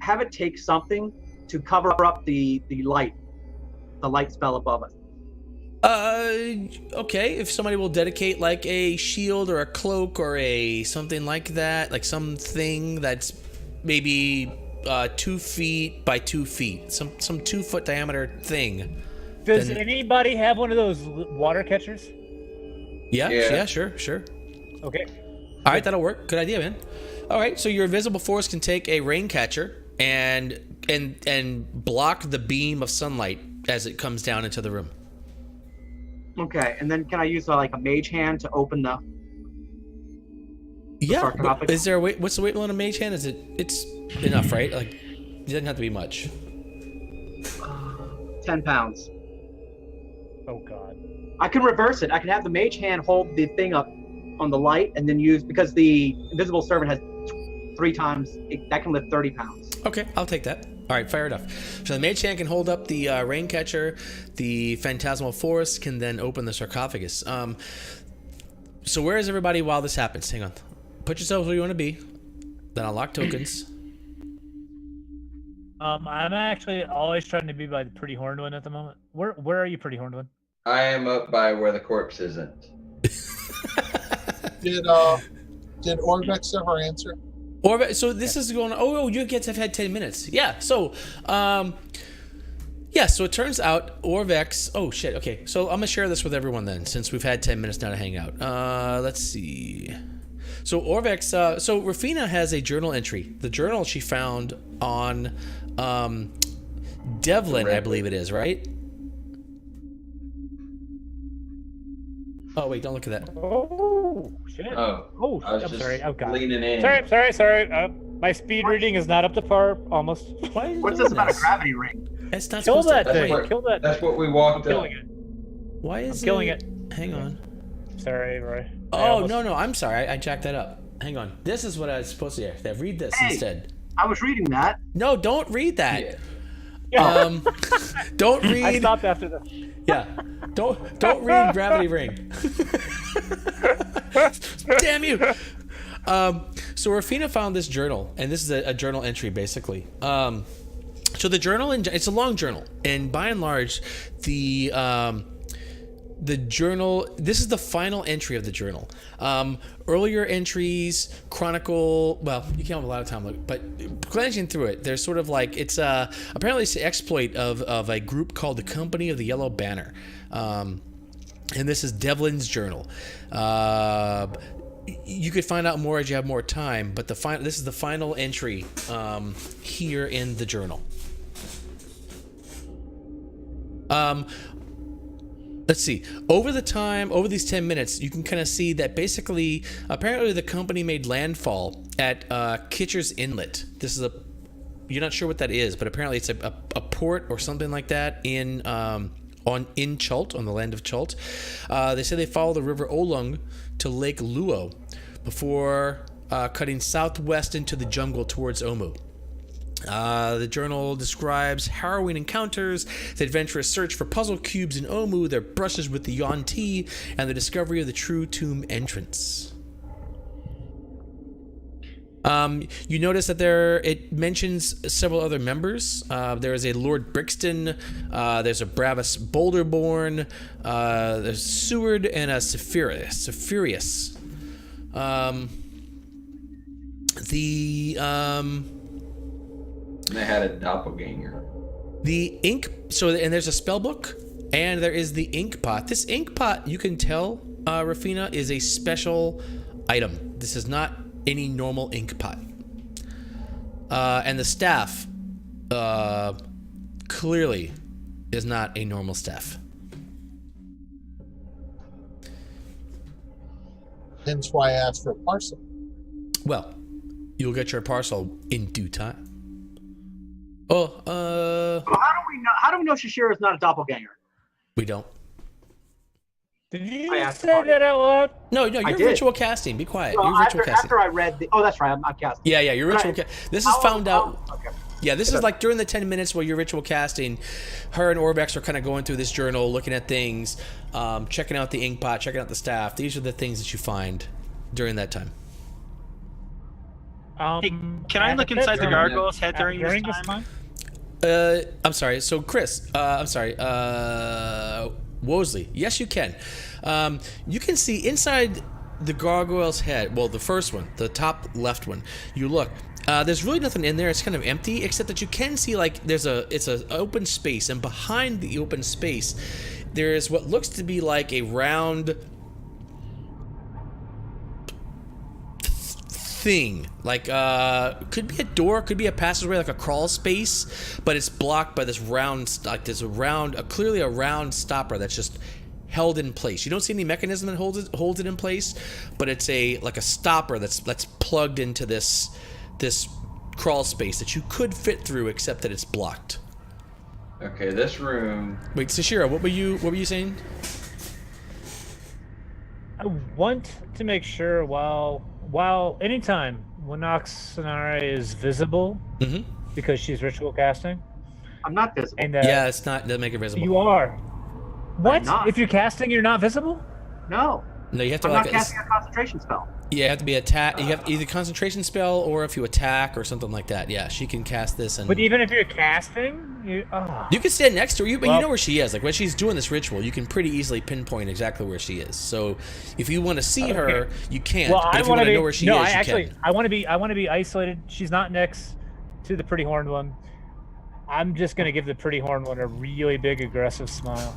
have it take something to cover up the light spell above it. Okay. If somebody will dedicate like a shield or a cloak or something like that, like something that's maybe 2 feet by 2 feet, some 2 foot diameter thing. Does anybody have one of those water catchers? Yeah, sure. Okay. All right, that'll work. Good idea, man. All right, so your invisible force can take a rain catcher and block the beam of sunlight as it comes down into the room. Okay, and then can I use a mage hand to open the? Sarcophagus? Is there a weight? What's the weight limit on a mage hand? It's enough, right? Like, it doesn't have to be much. 10 pounds. Oh God. I can reverse it. I can have the mage hand hold the thing up on the light and then because the invisible servant has 3 times, that can lift 30 pounds. Okay, I'll take that. All right, fair enough. So the mage hand can hold up the rain catcher. The phantasmal force can then open the sarcophagus. So where is everybody while this happens? Hang on. Put yourselves where you want to be. Then unlock tokens. I'm actually always trying to be by the Pretty Horned One at the moment. Where are you, Pretty Horned One? I am up by where the corpse isn't. Did Orvex ever answer? So this is going. Oh, you get to have had 10 minutes. Yeah. So, Yeah, so it turns out Orvex. Oh shit. Okay, so I'm gonna share this with everyone then, since we've had 10 minutes now to hang out. Let's see. So Orvex. So Rafina has a journal entry. The journal she found on Devlin, I believe it is, right? Oh wait, don't look at that. Oh shit! Oh, I was I'm just sorry. I've got leaning in. Sorry. My speed reading is not up to par. Almost. Why is it What's doing this about a gravity ring? It's not Kill supposed to. that That's thing. what- Kill that. That's thing. what we I'm walked up. killing it. Why is I'm killing it. Hang on. Sorry, Roy. Oh no, I'm sorry. I jacked that up. Hang on. This is what I was supposed to do. Read this Hey. instead. I was reading that. No, don't read that. Yeah. Don't read. I stopped after the. Yeah. Don't read Gravity Ring. Damn you. So Rafina found this journal, and this is a journal entry basically. So the journal, it's a long journal, and by and large, the journal, this is the final entry of the journal. Earlier entries chronicle, well, you can't have a lot of time, but glancing through it, there's sort of like, it's apparently it's the exploit of a group called the Company of the Yellow Banner. And this is Devlin's journal. You could find out more as you have more time, but this is the final entry here in the journal. Let's see. Over these 10 minutes, you can kind of see that basically, apparently the company made landfall at Kitcher's Inlet. This is you're not sure what that is, but apparently it's a port or something like that in Chult, on the land of Chult. They say they follow the river Olung to Lake Luo before cutting southwest into the jungle towards Omu. The journal describes harrowing encounters, the adventurous search for puzzle cubes in Omu, their brushes with the Yuan-Ti, and the discovery of the true tomb entrance. You notice that it mentions several other members. There is a Lord Brixton, there's a Bravis Boulderborn, there's Seward, and a Sephirius. They had a doppelganger. The ink, and there's a spell book, and there is the ink pot. This ink pot, you can tell, Rafina, is a special item. This is not any normal ink pot. And the staff, clearly, is not a normal staff. Hence why I asked for a parcel. Well, you'll get your parcel in due time. Oh, So how do we know Shishira is not a doppelganger? we don't. Did I you asked say that out loud? No, you're did. ritual casting. Be quiet. Well, You're ritual casting. after I read the, that's right, I'm not casting. Yeah, you're ritual casting. This is found out. Okay. Yeah, this is like during the 10 minutes where you're ritual casting, her and Orbex are kind of going through this journal, looking at things, checking out the ink pot, checking out the staff. These are the things that you find during that time. Hey, can I look inside the gargoyle's head during this time? I'm sorry. So Chris, Wosley. Yes, you can. You can see inside the gargoyle's head. Well, the first one, the top left one. You look. There's really nothing in there. It's kind of empty, except that you can see like it's an open space, and behind the open space, there is what looks to be like a round thing, like could be a door, could be a passageway, like a crawl space, but it's blocked by this round, like there's clearly a round stopper that's just held in place. You don't see any mechanism that holds it in place, but it's like a stopper that's plugged into this crawl space that you could fit through, except that it's blocked. Okay, this room. Wait, Sashira, what were you saying? I want to make sure while anytime Winox Sonara is visible, because she's ritual casting. I'm not visible. And Yeah, it doesn't make it visible. you are. What? not. If you're casting, you're not visible? No. No, you have to I'm like not casting a concentration spell. Yeah, you have to be attack. You have either concentration spell or if you attack or something like that. Yeah, she can cast this, and But even if you're casting, you can stand next to her. But Well- you know where she is. Like when she's doing this ritual, you can pretty easily pinpoint exactly where she is. So if you want to see her, you can't. Well, But I if you want want to to know where she no, is, I you actually can. I want to be isolated. She's not next to the pretty horned one. I'm just gonna give the pretty horn one a really big aggressive smile.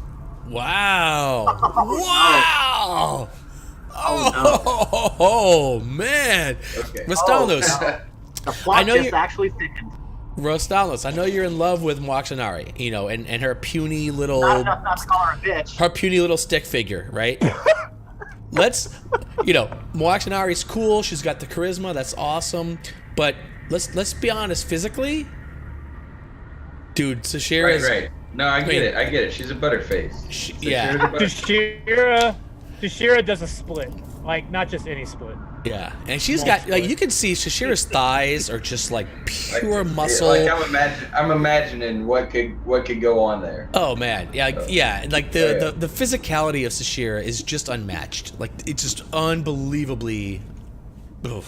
Wow! Wow! Oh, Oh, man! Okay. Rostalos, no. The plot I know just you- actually thickened. Rostalos, I know you're in love with Moaxanari, you know, and her puny little Not enough not to call her a bitch. her puny little stick figure, right? Let's, you know, Moaxanari's cool. She's got the charisma. That's awesome. But let's be honest. Physically, dude, Sashira's Right. No, I get it. She's a butterface. yeah, Shashira does a split, like not just any split. yeah, and she's got like you can see Sashira's thighs are just like pure Like, muscle. Like I'm imagining what could go on there. Oh man, yeah, like the physicality of Sashira is just unmatched. Like it's just unbelievably. Oh.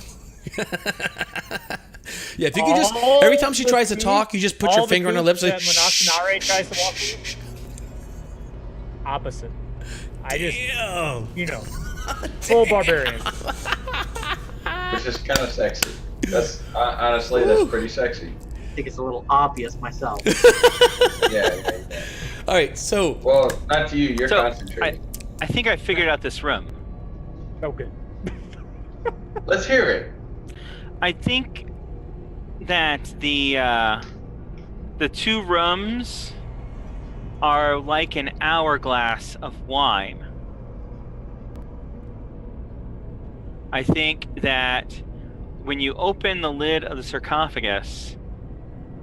Yeah, if you could just every time she tries to talk, you just put your finger on her lips like. Moaxanari tries to walk through. Opposite. I just, you know, full barbarian. Which is kind of sexy. That's honestly, that's pretty sexy. I think it's a little obvious myself. Yeah. All right, so Well, not to you. You're So, concentrating. I think I figured out this room. Oh, good. Let's hear it. I think that the two rooms are like an hourglass of wine. I think that when you open the lid of the sarcophagus,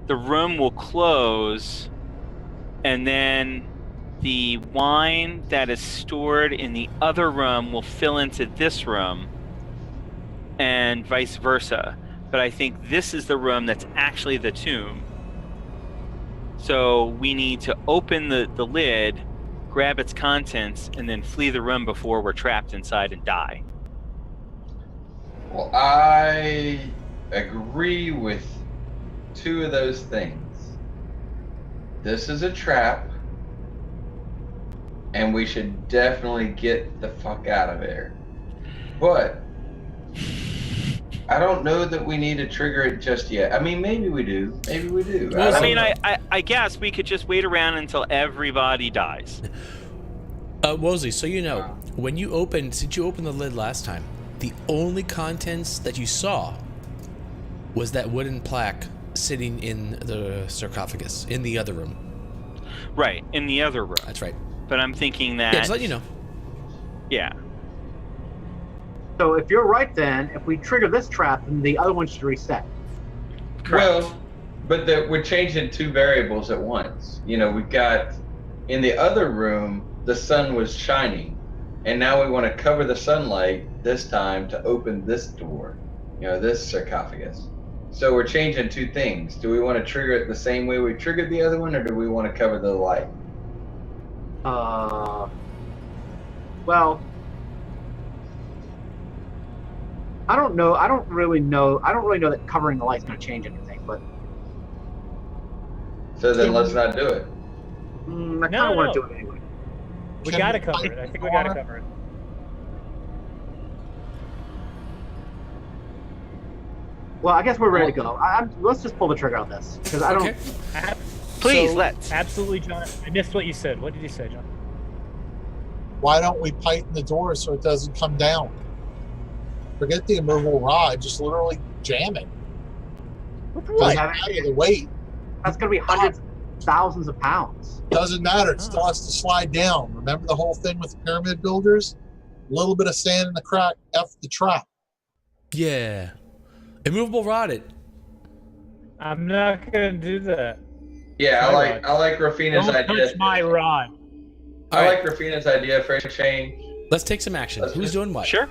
the room will close, and then the wine that is stored in the other room will fill into this room, and vice versa. But I think this is the room that's actually the tomb. So we need to open the lid, grab its contents, and then flee the room before we're trapped inside and die. Well, I agree with two of those things. This is a trap, and we should definitely get the fuck out of there. But I don't know that we need to trigger it just yet. I mean, maybe we do. Maybe we do. Well, I mean, don't know. I guess we could just wait around until everybody dies. Wosley, so you know, since you opened the lid last time, the only contents that you saw was that wooden plaque sitting in the sarcophagus in the other room. Right, in the other room. That's right. But I'm thinking that... Yeah, just let you know. Yeah. So if you're right, then if we trigger this trap, then the other one should reset. Correct. Well, but we're changing two variables at once. You know, we've got in the other room, the sun was shining, and now we want to cover the sunlight this time to open this door, you know, this sarcophagus. So we're changing two things. Do we want to trigger it the same way we triggered the other one, or do we want to cover the light? Well, I don't know. I don't really know that covering the light's going to change anything, but So then let's not do it. I kind of No, want no. to do it anyway. We Can gotta we cover fight it. I think the we gotta corner? cover it. Well, I guess we're ready to go. Let's just pull the trigger on this because I don't. Okay. Please, So- let's. Absolutely, John. I missed what you said. What did you say, John? Why don't we tighten the door so it doesn't come down? Forget the immovable rod. Just literally jam it. Doesn't Yeah, matter the weight. That's going to be hundreds, thousands of pounds. Doesn't matter. It still has to slide down. Remember the whole thing with the pyramid builders? A little bit of sand in the crack. F the trap. Yeah. Immovable rod it. I'm not gonna do that. Yeah, My I like Rafina's Don't idea. touch my rod. All I right. like Rafina's idea for a change. Let's take some action. Who's doing what? Sure.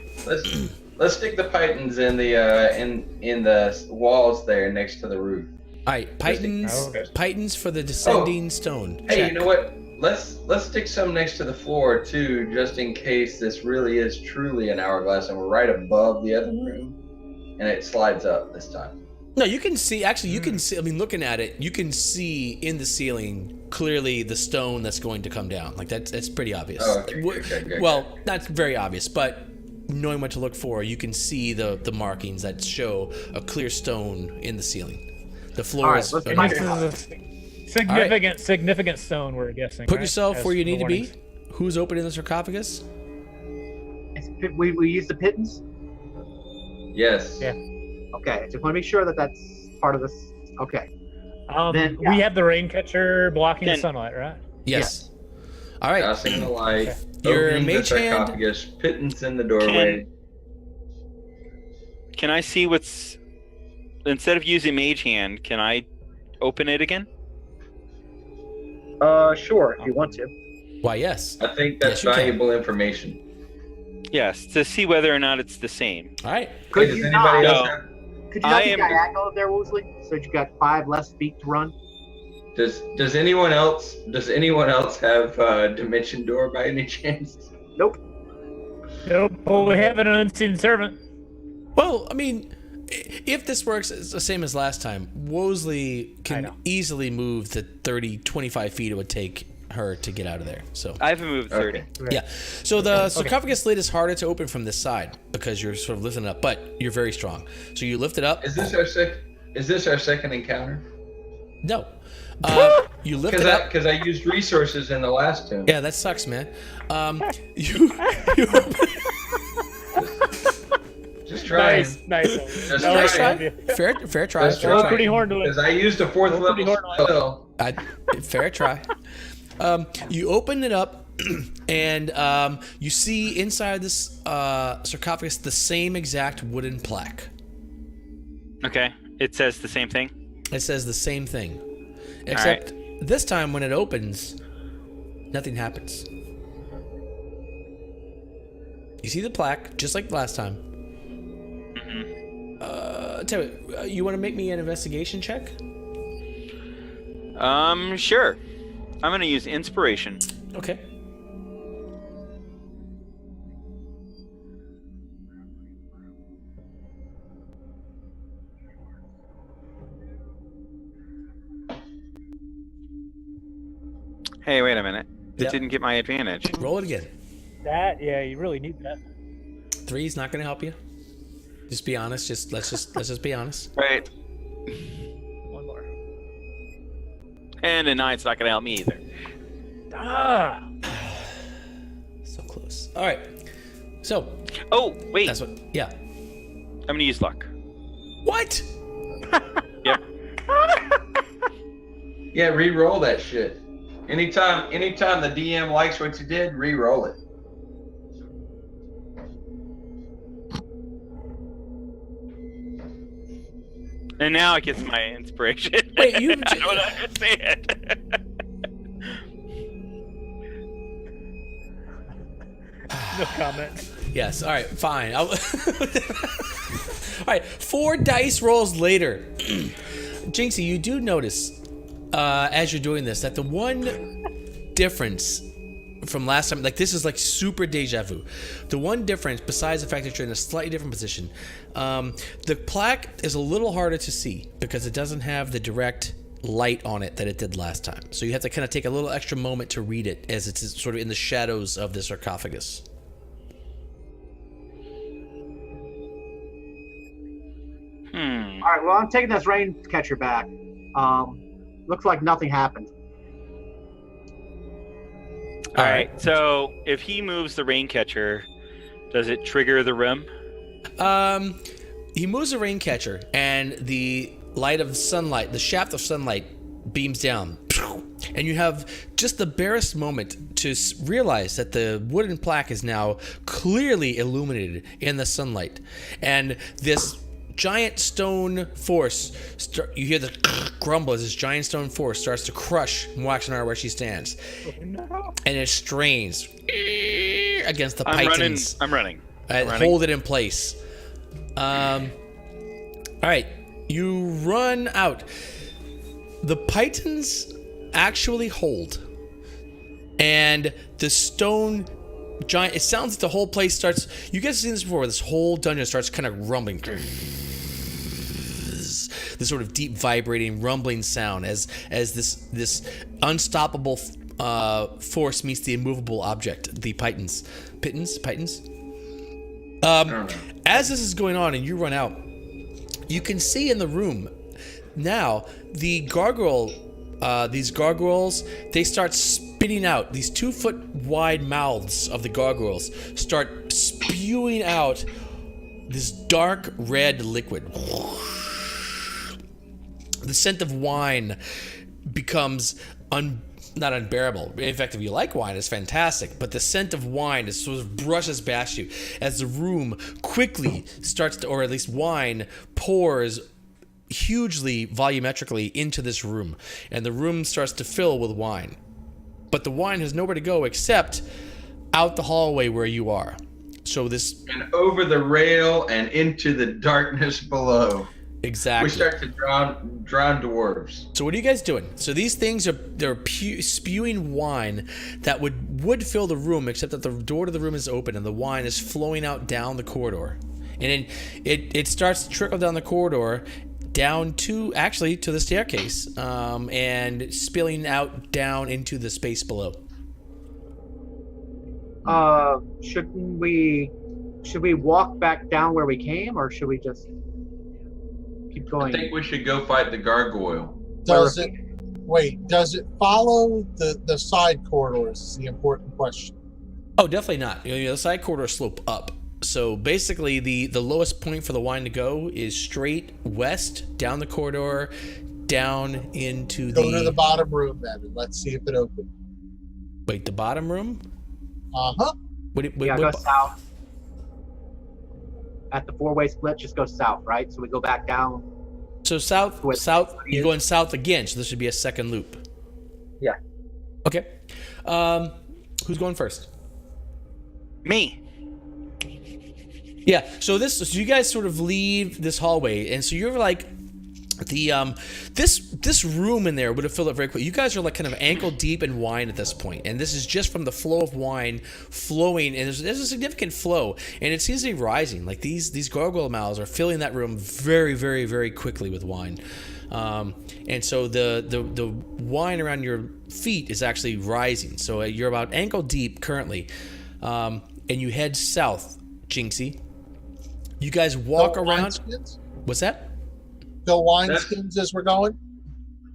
Let's stick the pythons in the in the walls there next to the roof. All right, Pythons. Okay. Pythons for the descending stone. Hey, Check. you know what? Let's stick some next to the floor too, just in case this really is truly an hourglass and we're right above the other room, and it slides up this time. No, you can see. Actually, you can see. I mean, looking at it, you can see in the ceiling clearly the stone that's going to come down. Like that's pretty obvious. Oh, okay, Well, that's very obvious, but knowing what to look for, you can see the markings that show a clear stone in the ceiling. The floor All right, is. let's And find this it. is Significant stone, we're guessing. Put right? yourself As where you the need to be. warnings. Who's opening the sarcophagus? We use the pittance. Yes. Yeah. Okay, just want to make sure that that's part of this. Okay. Then, We have the rain catcher blocking the Then- sunlight, right? Yes. All right. Dousing the light. Okay. Your Opening the mage hand- sarcophagus. Pittance in the doorway. Can I see what's instead of using mage hand? Can I open it again? Sure, if you want to. Why, yes. I think that's Yes, you can. valuable information. Yes, to see whether or not it's the same. All right. Could Does you anybody not? else No. have, Could you not I be am- diagonal there, Woosley? So you've got 5 less feet to run. does anyone else have dimension door by any chance? Nope. Nope. Well, we have an unseen servant. Well, I mean, if this works, it's the same as last time. Wosley I can know. easily move the 30, 25 feet it would take her to get out of there. So, I haven't moved 30. Okay. yeah. So the sarcophagus lid is harder to open from this side because you're sort of lifting it up, but you're very strong. So you lift it up. Is this our second encounter? No. You lift Because it up. I used resources in the last tomb. Yeah, that sucks, man. You Just trying. Nice. Just I like trying. that. fair try. Just Fair trying. try. Pretty horn to Because it. I used a 4th Pretty level hard spell. Fair try. You open it up, and you see inside this sarcophagus the same exact wooden plaque. Okay, it says the same thing. It says the same thing, except this time when it opens, nothing happens. You see the plaque, just like last time. Tell me, you want to make me an investigation check? Sure. I'm gonna use inspiration. Okay. Hey, wait a minute. It Yep. didn't get my advantage. Roll it again. You really need that. 3's not going to help you. Just be honest. Let's just be honest. Right. One more. And a 9's not gonna help me either. Ah! So close. All right. So Oh, wait. that's what. Yeah. I'm gonna use luck. What? Yep. Yeah, re-roll that shit. Anytime the DM likes what you did, re-roll it. And now it gets my inspiration. Wait, you- I don't understand. No comment. Yes. All right. Fine. All right. 4 dice rolls later, Jinxie, you do notice as you're doing this that the one difference from last time, like this is like super deja vu. The one difference, besides the fact that you're in a slightly different position, the plaque is a little harder to see because it doesn't have the direct light on it that it did last time. So you have to kind of take a little extra moment to read it as it's sort of in the shadows of the sarcophagus. All right, well, I'm taking this rain catcher back. Looks like nothing happened. All right. So if he moves the rain catcher, does it trigger the rim? He moves the rain catcher, and the light of sunlight, the shaft of sunlight, beams down, and you have just the barest moment to realize that the wooden plaque is now clearly illuminated in the sunlight, and this giant stone force, you hear the grumble as this giant stone force starts to crush Moaxanar where she stands, and it strains against the pythons. I'm running. Hold it in place. All right, you run out. The pythons actually hold, and the stone giant. It sounds like the whole place starts. You guys have seen this before, where this whole dungeon starts kind of rumbling. This sort of deep, vibrating, rumbling sound as this unstoppable force meets the immovable object, the pythons. Pythons. As this is going on and you run out, you can see in the room now the gargoyle these gargoyles, they start spitting out. These 2-foot wide mouths of the gargoyles start spewing out this dark red liquid. The scent of wine becomes not unbearable. In fact, if you like wine, it's fantastic. But the scent of wine is sort of brushes past you as the room quickly starts to, or at least wine pours hugely volumetrically into this room, and the room starts to fill with wine. But the wine has nowhere to go except out the hallway where you are. So this and over the rail and into the darkness below. Exactly. We start to drown dwarves. So what are you guys doing? So these things they're spewing wine that would fill the room, except that the door to the room is open and the wine is flowing out down the corridor, and then it starts to trickle down the corridor down to the staircase, and spilling out down into the space below. Should we walk back down where we came, or should we just keep going? I think we should go fight the gargoyle. Does it follow the side corridors is the important question. Oh, definitely not. The side corridors slope up. So basically the lowest point for the wine to go is straight west down the corridor, down into Go to the bottom room then, and let's see if it opens. Wait, the bottom room? Uh-huh. Go south. At the 4-way split, just go south, right? So we go back down. So south, you're going south again, so this should be a second loop. Yeah. Okay. Who's going first? Me. Yeah, so you guys sort of leave this hallway, and so you're like this room in there would have filled up very quickly. You guys are like kind of ankle deep in wine at this point, and this is just from the flow of wine flowing, and there's a significant flow, and it seems to be rising. Like these gargoyle mouths are filling that room very, very, very quickly with wine, and so the wine around your feet is actually rising. So you're about ankle deep currently, and you head south, Jinxie. You guys walk around. What's that? Go wineskins as we're going.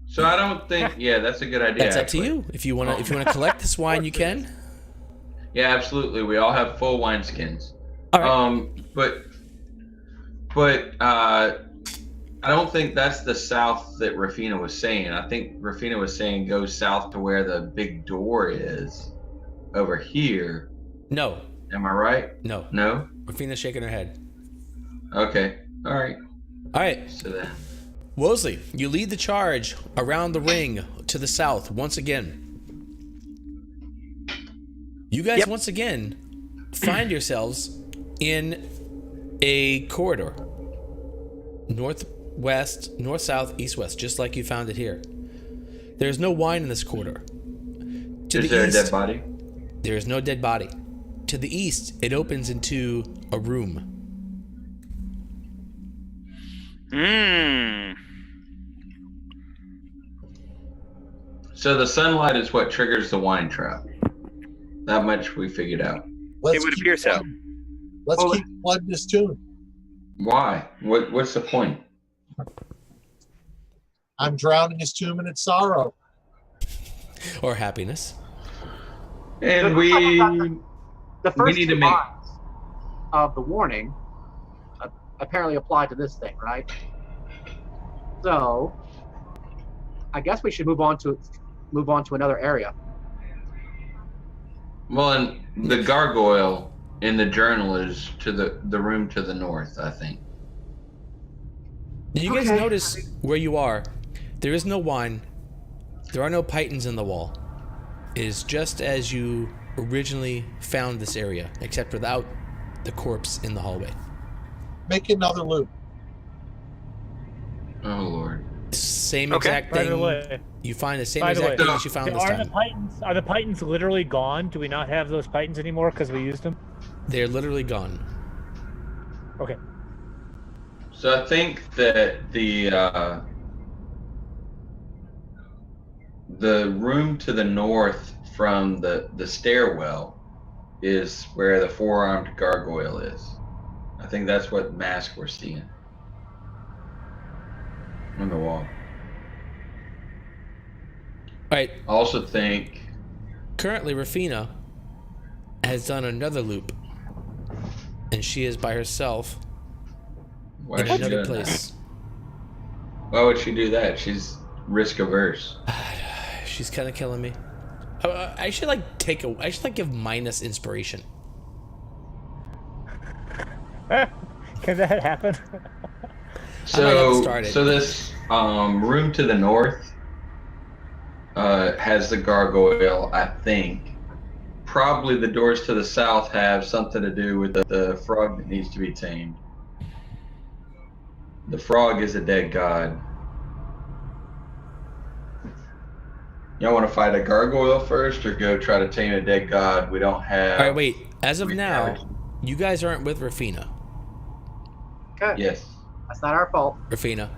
So I don't think. Yeah, that's a good idea. That's up to you. If you want to collect this wine, you can. Yeah, absolutely. We all have full wineskins. All right. But I don't think that's the south that Rafina was saying. I think Rafina was saying go south to where the big door is, over here. No. Am I right? No. No. Rafina's shaking her head. Okay. All right. All right. So then, Wosley, you lead the charge around the ring to the south once again. You guys once again find yourselves in a corridor. Northwest, north-south, east-west, just like you found it here. There's no wine in this corridor. Is there a dead body? There is no dead body. To the east, it opens into a room. So the sunlight is what triggers the wine trap. That much we figured out. It would appear so. Let's keep flooding this tune. Why? What's the point? I'm drowning his tomb in its sorrow. Or happiness. And the first need two to make lines of the warning apparently apply to this thing, right? So I guess we should move on to another area. Well, and the gargoyle in the journal is to the room to the north, I think. Did you guys notice where you are? There is no wine. There are no pythons in the wall. It is just as you originally found this area, except without the corpse in the hallway. Make another loop. Oh Lord. Same exact thing. By the way, you find the same exact thing that you found this time. Are the pythons literally gone? Do we not have those pythons anymore because we used them? They're literally gone. Okay. So I think that the room to the north from the stairwell is where the four-armed gargoyle is. I think that's what mask we're seeing on the wall. right. I also think Currently, Rafina has done another loop, and she is by herself why in is she another doing place. that? Why would she do that? She's risk averse. She's kind of killing me. I should I should give minus inspiration. Can that happen? I might have So, started. so this room to the north has the gargoyle, I think. Probably the doors to the south have something to do with the frog that needs to be tamed. The frog is a dead god. Y'all want to fight a gargoyle first, or go try to tame a dead god? We don't have. All right, wait. As of we now, have- you guys aren't with Rafina. Okay. Yes. That's not our fault. Rafina.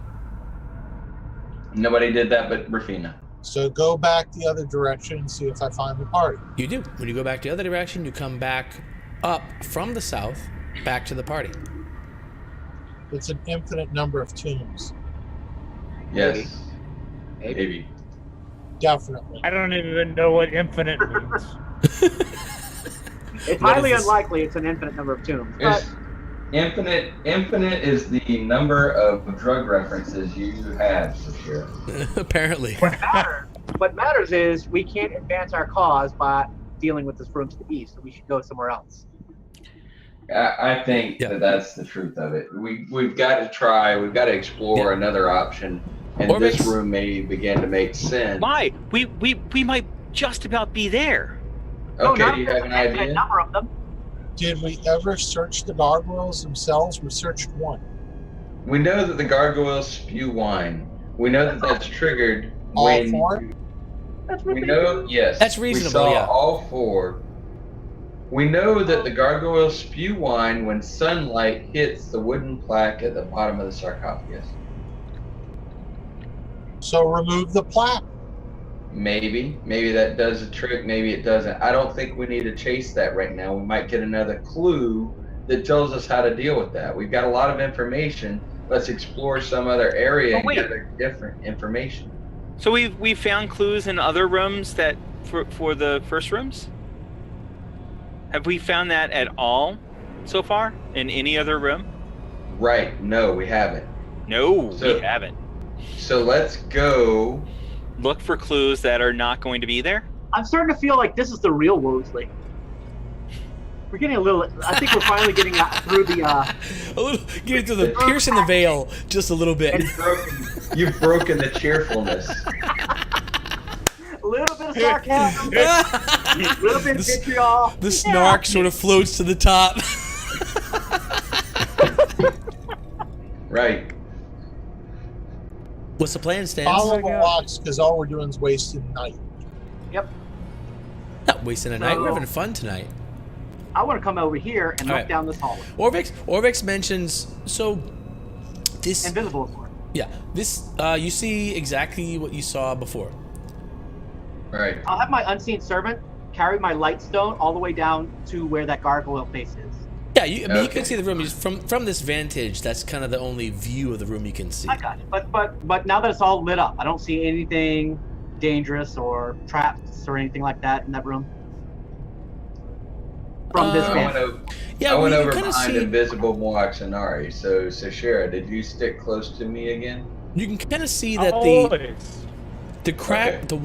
Nobody did that but Rafina. So go back the other direction and see if I find the party. You do. When you go back the other direction, you come back up from the south, back to the party. It's an infinite number of tombs. Yes. Maybe. Maybe. Definitely. I don't even know what infinite means. It's What highly is this? unlikely it's an infinite number of tombs. But It's infinite is the number of drug references you have, for sure. Apparently. what matters is we can't advance our cause by dealing with this room to the east, so we should go somewhere else. I think Yeah. that's the truth of it. We've got to try. We've got to explore another option, and Or this makes- room may begin to make sense. Why? We might just about be there. Okay, not do you have an infinite idea? number of them. Did we ever search the gargoyles themselves? We searched one. We know that the gargoyles spew wine. We know that that's triggered All when four? That's we ridiculous. know. Yes, That's we reasonable, saw yeah. all four. We know that the gargoyles spew wine when sunlight hits the wooden plaque at the bottom of the sarcophagus. So remove the plaque. Maybe that does the trick. Maybe it doesn't. I don't think we need to chase that right now. We might get another clue that tells us how to deal with that. We've got a lot of information. Let's explore some other area and wait. gather different information. So we found clues in other rooms that for the first rooms. Have we found that at all so far in any other room? Right? No, we haven't. No, So- we haven't. So let's go. Look for clues that are not going to be there. I'm starting to feel like this is the real Woolsey. We're getting a little. I think we're finally getting out through the. A little, get into the piercing the veil just a little bit. You've broken the cheerfulness. A little bit of sarcasm, a little bit of vitriol. The snark sort of floats to the top. Right. What's the plan, Stan? Follow the God. locks, because all we're doing is wasting night. Not wasting a night. We're No. having fun tonight. I want to come over here and look Alright. down this hallway. Orvix mentions so this Invisible, of course. yeah this you see exactly what you saw before. Right. I'll have my unseen servant carry my light stone all the way down to where that gargoyle face is. Yeah, you Okay. can see the room. From this vantage, that's kind of the only view of the room you can see. I got it. But now that it's all lit up, I don't see anything dangerous or traps or anything like that in that room. From this Uh, I vantage. went over, Yeah, I went well, you over kind of behind see. Invisible Moaxanari. So Shara, did you stick close to me again? You can kind of see that Oh, the crack, Okay. the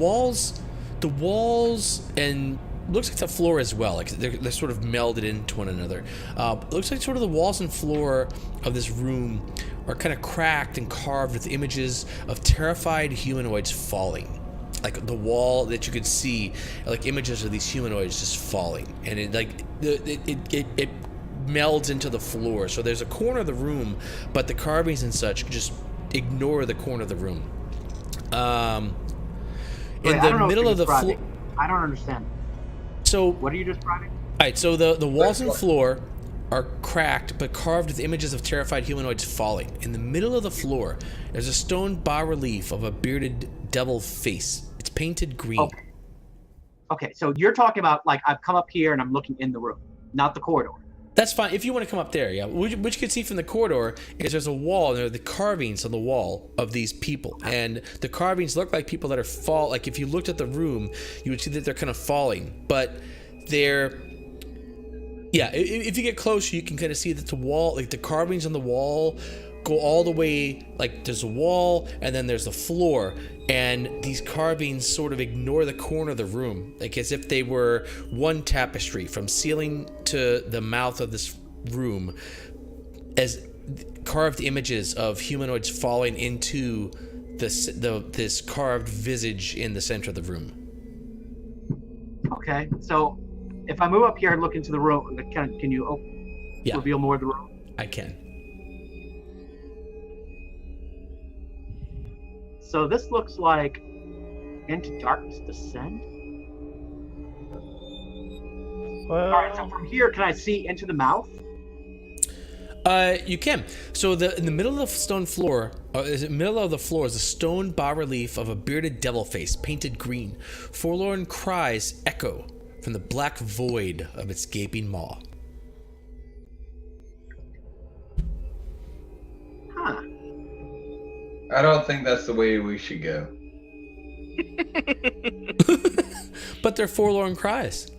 walls, and looks like the floor as well. Like they're sort of melded into one another. It looks like sort of the walls and floor of this room are kind of cracked and carved with images of terrified humanoids falling. Like the wall that you could see, are like images of these humanoids just falling, and it melds into the floor. So there's a corner of the room, but the carvings and such just ignore the corner of the room. Wait, In I the don't know what middle you're of the floor. describing. I don't understand. So, What are you describing? all right. So the walls and floor are cracked, but carved with images of terrified humanoids falling. In the middle of the floor, there's a stone bas-relief of a bearded devil face. It's painted green. Okay. Okay, so you're talking about like I've come up here and I'm looking in the room, not the corridor. That's fine. If you want to come up there, yeah. What you can see from the corridor is there's a wall, and there are the carvings on the wall of these people. And the carvings look like people that are like if you looked at the room, you would see that they're kind of falling. But they're... Yeah, if you get closer, you can kind of see that the wall, like the carvings on the wall go all the way, like there's a wall, and then there's the floor. And these carvings sort of ignore the corner of the room, like as if they were one tapestry from ceiling to the mouth of this room, as carved images of humanoids falling into this carved visage in the center of the room. Okay, so if I move up here and look into the room, can you reveal more of the room? I can. So this looks like Into Darkness Descend. Well, All right, so from here, can I see into the mouth? You can. So in the middle of the stone floor, is a stone bas-relief of a bearded devil face, painted green. Forlorn cries echo from the black void of its gaping maw. Huh. I don't think that's the way we should go. But they're forlorn cries.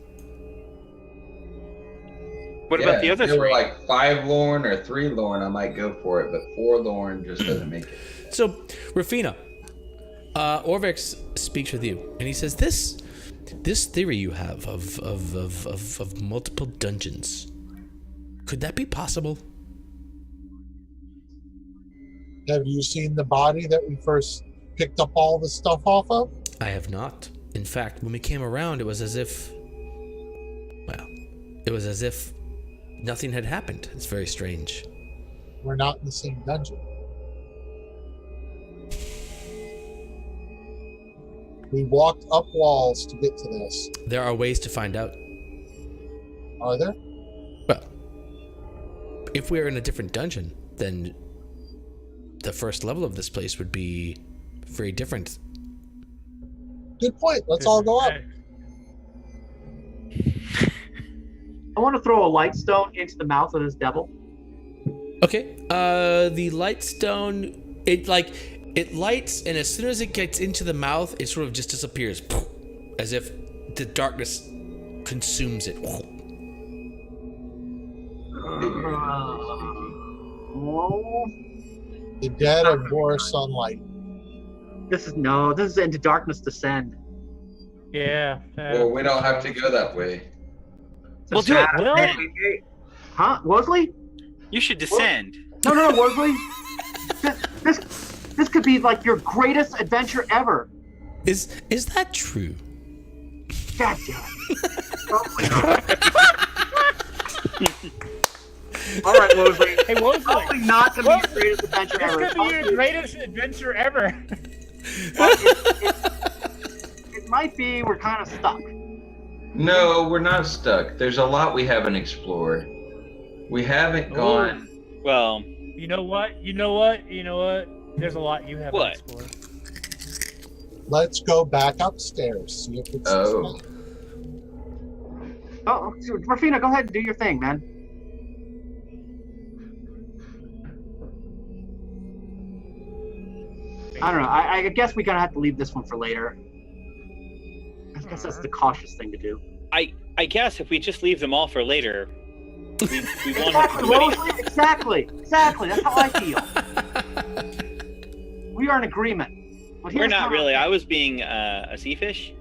What about the other if they were three? like 5 lorn or 3 lorn, I might go for it, but 4 lorn just doesn't make it. So, Rafina, Orvex speaks with you, and he says, "This theory you have of multiple dungeons, could that be possible?" Have you seen the body that we first picked up all the stuff off of? I have not. In fact, when we came around, it was as if nothing had happened. It's very strange. We're not in the same dungeon. We walked up walls to get to this. There are ways to find out. Are there? Well, if we're in a different dungeon, then the first level of this place would be very different. Good point. Let's all go up. I want to throw a light stone into the mouth of this devil. Okay. The light stone, it lights, and as soon as it gets into the mouth, it sort of just disappears, as if the darkness consumes it. The dead of more sunlight. This is Into Darkness Descend. yeah. Well, we don't have to go that way. We'll do it. Well, Huh? Worsley? You should descend. No, Worsley. This could be like your greatest adventure ever. Is that true? God damn it. All right, Worsley. hey, Wosley, Probably not going to be your greatest adventure this ever. could be your greatest adventure ever. It might be. We're kind of stuck. No, we're not stuck. There's a lot we haven't explored. We haven't gone. Well, You know what? There's a lot you haven't What? explored. Let's go back upstairs. See if it's Oh. Oh, Rafina, go ahead and do your thing, man. I don't know. I guess we're gonna have to leave this one for later. I guess that's the cautious thing to do. I guess if we just leave them all for later, we won't have to Exactly, do any- Rosalie, exactly. That's how I feel. We are in agreement. But We're here's not how- really. I was being a sea fish.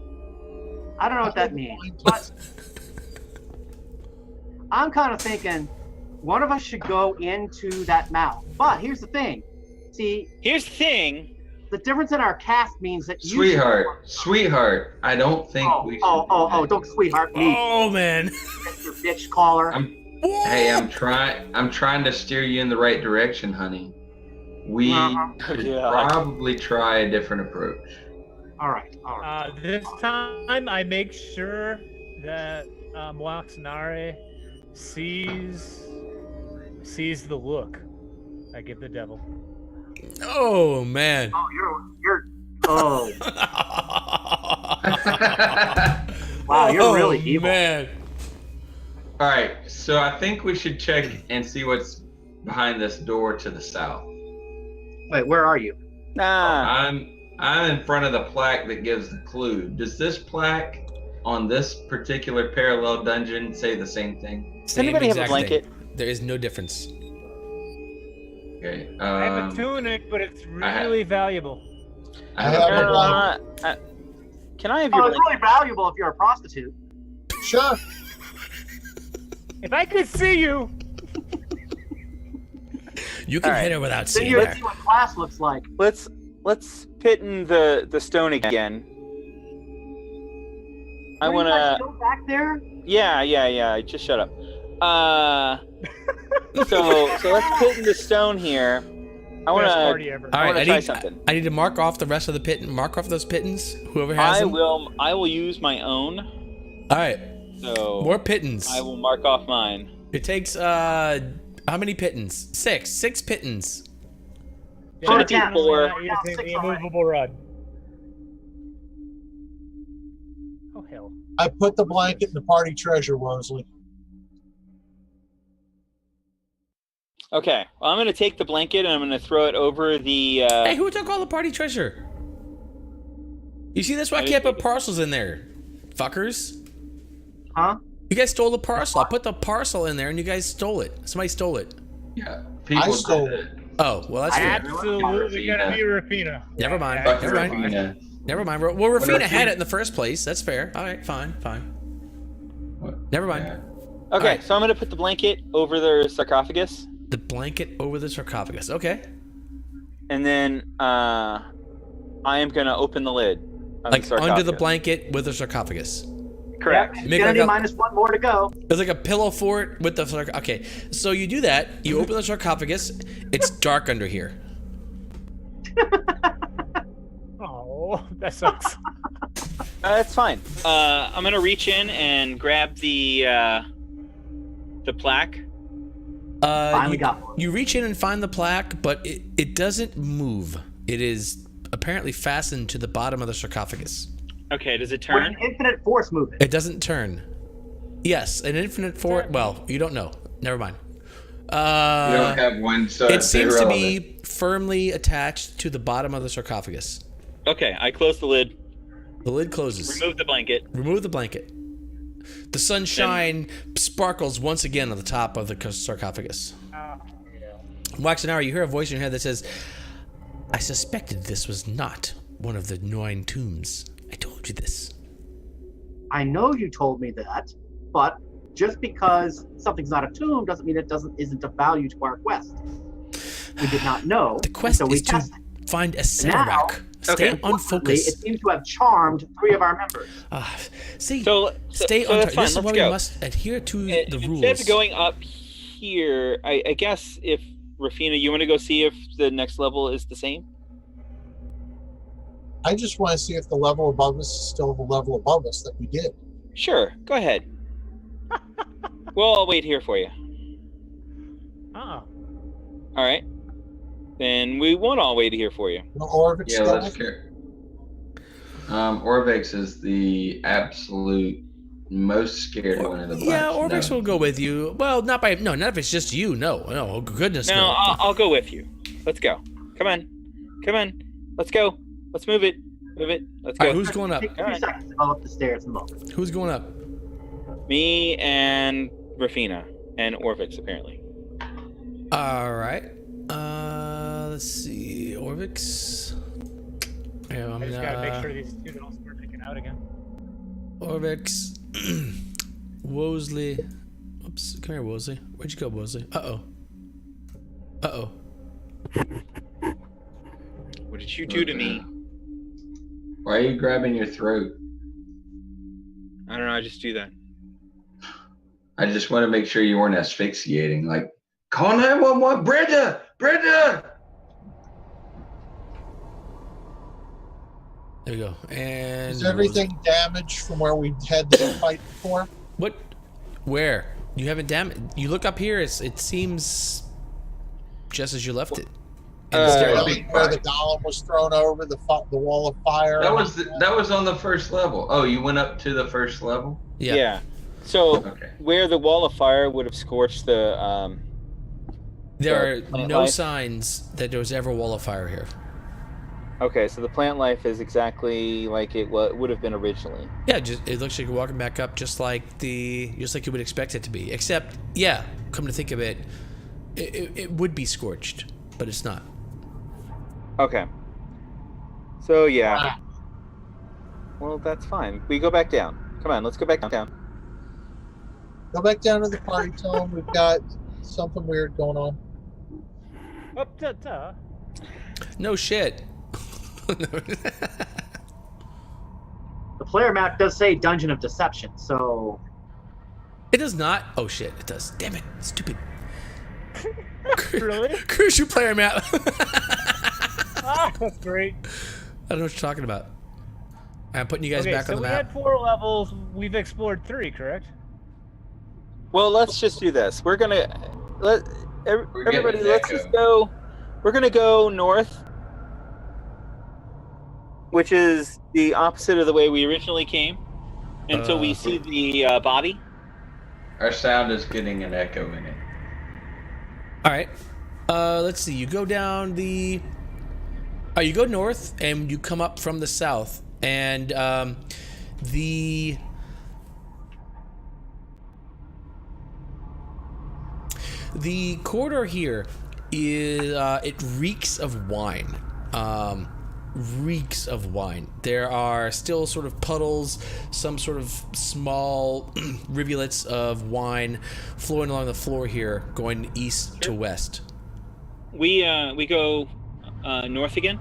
I don't know what that means, but I'm kind of thinking one of us should go into that mouth. But here's the thing. See, Here's the thing. the difference in our cast means that you Sweetheart, I don't think we should. don't sweetheart me, Oh man. Mr. bitch caller. Hey, I'm trying to steer you in the right direction, honey. We could probably try a different approach. All right. This time, I make sure that Moaxinare sees the look I give the devil. Oh man. Oh, you're. Oh, wow, you're really evil. Man. All right, so I think we should check and see what's behind this door to the south. Wait, where are you? Nah. I'm in front of the plaque that gives the clue. Does this plaque on this particular parallel dungeon say the same thing? Does anybody have a blanket? There is no difference. Okay. I have a tunic, but it's really valuable. I have a blanket. Can I have Oh, your it's blanket? really valuable if you're a prostitute. Sure. If I could see you, You can All right. hit her without Then seeing you her. see what class looks like. Let's pit in the stone again. I Were you want guys to. still back there? Yeah. Just shut up. So let's pit in the stone here. I want best to. party ever. All I right, wanna try something. I need to mark off the rest of the pit. Mark off those pittons. Whoever has I them. will use my own. All right, So more pittons. I will mark off mine. It takes how many pittons? Six pittons. Yeah, Go to that's town. four. Yeah, Using six the already. immovable rod. Oh hell! I put the blanket in the party treasure, Wosley. Okay. Well, I'm gonna take the blanket and I'm gonna throw it over the. Hey, who took all the party treasure? You see, that's why I can't put parcels in there, fuckers. Huh? You guys stole the parcel. I put the parcel in there, and you guys stole it. Somebody stole it. Yeah. People stole did it. Oh, well, that's fair. Absolutely gonna be Rapina. Never mind. Fuck Never mind. Rafina. Never mind. Well, Rafina had it in the first place. That's fair. All right, fine. Never mind. Yeah. Okay, Alright. so I'm gonna put the blanket over their sarcophagus, The blanket over the sarcophagus. Okay. and then I am gonna open the lid. On Like the under the sarcophagus. blanket with the sarcophagus. Correct. Make Kennedy like a- minus one more to go. There's like a pillow fort with the okay. So you do that. You open the sarcophagus. It's dark under here. Oh, that sucks. That's fine. I'm gonna reach in and grab the plaque. Finally got one. You reach in and find the plaque, but it doesn't move. It is apparently fastened to the bottom of the sarcophagus. Okay, does it Would turn? an infinite force move it? It doesn't turn. Yes, an infinite force. Well, you don't know. Never mind. You don't have one, so It it's seems to irrelevant. be firmly attached to the bottom of the sarcophagus. Okay, I close the lid. The lid closes. Remove the blanket. Remove the blanket. The sunshine sparkles once again on the top of the sarcophagus. Waxenara, you hear a voice in your head that says, I suspected this was not one of the 9 tombs. I told you this. I know you told me that, but just because something's not a tomb doesn't mean it isn't of value to our quest. We did not know. The quest so we is to tested. find a Sararak. Stay okay. on Unfortunately, focus. It seems to have charmed 3 of our members. See, so stay on that's target. fine. This is let's why go. we must adhere to the rules. Instead of going up here, I guess if Rafina, you want to go see if the next level is the same? I just want to see if the level above us is still the level above us that we did. Sure, go ahead. Well, I'll wait here for you. Oh. All right. Then we won't all wait here for you. Well, Orvix Yeah, let's care. Orvix is the absolute most scared one of the blacks. Yeah, Orvix No. will go with you. Well, not if it's just you. No, goodness No, no. I'll go with you. Let's go. Come on. Let's go. Let's move it. Let's All go. right, who's going up? Take 2 Alright. seconds to go up the stairs and look. Who's going up? Me and Rafina and Orvix apparently. All right. Let's see. Orvix. Yeah, I just gotta make sure these 2 don't start making out again. Orvix. Wosley. Oops. Come here, Wosley. Where'd you go, Wosley? Uh-oh. What did you do to me? Why are you grabbing your throat? I don't know. I just do that. I just want to make sure you weren't asphyxiating. Like, call 911, Brenda! There we go. And Is everything damaged from where we had the fight before? What? Where? You haven't damaged. You look up here. It seems just as you left it. Really? Where the golem was thrown over the wall of fire. That was on the first level. Oh, you went up to the first level? Yeah. So Okay. where the wall of fire would have scorched the There are plant no life? signs that there was ever a wall of fire here. Okay, so the plant life is exactly like it would have been originally. Yeah, it looks like you're walking back up just like you would expect it to be. Except, yeah, come to think of it, it would be scorched, but it's not. Okay. So yeah. Well, that's fine. We go back down. Come on, let's go back down. Go back down to the party. Tell them we've got something weird going on. Up to No shit. The player map does say Dungeon of Deception, so It does not. Oh shit, it does. Damn it, stupid. Really? Crucial player map. Ah, that's great. I don't know what you're talking about. I'm putting you guys back so on the we map. had 4 levels. We've explored 3, correct? Well, let's just do this. We're gonna everybody. getting Let's echo. just go. We're gonna go north, which is the opposite of the way we originally came, until we see the body. Our sound is getting an echo in it. All right. Let's see. You go down the. You go north and you come up from the south, and the corridor here is it reeks of wine. Reeks of wine. There are still sort of puddles, some sort of small rivulets of wine flowing along the floor here, going east to west. We go north again.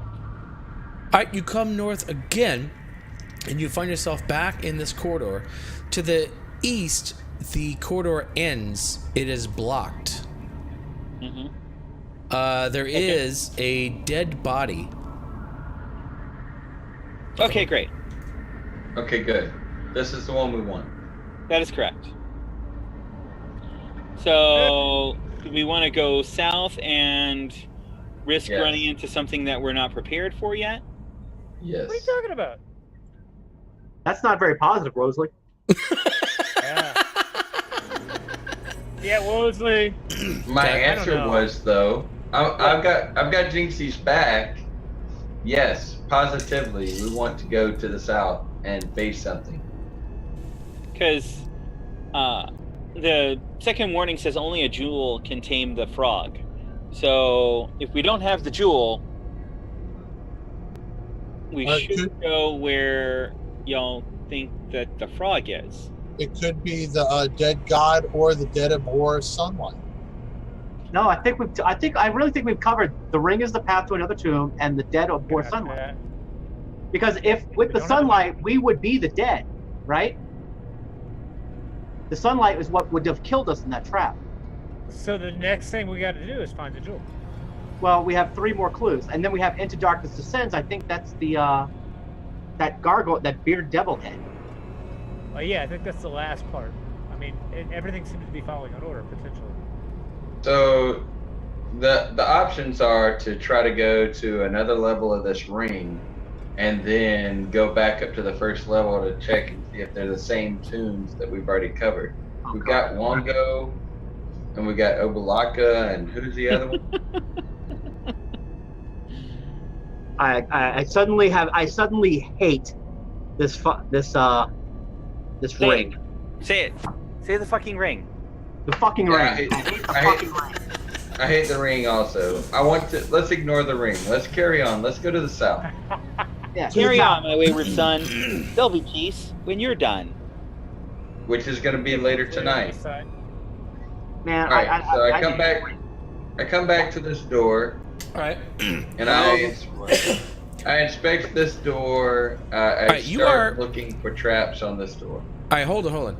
All right, you come north again, and you find yourself back in this corridor. To the east, the corridor ends. It is blocked. Mm-hmm. There is a dead body. Okay, great. Okay, good. This is the one we want. That is correct. So, do we want to go south and risk Yes. running into something that we're not prepared for yet? Yes. What are you talking about? that's not very positive, Rosalie. Yeah. Yeah, Wosley. My Okay, I don't answer know. was though, I've got Jinxie's back. Yes, positively, we want to go to the south and face something. Because the second warning says only a jewel can tame the frog. So if we don't have the jewel, we should go where y'all think that the frog is. It could be the dead god or the dead of war sunlight. No, I really think we've covered the ring is the path to another tomb and the dead of war sunlight. Yeah. Because if with the don't have- sunlight we would be the dead, right? The sunlight is what would have killed us in that trap. So the next thing we got to do is find the jewel. Well, we have 3 more clues, and then we have Into Darkness Descends. I think that's the that gargoyle, that bearded devil head. Oh yeah, I think that's the last part. I mean, everything seems to be following an order potentially. So the options are to try to go to another level of this ring and then go back up to the first level to check and see if they're the same tombs that we've already covered. We've got Wongo and we got Obalaka, and who's the other one? I suddenly hate this Say ring. it. Say it. Say the fucking ring. The fucking Yeah, ring. I I hate the I fucking hate- ring. I hate the ring also. Let's ignore the ring. Let's carry on. Let's go to the south. Yeah, Carry he's on, my wayward son. There'll be peace when you're done. Which is going to be later tonight. Man, All right, so I come need- back. I come back to this door, All right. and I inspect this door. I right, you start are- looking for traps on this door. All right, hold on.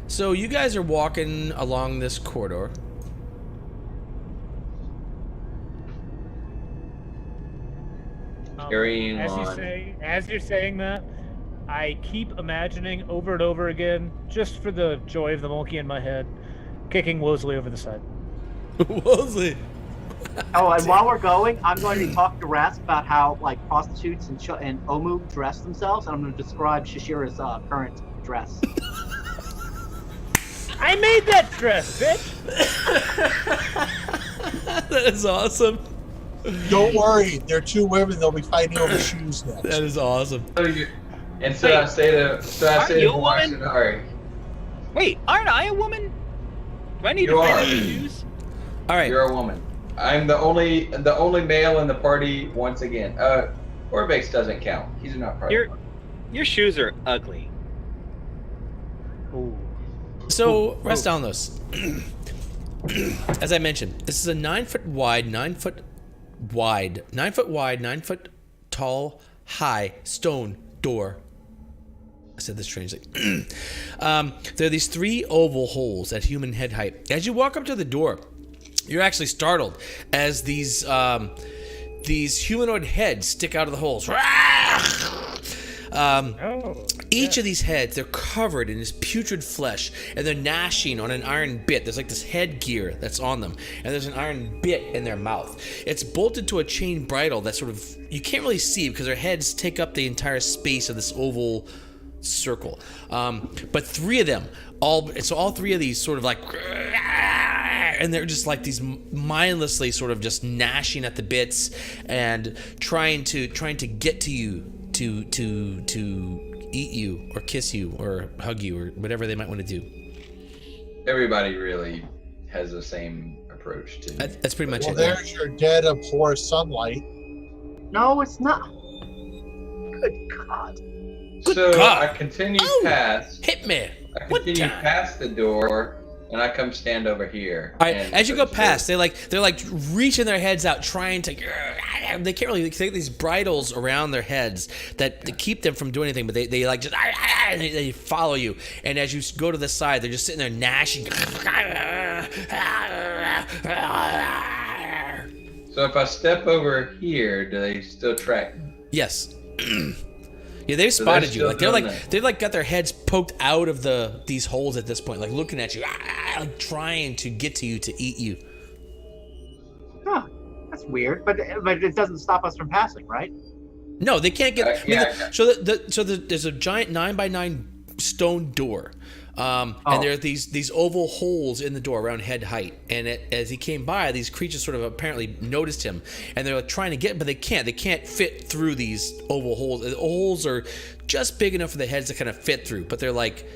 So you guys are walking along this corridor. Carrying as on. as you're saying that, I keep imagining over and over again, just for the joy of the monkey in my head, kicking Wosley over the side. Wosley. Oh, and while we're going, I'm going to talk to Rask about how like prostitutes and Omu dress themselves, and I'm going to describe Shishira's current dress. I made that dress, bitch. That is awesome. Don't worry, they're two women. They'll be fighting over shoes next. That is awesome. And so I say to you a woman? Bharshanari, Wait, aren't I a woman? Do I need You to are. find any shoes? All right. you're a woman. I'm the only male in the party once again. Orbex doesn't count. He's not part of Your shoes are ugly. Ooh. So rest down those. As I mentioned, this is a 9 foot wide, 9 foot tall, high stone door. I said this strangely. There are these 3 oval holes at human head height. As you walk up to the door, you're actually startled as these humanoid heads stick out of the holes. Each of these heads, they're covered in this putrid flesh, and they're gnashing on an iron bit. There's like this headgear that's on them, and there's an iron bit in their mouth. It's bolted to a chain bridle that sort of, you can't really see because their heads take up the entire space of this oval circle. But 3 of them, all 3 of these sort of like, and they're just like these mindlessly sort of just gnashing at the bits and trying to get to you to eat you or kiss you or hug you or whatever they might want to do. Everybody really has the same approach to. That's pretty much Well, it. there's your dead abhor sunlight. No, it's not. Good God. So God. I continue past. Hit me. I What continue time? past the door, and I come stand over here. All right, and as you go so- past, they're like reaching their heads out, trying to. They can't really take these bridles around their heads that keep them from doing anything, but they like just they follow you. And as you go to the side, they're just sitting there gnashing. So if I step over here, do they still track me? Yes. Yeah, they've So spotted they're you. Like still they're doing like that. they've like got their heads poked out of these holes at this point, like looking at you, like trying to get to you to eat you. Huh. That's weird, but it doesn't stop us from passing, right? No, they can't get. I mean, yeah. So there's a giant 9x9 stone door, and there are these oval holes in the door around head height. And as he came by, these creatures sort of apparently noticed him, and they're like trying to get, but they can't. They can't fit through these oval holes. The holes are just big enough for the heads to kind of fit through. But they're like,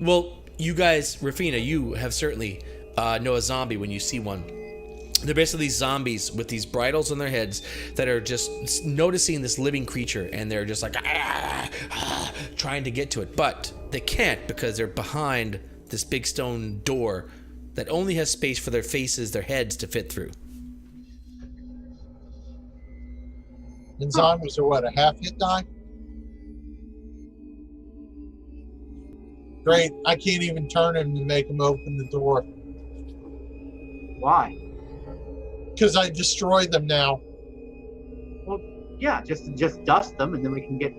well, you guys, Rafina, you have certainly know a zombie when you see one. They're basically zombies with these bridles on their heads that are just noticing this living creature, and they're just like trying to get to it, but they can't because they're behind this big stone door that only has space for their faces, their heads to fit through. And zombies are what, a half hit die? Great, I can't even turn him to make him open the door Why? because I destroyed them now. Well, yeah, just dust them, and then we can get.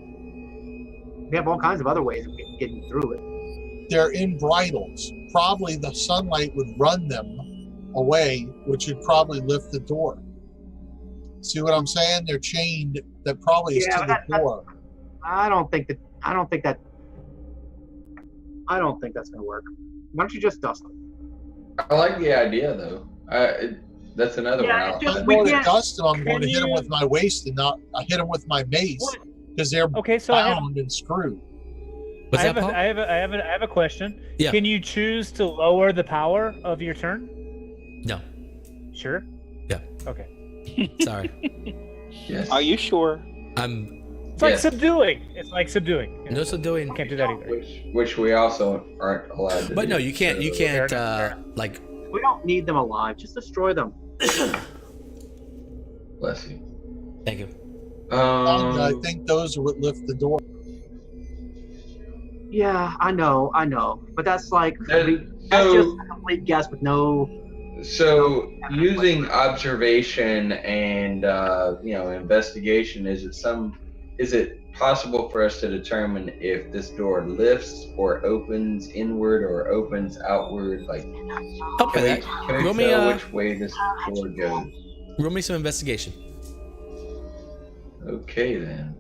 We have all kinds of other ways of getting through it. They're in bridles. Probably the sunlight would run them away, which would probably lift the door. See what I'm saying? They're chained. That probably is Yeah, to but the door. I don't think that's going to work. Why don't you just dust them? I like the idea though. That's another Yeah, one. just- I'm we going to can't- dust them. I'm going to can hit them you- with my waist and not. I hit them with my mace What? because they're Okay, so I have, bound and screwed. What's I that, have, Paul? a, I have a question. Yeah. Can you choose to lower the power of your turn? No. Sure. Yeah. Okay. Sorry. Yes. Are you sure? It's like Yes. subduing. It's like subduing. No doing. Can't do that either. Which we also aren't allowed to But do. no, you can't. You So- can't. Like. We don't need them alive. Just destroy them. Bless you. Thank you. And I think those would lift the door. Yeah, I know, but that's like Then- that's so- just a complete guess with no. So using observation and investigation, is it possible for us to determine if this door lifts or opens inward or opens outward? Like, Help can me we, that. can we Roll me, tell which way this door goes? Roll me some investigation. Okay then,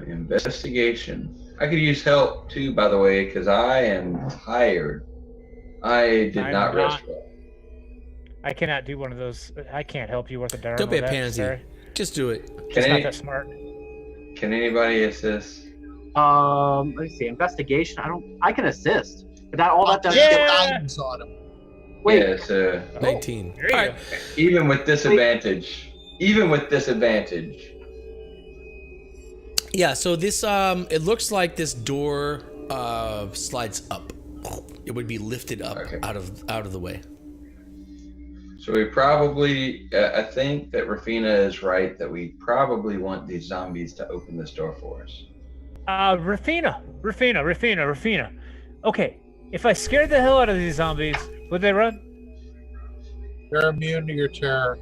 investigation. I could use help too, by the way, because I am tired. I did I'm not rest not- well. I cannot do one of those. I can't help you with a darn. Don't be a with that, pansy. sorry. Just do it. Just not any- that smart. Can anybody assist? Let me see. Investigation. I can assist. But all that does. Get Yeah. guidance on him. Wait. Yeah, so 19. There you All go. right. even with disadvantage, Yeah, so this it looks like this door slides up. It would be lifted up Okay. out of the way. So we probably, I think that Rafina is right that we probably want these zombies to open this door for us. Rafina. Okay, if I scared the hell out of these zombies, would they run? They're immune to your terror.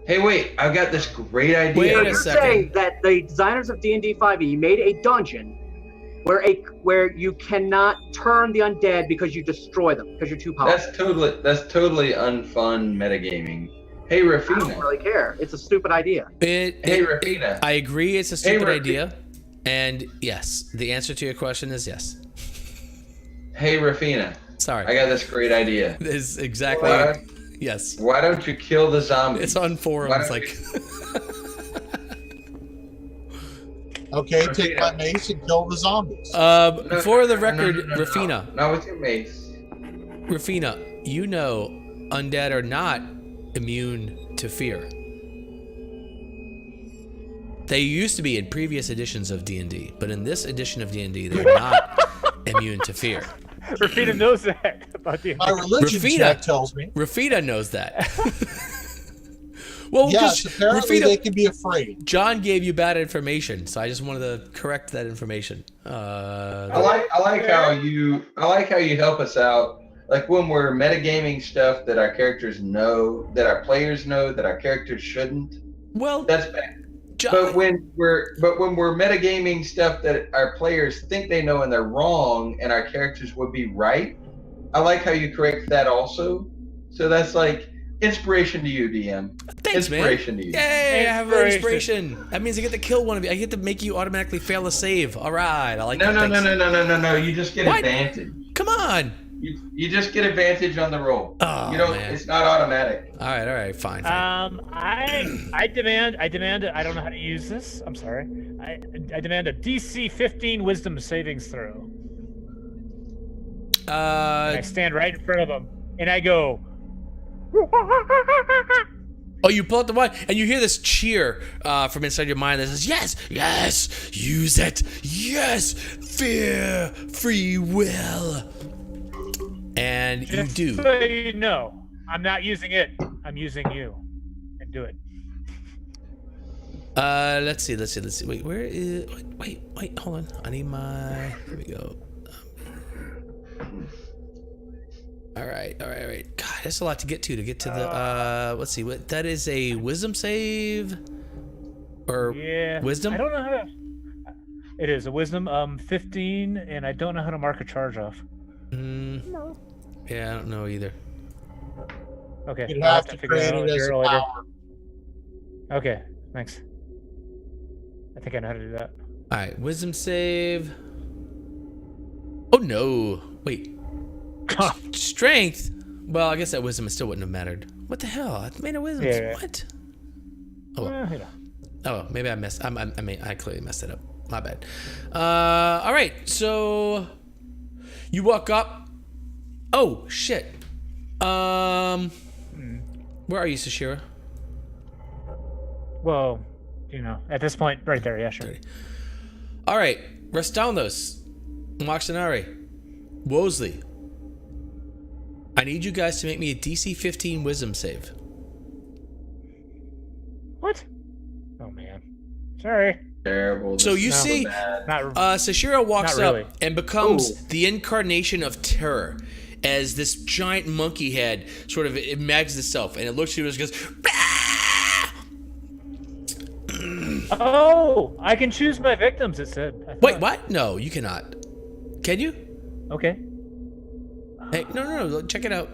Hey, wait! I've got this great idea. Wait a You're second. saying that the designers of D&D 5e made a dungeon where you cannot turn the undead because you destroy them because you're too powerful. That's totally unfun metagaming. Hey, I don't Rafina. really care. It's a stupid idea. Rafina. I agree it's a stupid Rafina. idea. And yes, the answer to your question is yes. Hey, Rafina. Sorry. I got this great idea. This is exactly Why, yes. why don't you kill the zombies? It's on Why forums don't like Okay, take my mace and kill the zombies. for the record, Rafina. Not with your mace. Rafina, you know undead are not immune to fear. They used to be in previous editions of D&D, but in this edition of D&D, they're not immune to fear. Rafina knows that about the. My religion Rafina. check tells me. Rafina knows that. Well, Yes, just apparently Rafina, they can be afraid. John gave you bad information, so I just wanted to correct that information. I like how you help us out. Like when we're metagaming stuff that our characters know, that our players know, that our characters shouldn't. Well, That's bad. John, But when we're metagaming stuff that our players think they know and they're wrong, and our characters would be right, I like how you correct that also. So that's like inspiration to you, DM. thanks, man. Inspiration to you. Yay, I have an inspiration. That means I get to kill one of you. I get to make you automatically fail a save. All right, I like No, that. no, Thanks. no. You just get What? advantage. Come on. You just get advantage on the roll. Oh, You don't. man. It's not automatic. All right, fine. I demand. I don't know how to use this. I'm sorry. I demand a DC 15 Wisdom savings throw. And I stand right in front of him, and I go. Oh, you pull out the wine, and you hear this cheer from inside your mind that says, "Yes, yes, use it, yes, fear, free will." And you Just do. So you know, I'm not using it. I'm using you. And do it. Let's see. Wait, where is? Wait, hold on. I need my. Here we go. All right. God, that's a lot to get to the. Let's see. What that is a wisdom save, or Yeah. wisdom? I don't know how to. It is a wisdom 15, and I don't know how to mark a charge off. No. Yeah, I don't know either. Okay. You'd I'll have to figure create out it as a later. power. Okay. Thanks. I think I know how to do that. All right, wisdom save. Oh no! Wait. Strength. Well, I guess that wisdom still wouldn't have mattered. What the hell? I made a wisdom. Yeah. What? Oh. You know. Oh, maybe I messed. I clearly messed it up. My bad. All right. So you walk up. Oh shit. Where are you, Sashira? Well, you know, at this point, right there. Yeah, sure. All right. Restaundos, Moxonari, Wosley. I need you guys to make me a DC 15 wisdom save. What? Oh man. Sorry. Terrible. So you This is see, bad. Not. Sashira walks Not really. up and becomes Ooh. the incarnation of terror as this giant monkey head sort of imagines itself, and it looks at you and goes, "Ah!" Oh, I can choose my victims. It said. I Wait, thought. what? No, you cannot. Can you? Okay. Hey, no, check it out.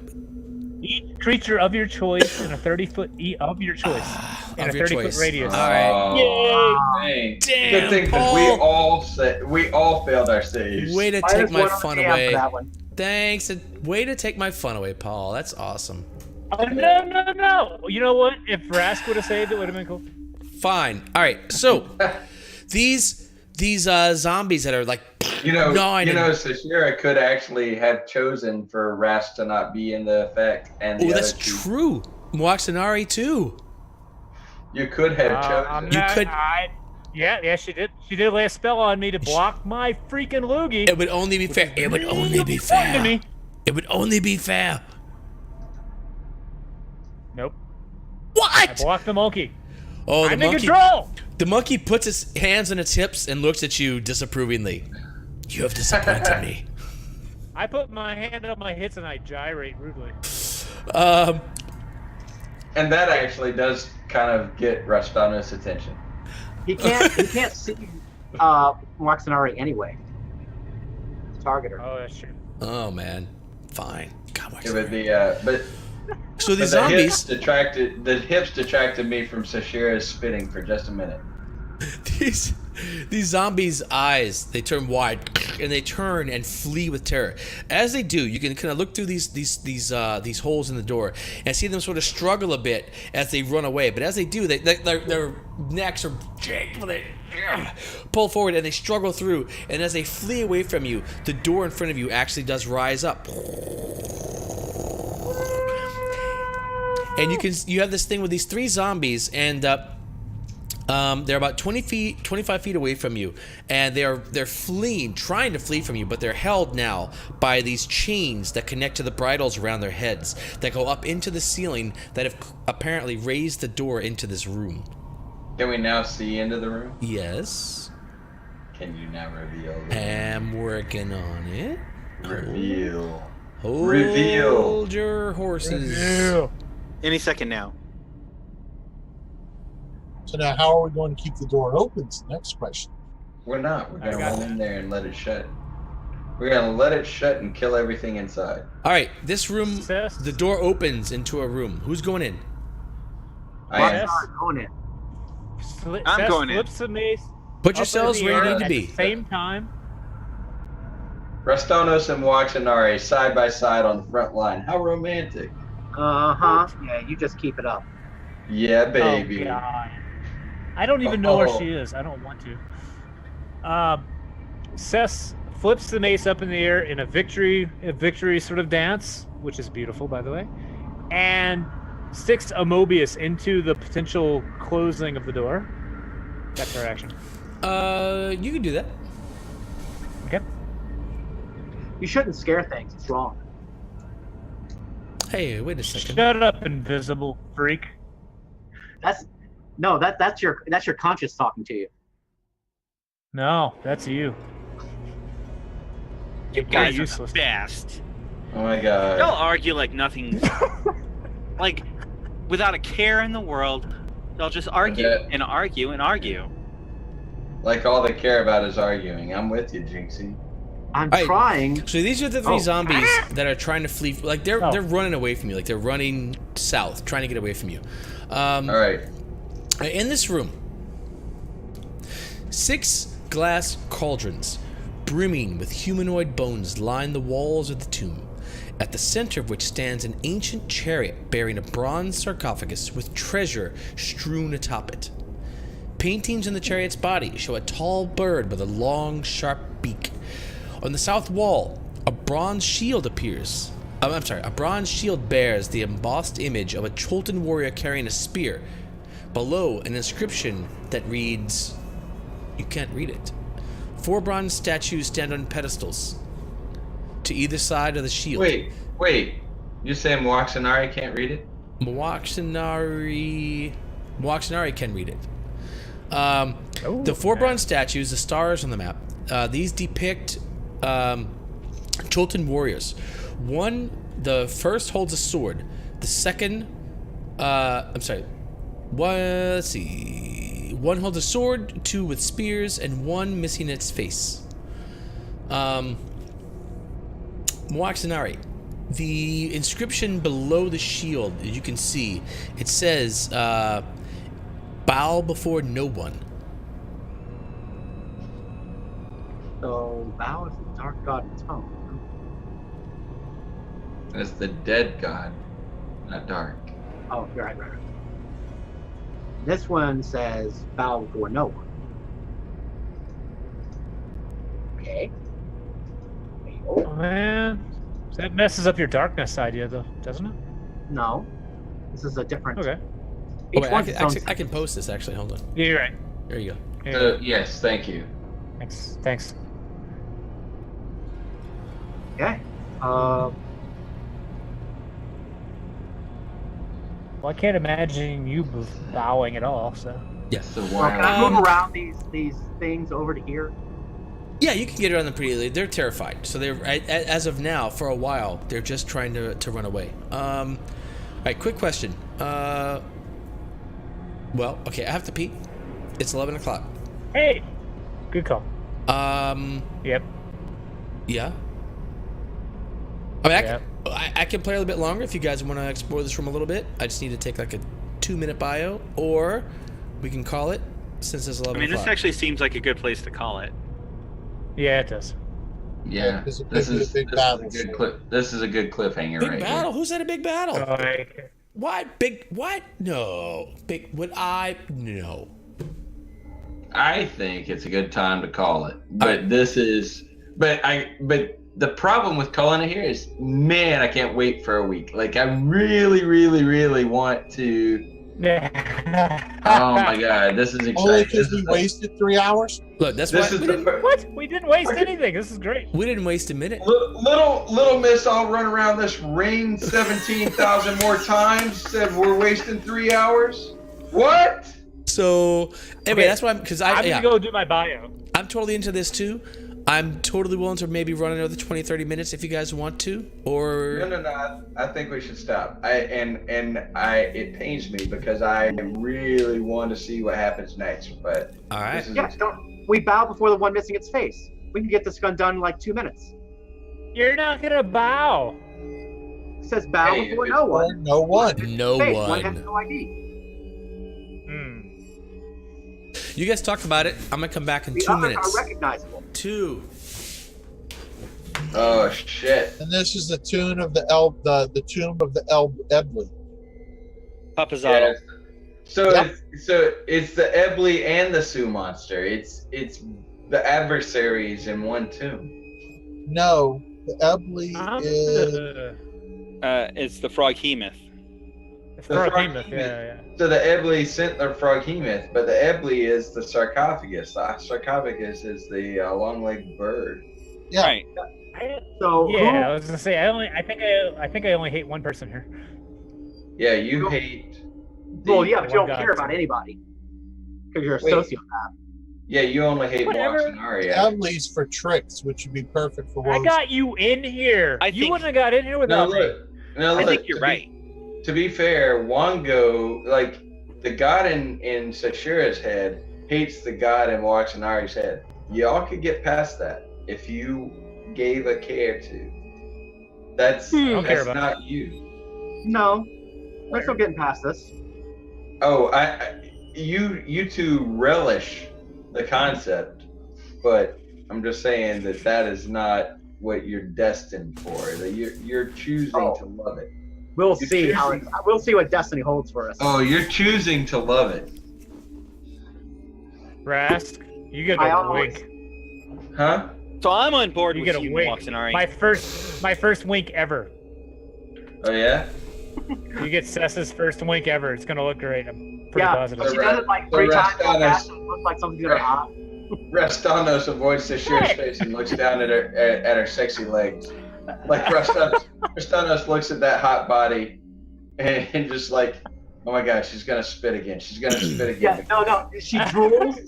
Each creature of your choice in a 30-foot of your choice in a Of your 30-foot choice. radius. All right. Dang. Damn, Good thing because Paul. we all failed our saves. Way to take -1 my on fun the DM away. for that one. Thanks. Way to take my fun away, Paul. That's awesome. Oh, no. You know what? If Rask would have saved it, would have been cool. Fine. All right. So these zombies that are like Sashira could actually have chosen for Rask to not be in the effect, and the that's other two. true. Moaxanari too. You could have chosen. Yeah, she did. She did lay a spell on me to block my freaking loogie. It would only be fair. It would only be fair. It would only be fair. Nope. What? I blocked the monkey. Oh, I'm in control. The monkey puts his hands on its hips and looks at you disapprovingly. You have disappointed me. I put my hand on my hips and I gyrate rudely. And that actually does kind of get Rastano's attention. He can't see Moaxanari anyway. Target her. Oh, that's true. Oh man, fine. God, It would be, but so these the zombies. the hips detracted me from Sashira's spitting for just a minute. These zombies' eyes, they turn wide and they turn and flee with terror. As they do, you can kind of look through these holes in the door and see them sort of struggle a bit as they run away. But as they do, their necks are jagged. They pull forward and they struggle through. And as they flee away from you, the door in front of you actually does rise up. And you have this thing with these three zombies, and they're about 25 feet away from you, and they're fleeing, trying to flee from you, but they're held now by these chains that connect to the bridles around their heads that go up into the ceiling that have apparently raised the door into this room. Can we now see into the room? Yes. Can you now reveal? I'm working on it. Reveal. Hold your horses. Reveal. Any second now. So now, how are we going to keep the door open? Is the next question. We're not. We're gonna run in there and let it shut. We're gonna let it shut and kill everything inside. All right, this room. The door opens into a room. Who's going in? I am. Going in. I'm going in. Flips the mace. Put yourselves where you need to be. At the same time. Rastanos and Moaxanari side by side on the front line. How romantic. Yeah, you just keep it up. Yeah, baby. Oh, God. I don't even know where she is. I don't want to. Seth flips the mace up in the air in a victory sort of dance, which is beautiful, by the way, and sticks a Mobius into the potential closing of the door. That's her action. You can do that. Okay. You shouldn't scare things. It's wrong. Hey, wait a second. Shut up, invisible freak. That's your conscience talking to you. No, that's you. You guys are useless. the best. Oh my god. They'll argue like nothing, like without a care in the world. They'll just argue and argue and argue. Like all they care about is arguing. I'm with you, Jinxie. I'm trying. So these are the three zombies that are trying to flee. Like they're running away from you. Like they're running south, trying to get away from you. All right. In this room, 6 glass cauldrons, brimming with humanoid bones, line the walls of the tomb, at the center of which stands an ancient chariot bearing a bronze sarcophagus with treasure strewn atop it. Paintings on the chariot's body show a tall bird with a long, sharp beak. On the south wall, a bronze shield appears. A bronze shield bears the embossed image of a Cholton warrior carrying a spear. Below, an inscription that reads, you can't read it. 4 bronze statues stand on pedestals to either side of the shield. Wait. You say Moaxanari can't read it? Moaxanari can read it. The 4 bronze statues, the stars on the map, these depict Cholton warriors. The first holds a sword. The second, let's see. 1 holds a sword, 2 with spears, and 1 missing its face. Moaxanari. The inscription below the shield, as you can see, it says, bow before no one. So, bow is the dark god tone. That's the dead god, not dark. Oh, right. This one says bow before no one. Okay. Oh, man. That messes up your darkness idea, though, doesn't it? No. This is a different. Okay. Each Wait, one's its own I can post this actually. Hold on. Yeah, you're right. There you go. Yeah. Yes, thank you. Thanks. Okay. Well, I can't imagine you bowing at all, so. Yes. The Can one. I move around these things over to here? Yeah, you can get around them pretty easily. They're terrified, so they're as of now for a while they're just trying to run away. All right, quick question. Well, okay, I have to pee. It's 11 o'clock. Hey, good call. Yep. Yeah. I mean, Yeah. I can play a little bit longer if you guys want to explore this room a little bit. I just need to take like a 2-minute bio, or we can call it since it's 11 I mean, o'clock. this actually seems like a good place to call it. Yeah, it does. Yeah, Because it this could be is a big battle. This is a good cliffhanger Big right battle? Who said a big battle? Like, What? Big? What? No. Big? Would I? No. here. I think it's a good time to call it, but but the problem with calling it here is, man, I can't wait for a week. Like, I really, really, really want to. Oh my god, this is exciting. Only because we wasted 3 hours? Look, that's why This is what? We didn't waste anything. This is great. we didn't waste a minute. Little Miss. I'll run around this ring 17,000 more times. Said we're wasting 3 hours. What? So anyway, Okay, that's why because I'm gonna go do my bio. I'm totally into this too. I'm totally willing to maybe run another 20-30 minutes if you guys want to, or No. I think we should stop. It pains me because I really want to see what happens next. But all right. this is Yeah. We bow before the one missing its face. We can get this gun done in like 2 minutes. You're not gonna bow. It says bow Hey, before if no it's one. No one. No Face. One has one. no ID. You guys talk about it. I'm gonna come back in The 2 others minutes. are recognizable. 2. Oh shit! And this is the tune of the tomb of the Ebley. Papazotto. Yeah. So Yep. it's the Ebley and the Sioux monster. It's the adversaries in one tomb. No, the Ebley is It's the Froghemoth. It's The Froghemoth, Froghemoth. yeah. So the Ebley sent the Froghemoth, but the Ebley is the sarcophagus. The sarcophagus is the long-legged bird. yeah. Right. So Yeah, I was gonna say I think I only hate one person here. Yeah, you hate. Well, yeah, but you don't One care guy. about anybody because you're a Wait. sociopath. Yeah, you only hate Whatever. Waxenari. Ebley's for tricks, which would be perfect for I Rose. got you in here. I You think- wouldn't have got in here No, without me. look. No, I look. think you're right. To be fair, Wango, like the god in Sashira's head, hates the god in Waxenari's head. Y'all could get past that if you gave a care to. That's don't care that's about not you. No, we're still getting past this. Oh, you two relish the concept, but I'm just saying that is not what you're destined for. That you're choosing to love it. We'll You see how choosing- we'll see what destiny holds for us. Oh, you're choosing to love it, Rask, you get I a always- wink. huh? So I'm on board You with get a you, wink. Waxenari. My first wink ever. Oh yeah. You get Sess's first wink ever. It's gonna look great. I'm pretty Yeah, positive. but she does it like The 3 times rest so on us- fast, it looks like something's gonna happen. Rastanos avoids Sashira's face and looks down at her sexy legs. Like Rastanos looks at that hot body and just like, oh my god, she's gonna spit again. She's gonna spit Yeah, again. no. She drools,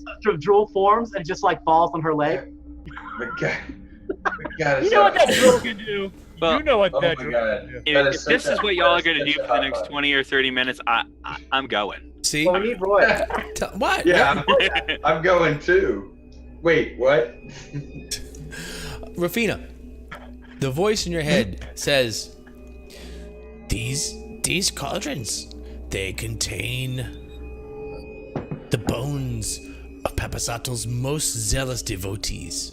drool forms, and just like falls on her leg. The god, You know what that drool can do. Well, You know what Oh that my drool god. can do. If, That if is this such is a- what y'all are that going to is do such for a the hot next body. 20 or 30 minutes, I'm going. See? Well, we need Roy. What? Yeah, I'm going too. Wait, what? Rafina, the voice in your head says, These cauldrons, they contain the bones of Papazato's most zealous devotees.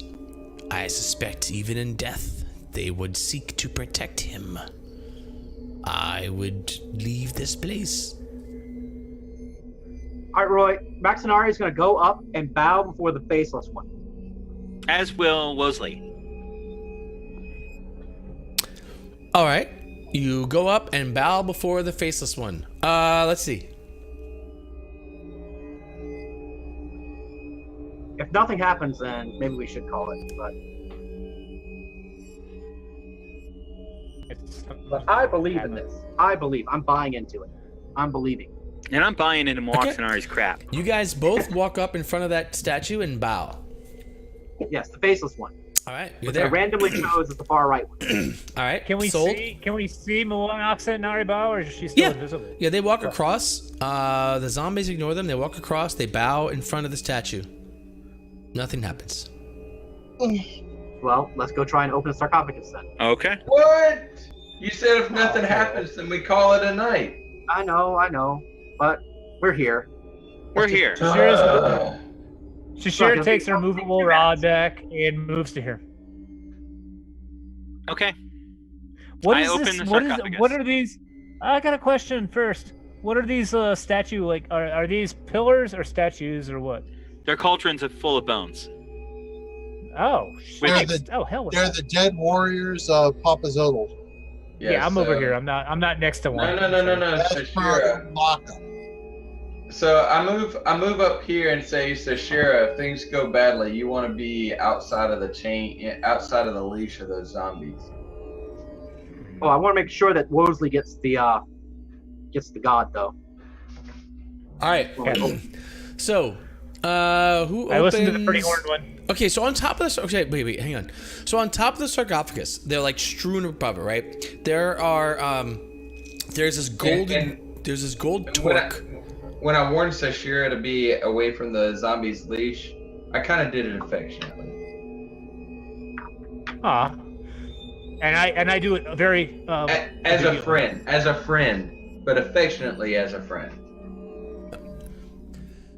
I suspect even in death, they would seek to protect him. I would leave this place. All right, Roy. Maxinari is going to go up and bow before the faceless one. As will Wosley. All right. You go up and bow before the faceless one. Let's see. If nothing happens, then maybe we should call it. But I believe in this. I believe. I'm buying into it. I'm believing. And I'm buying into Moxinari's crap. You guys both walk up in front of that statue and bow. Yes, the faceless one. All right, you're Which I there. randomly chose as the far right one. All right, Can we sold. see Moxinari bow, or is she still invisible? Yeah, they walk across. The zombies ignore them. They walk across. They bow in front of the statue. Nothing happens. Well, let's go try and open the sarcophagus then. Okay. What? You said if nothing happens, then we call it a night. I know, but we're here. We're here. Shashira takes her movable rod back and moves to here. Okay. What I is open this? the What sarcophagus. are these? I got a question first. What are these statue like? Are these pillars or statues or what? They're cauldrons full of bones. Oh, They're shit. the, Hell with they're that. the dead warriors of Papa Zodal. Yeah, I'm over here. I'm not next to one. No. That's Shashira. Maka. So I move up here and say, Shashira, if things go badly, you want to be outside of the chain, outside of the leash of those zombies. Oh, I want to make sure that Wosley gets the god though. All right. So, who I opens? listened to the pretty horn one. Okay, so on top of this, okay, wait, hang on. So on top of the sarcophagus, they're like strewn above it, right? There are, there's this gold torque. When I warned Sashira to be away from the zombie's leash, I kind of did it affectionately. Ah, and I do it very As a friend, but affectionately as a friend.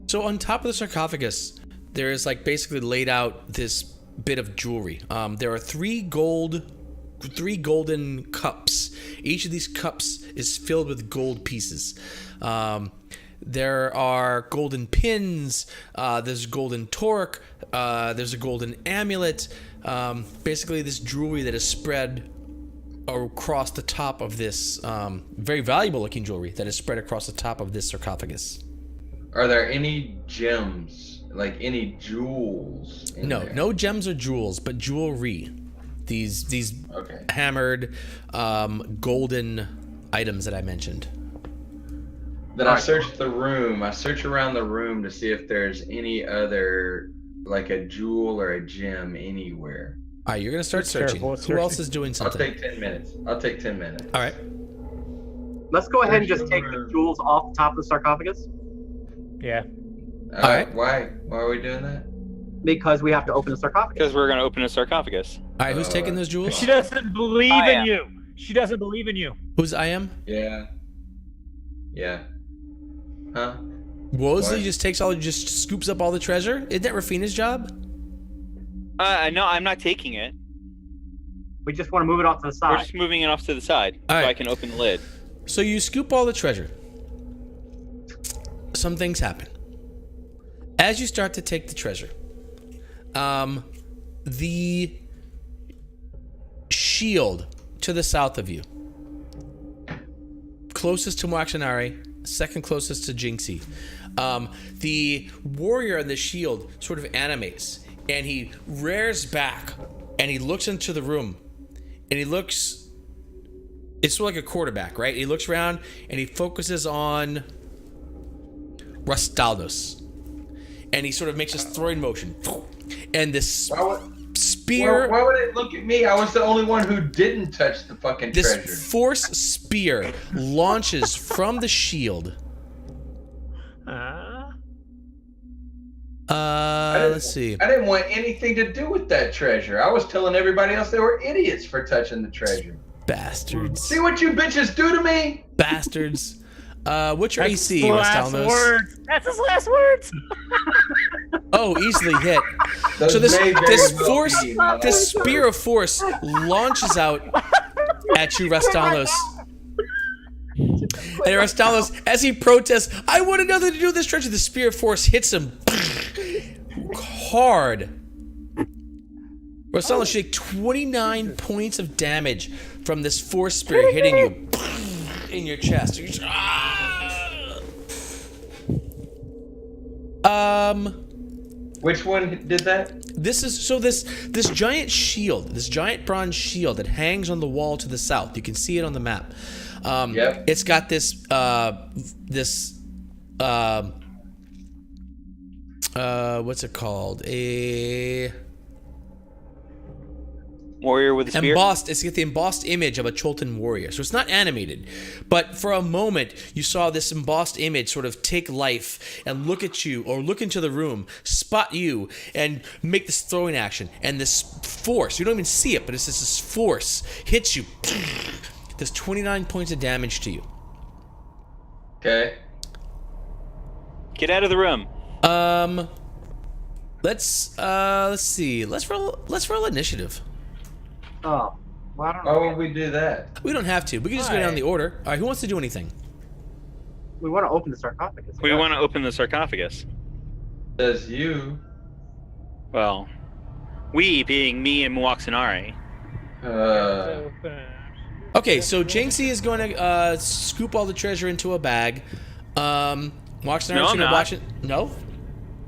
So on top of the sarcophagus, there is like basically laid out this bit of jewelry. There are three golden cups. Each of these cups is filled with gold pieces. There are golden pins. There's golden torque. There's a golden amulet. Basically, this jewelry that is spread across the top of this very valuable-looking jewelry that is spread across the top of this sarcophagus. Are there any gems, like any jewels? No gems or jewels, but jewelry. These Okay. hammered golden items that I mentioned. Then I search the room. I search around the room to see if there's any other, like a jewel or a gem anywhere. All right, you're gonna start searching. Who else is doing I'll something? take 10 minutes. All right. Let's go ahead and just take the jewels off the top of the sarcophagus yeah. All right. Why are we doing that? because we have to open the sarcophagus. Because we're going to open a sarcophagus. All right, who's taking those jewels? She doesn't believe I in am. you. She doesn't believe in you. Who's I am? Yeah. Huh? Wosley What? just scoops up all the treasure. Isn't that Rafina's job? No, I'm not taking it. We just want to move it off to the We're side. just moving it off to the side All so right. I can open the lid. So you scoop all the treasure. Some things happen. As you start to take the treasure, the shield to the south of you, closest to Moxinari, second closest to Jinxie, the warrior on the shield sort of animates, and he rears back, and he looks into the room, and he looks... It's sort of like a quarterback, right? He looks around and he focuses on Rastaldos. And he sort of makes this throwing motion. And this spear... Why would it look at me? I was the only one who didn't touch the fucking This treasure. force spear launches from the shield. Let's see. I didn't want anything to do with that treasure. I was telling everybody else they were idiots for touching the treasure. Bastards. See what you bitches do to me? Bastards. What's your AC, his last Rastaldos? words. That's his last words. Oh, easily hit. Those So this may very well force, be my this last spear of force launches out at you, Rastaldos. And Aristoteles, as he protests, I want nothing to do with this treasure. The spirit force hits him hard. Aristoteles, you take 29 points of damage from this force spirit hitting you in your chest. You're just, Which one did that? This is this giant shield, this giant bronze shield that hangs on the wall to the south. You can see it on the map. Yep. It's got this what's it called? A Warrior with a spear. It's got the embossed image of a Cholton warrior. So it's not animated. But for a moment, you saw this embossed image sort of take life and look at you, or look into the room, spot you, and make this throwing action. And this force, you don't even see it, but it's just this force hits you. There's 29 points of damage to you. Okay. Get out of the room. Let's see. Let's roll initiative. Oh, well, I don't know. Why would we do that? We don't have to. We can just go down the order. All right, who wants to do anything? We want to open the sarcophagus. We want to open the sarcophagus. Says you. Well, we being me and Muaxanari. Okay, so Jinxie is going to scoop all the treasure into a bag. Muaxanari's going to watch it. No?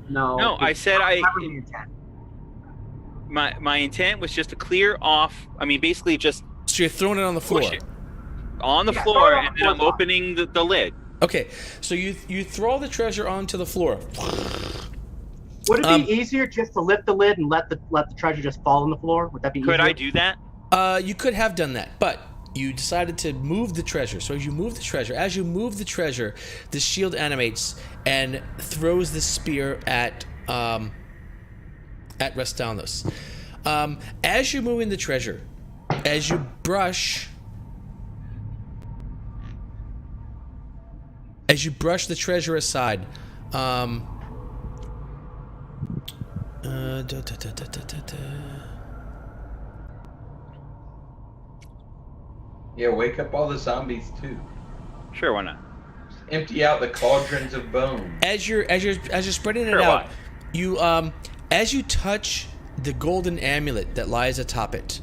No, I said Never the intent. My intent was just to clear off. I mean, basically just So you're throwing it on the floor. push it on the Yeah, floor, throw it on and the then I'm floor. opening the lid. Okay, so you throw the treasure onto the floor. Would it be easier just to lift the lid and let the treasure just fall on the floor? Would that be easier? Could I do that? You could have done that, but you decided to move the treasure. So as you move the treasure, the shield animates and throws the spear at Restalnos. As you're moving the treasure, as you brush the treasure aside, Yeah, wake up all the zombies too. Sure, why not? Empty out the cauldrons of bone. as you're spreading it Sure, out, why? you as you touch the golden amulet that lies atop it,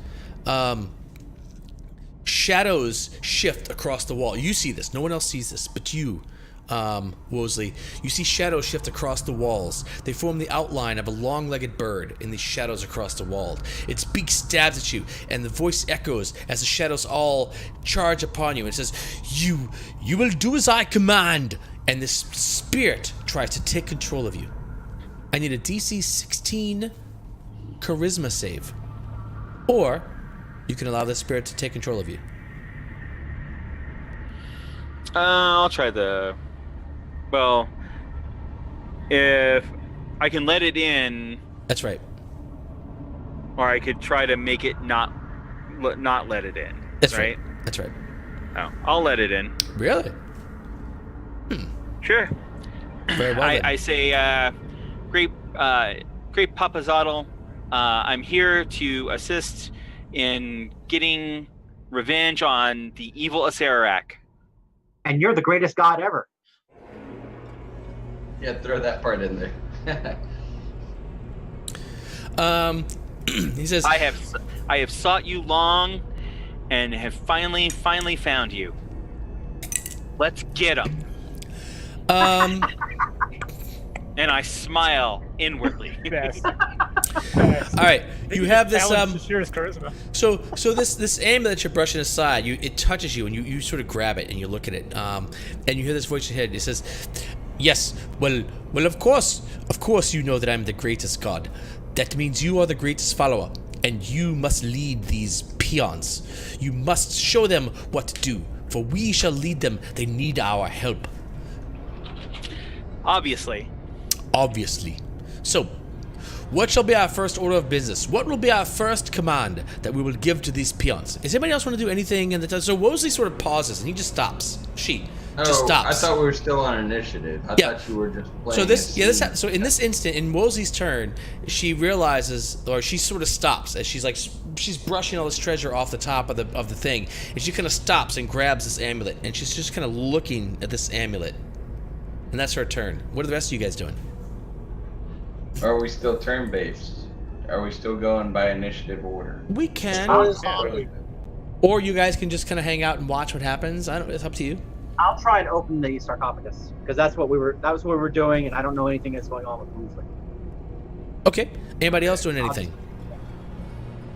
shadows shift across the wall. You see this. No one else sees this, but you, Wosley. You see shadows shift across the walls. They form the outline of a long-legged bird in these shadows across the wall. Its beak stabs at you, and the voice echoes as the shadows all charge upon you. It says, "You will do as I command." And this spirit tries to take control of you. I need a DC 16 charisma save. Or you can allow the spirit to take control of you. I'll try the. Well, if I can let it in, That's right. or I could try to make it not let it in. That's right. That's right. Oh, I'll let it in. Really? Sure. Very well. then. I say, great Papazotl, I'm here to assist in getting revenge on the evil Acererak. And you're the greatest god ever. Yeah, throw that part in there. He says, I have sought you long, and have finally found you. Let's get him. And I smile inwardly. Best. all right, you have this Shashira's charisma. So this amulet that you're brushing aside, it touches you, and you sort of grab it and you look at it, and you hear this voice in your head. It says, "Yes, well, of course, you know that I'm the greatest god. That means you are the greatest follower, and you must lead these peons. You must show them what to do, for we shall lead them. They need our help." Obviously. So, what shall be our first order of business? What will be our first command that we will give to these peons? Does anybody else want to do anything? So Wosley sort of pauses and he just stops. just Oh, stops. I thought we were still on initiative. I Yeah. thought you were just playing. So this, a scene. so in this instant, in Wosley's turn, she realizes, or she sort of stops as she's brushing all this treasure off the top of the thing, and she kind of stops and grabs this amulet, and she's just kind of looking at this amulet, and that's her turn. What are the rest of you guys doing? Are we still turn-based? Are we still going by initiative order? We can, Horizontally. or you guys can just kind of hang out and watch what happens. It's up to you. I'll try and open the sarcophagus because that was what we were doing, and I don't know anything that's going on with Woolsey. Okay. Anybody else doing anything?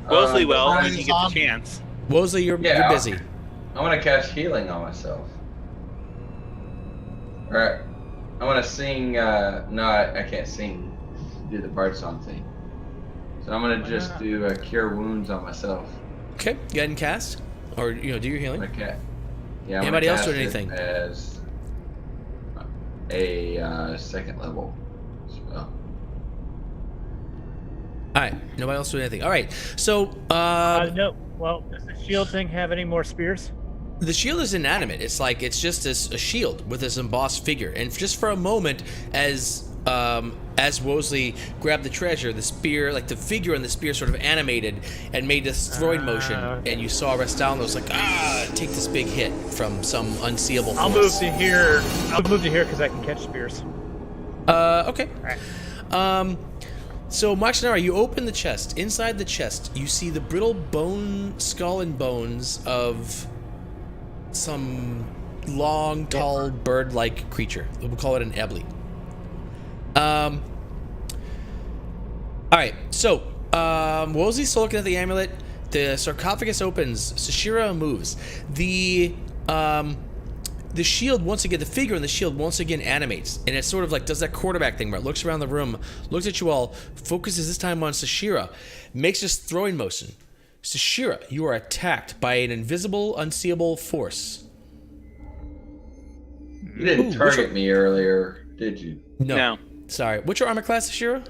Mostly well Brian when you is get on. the chance. Wosley, you're busy. I want to cast healing on myself. All right. I want to sing. No, I can't sing. Do the bard song thing. So I'm gonna just do cure wounds on myself. Okay. Go ahead and cast, or do your healing. Okay. Yeah. I'm Anybody gonna else doing cast it anything? As a second level spell. All right. Nobody else doing anything. All right. So No. Well, does the shield thing have any more spears? the shield is inanimate. It's just a shield with this embossed figure. And just for a moment, as Wosley grabbed the treasure, the spear, like the figure on the spear, sort of animated and made this throwing motion. Okay. And you saw Restalos like take this big hit from some unseeable I'll move force. to here. I'll move to here because I can catch spears. Okay. Alright. So, Maxinara, you open the chest. Inside the chest, you see the brittle skull and bones of some long, tall, bird-like creature. We'll call it an ebly. All right. So, Wosley's still looking at the amulet. The sarcophagus opens. Sashira moves. The shield once again, the figure in the shield once again animates, and it sort of like does that quarterback thing where it looks around the room, looks at you all, focuses this time on Sashira, makes this throwing motion. Sashira, you are attacked by an invisible, unseeable force. You didn't target me earlier, did you? No. Sorry. What's your armor class, Sashira?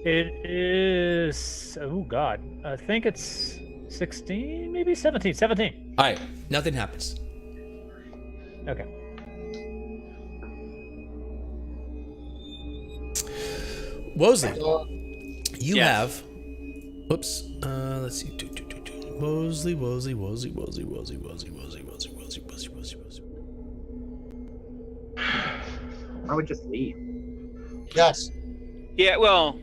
It is. Oh God. I think it's 16, maybe 17. 17. All right. Nothing happens. Okay. Wosley, you Yes. have. Oops. Let's see. Wosley. I would just leave. Yes. Yeah, well,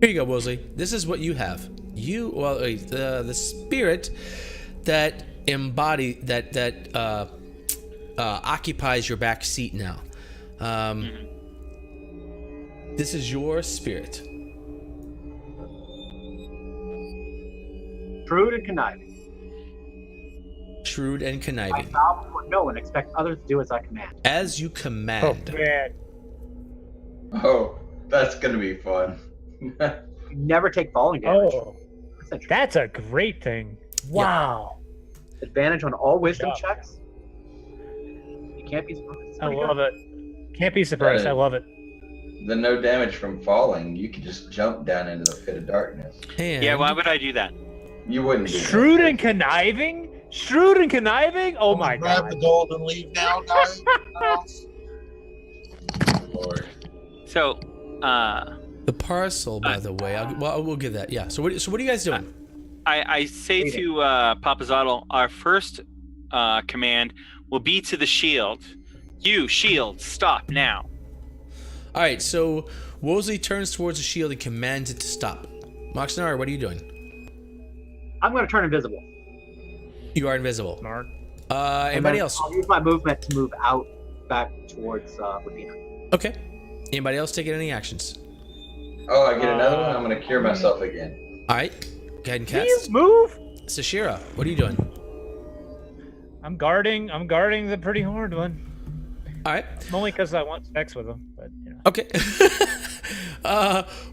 Here you go, Wosley. This is what you have. The spirit that occupies your back seat now. This is your spirit. Shrewd and conniving. Shrewd and I conniving. bow before no and expect others to do as I command. As you Oh command. man. Oh, that's gonna be fun. You never take falling damage. Oh, That's interesting. that's a great thing. Wow. Advantage on all wisdom Good job. checks. You can't be surprised. It's I pretty love good. it. Can't be surprised. I love it. The no damage from falling, you could just jump down into the pit of darkness. And yeah, why would I do that? You wouldn't do that. Shrewd and conniving? Shrewd and conniving? Oh my Grab God. the gold and leave now, guys. Lord. So, the parcel, by the way, we'll give that. Yeah. So what are you guys doing? I say to Papazotl, our first command will be to the shield. You, shield, stop now. All right. So Wosley turns towards the shield and commands it to stop. Moxnara, what are you doing? I'm going to turn invisible. You are invisible. Smart. And Anybody then else? I'll use my movement to move out back towards Rapina. Okay. Anybody else taking any actions? Oh, I get another one? I'm gonna cure myself again. All right. Go ahead and Please cast. move. Sashira, what are you doing? I'm guarding the pretty horned one. All right. Only because I want sex with him. But you know. Okay.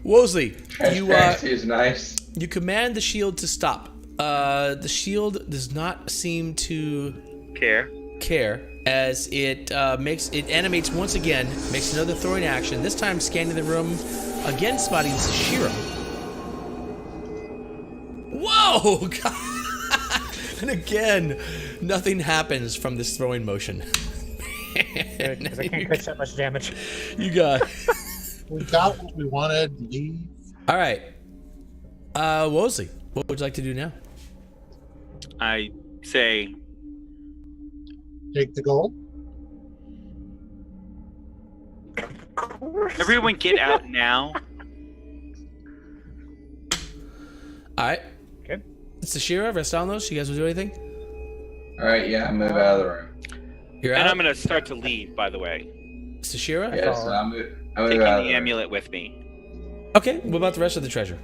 Wosley, Transparency is nice. you command the shield to stop. The shield does not seem to care as it animates once again, makes another throwing action, this time scanning the room, again spotting Sashira. Whoa! And again, nothing happens from this throwing motion. Because I can't catch that much damage. You got. We got what we wanted. Leave. All right. Wosley, what would you like to do now? I say, Take the gold. everyone get out now. All right. Okay. It's Sashira, Restanos. You guys will do anything? All right, yeah, move out of the room. You're And out. I'm going to start to leave, by the way. Sashira? Yes, I move Taking out of the the room. amulet with me. Okay. What about the rest of the treasure?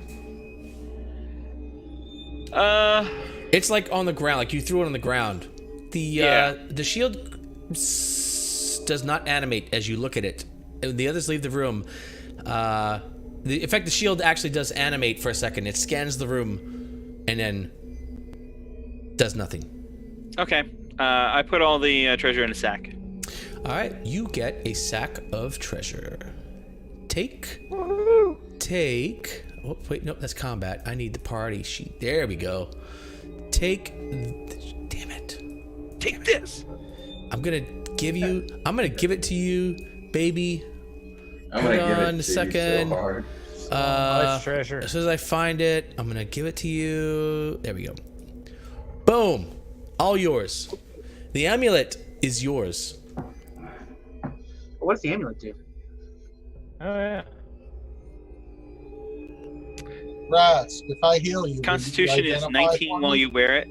It's like on the ground. Like you threw it on the ground. The shield does not animate as you look at it. The others leave the room. In fact, the shield actually does animate for a second. It scans the room and then does nothing. Okay. I put all the treasure in a sack. All right, you get a sack of treasure. Take. Oh wait, nope, that's combat. I need the party sheet. There we go. Take. Damn it. Take this. I'm gonna give it to you, baby. I'm gonna Hold give on it a to second. you so hard. Much treasure. As soon as I find it, I'm gonna give it to you. There we go. Boom. All yours. The amulet is yours. What does the amulet do? Oh yeah. Rask, if I heal you, will you Constitution is identify 19 for while me? you wear it.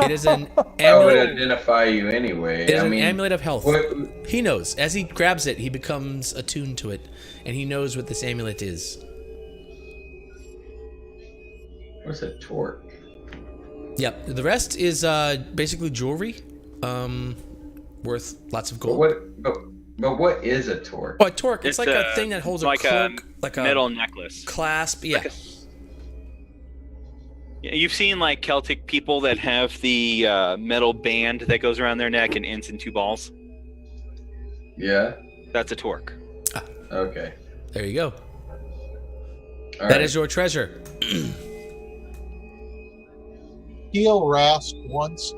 It is an I would amulet. identify you anyway. It is I an mean, amulet of health. what- He knows. As he grabs it, he becomes attuned to it, and he knows what this amulet is. what's a torque? Yep. The rest is basically jewelry, worth lots of But gold. what is a torque? Oh, a torque. It's like a thing that holds like a cloak, like a metal necklace. clasp. Yeah. Yeah, you've seen like Celtic people that have the metal band that goes around their neck and ends in two balls. Yeah. That's a torque. Okay. There you go. All That right. is your treasure. Heal Rask once.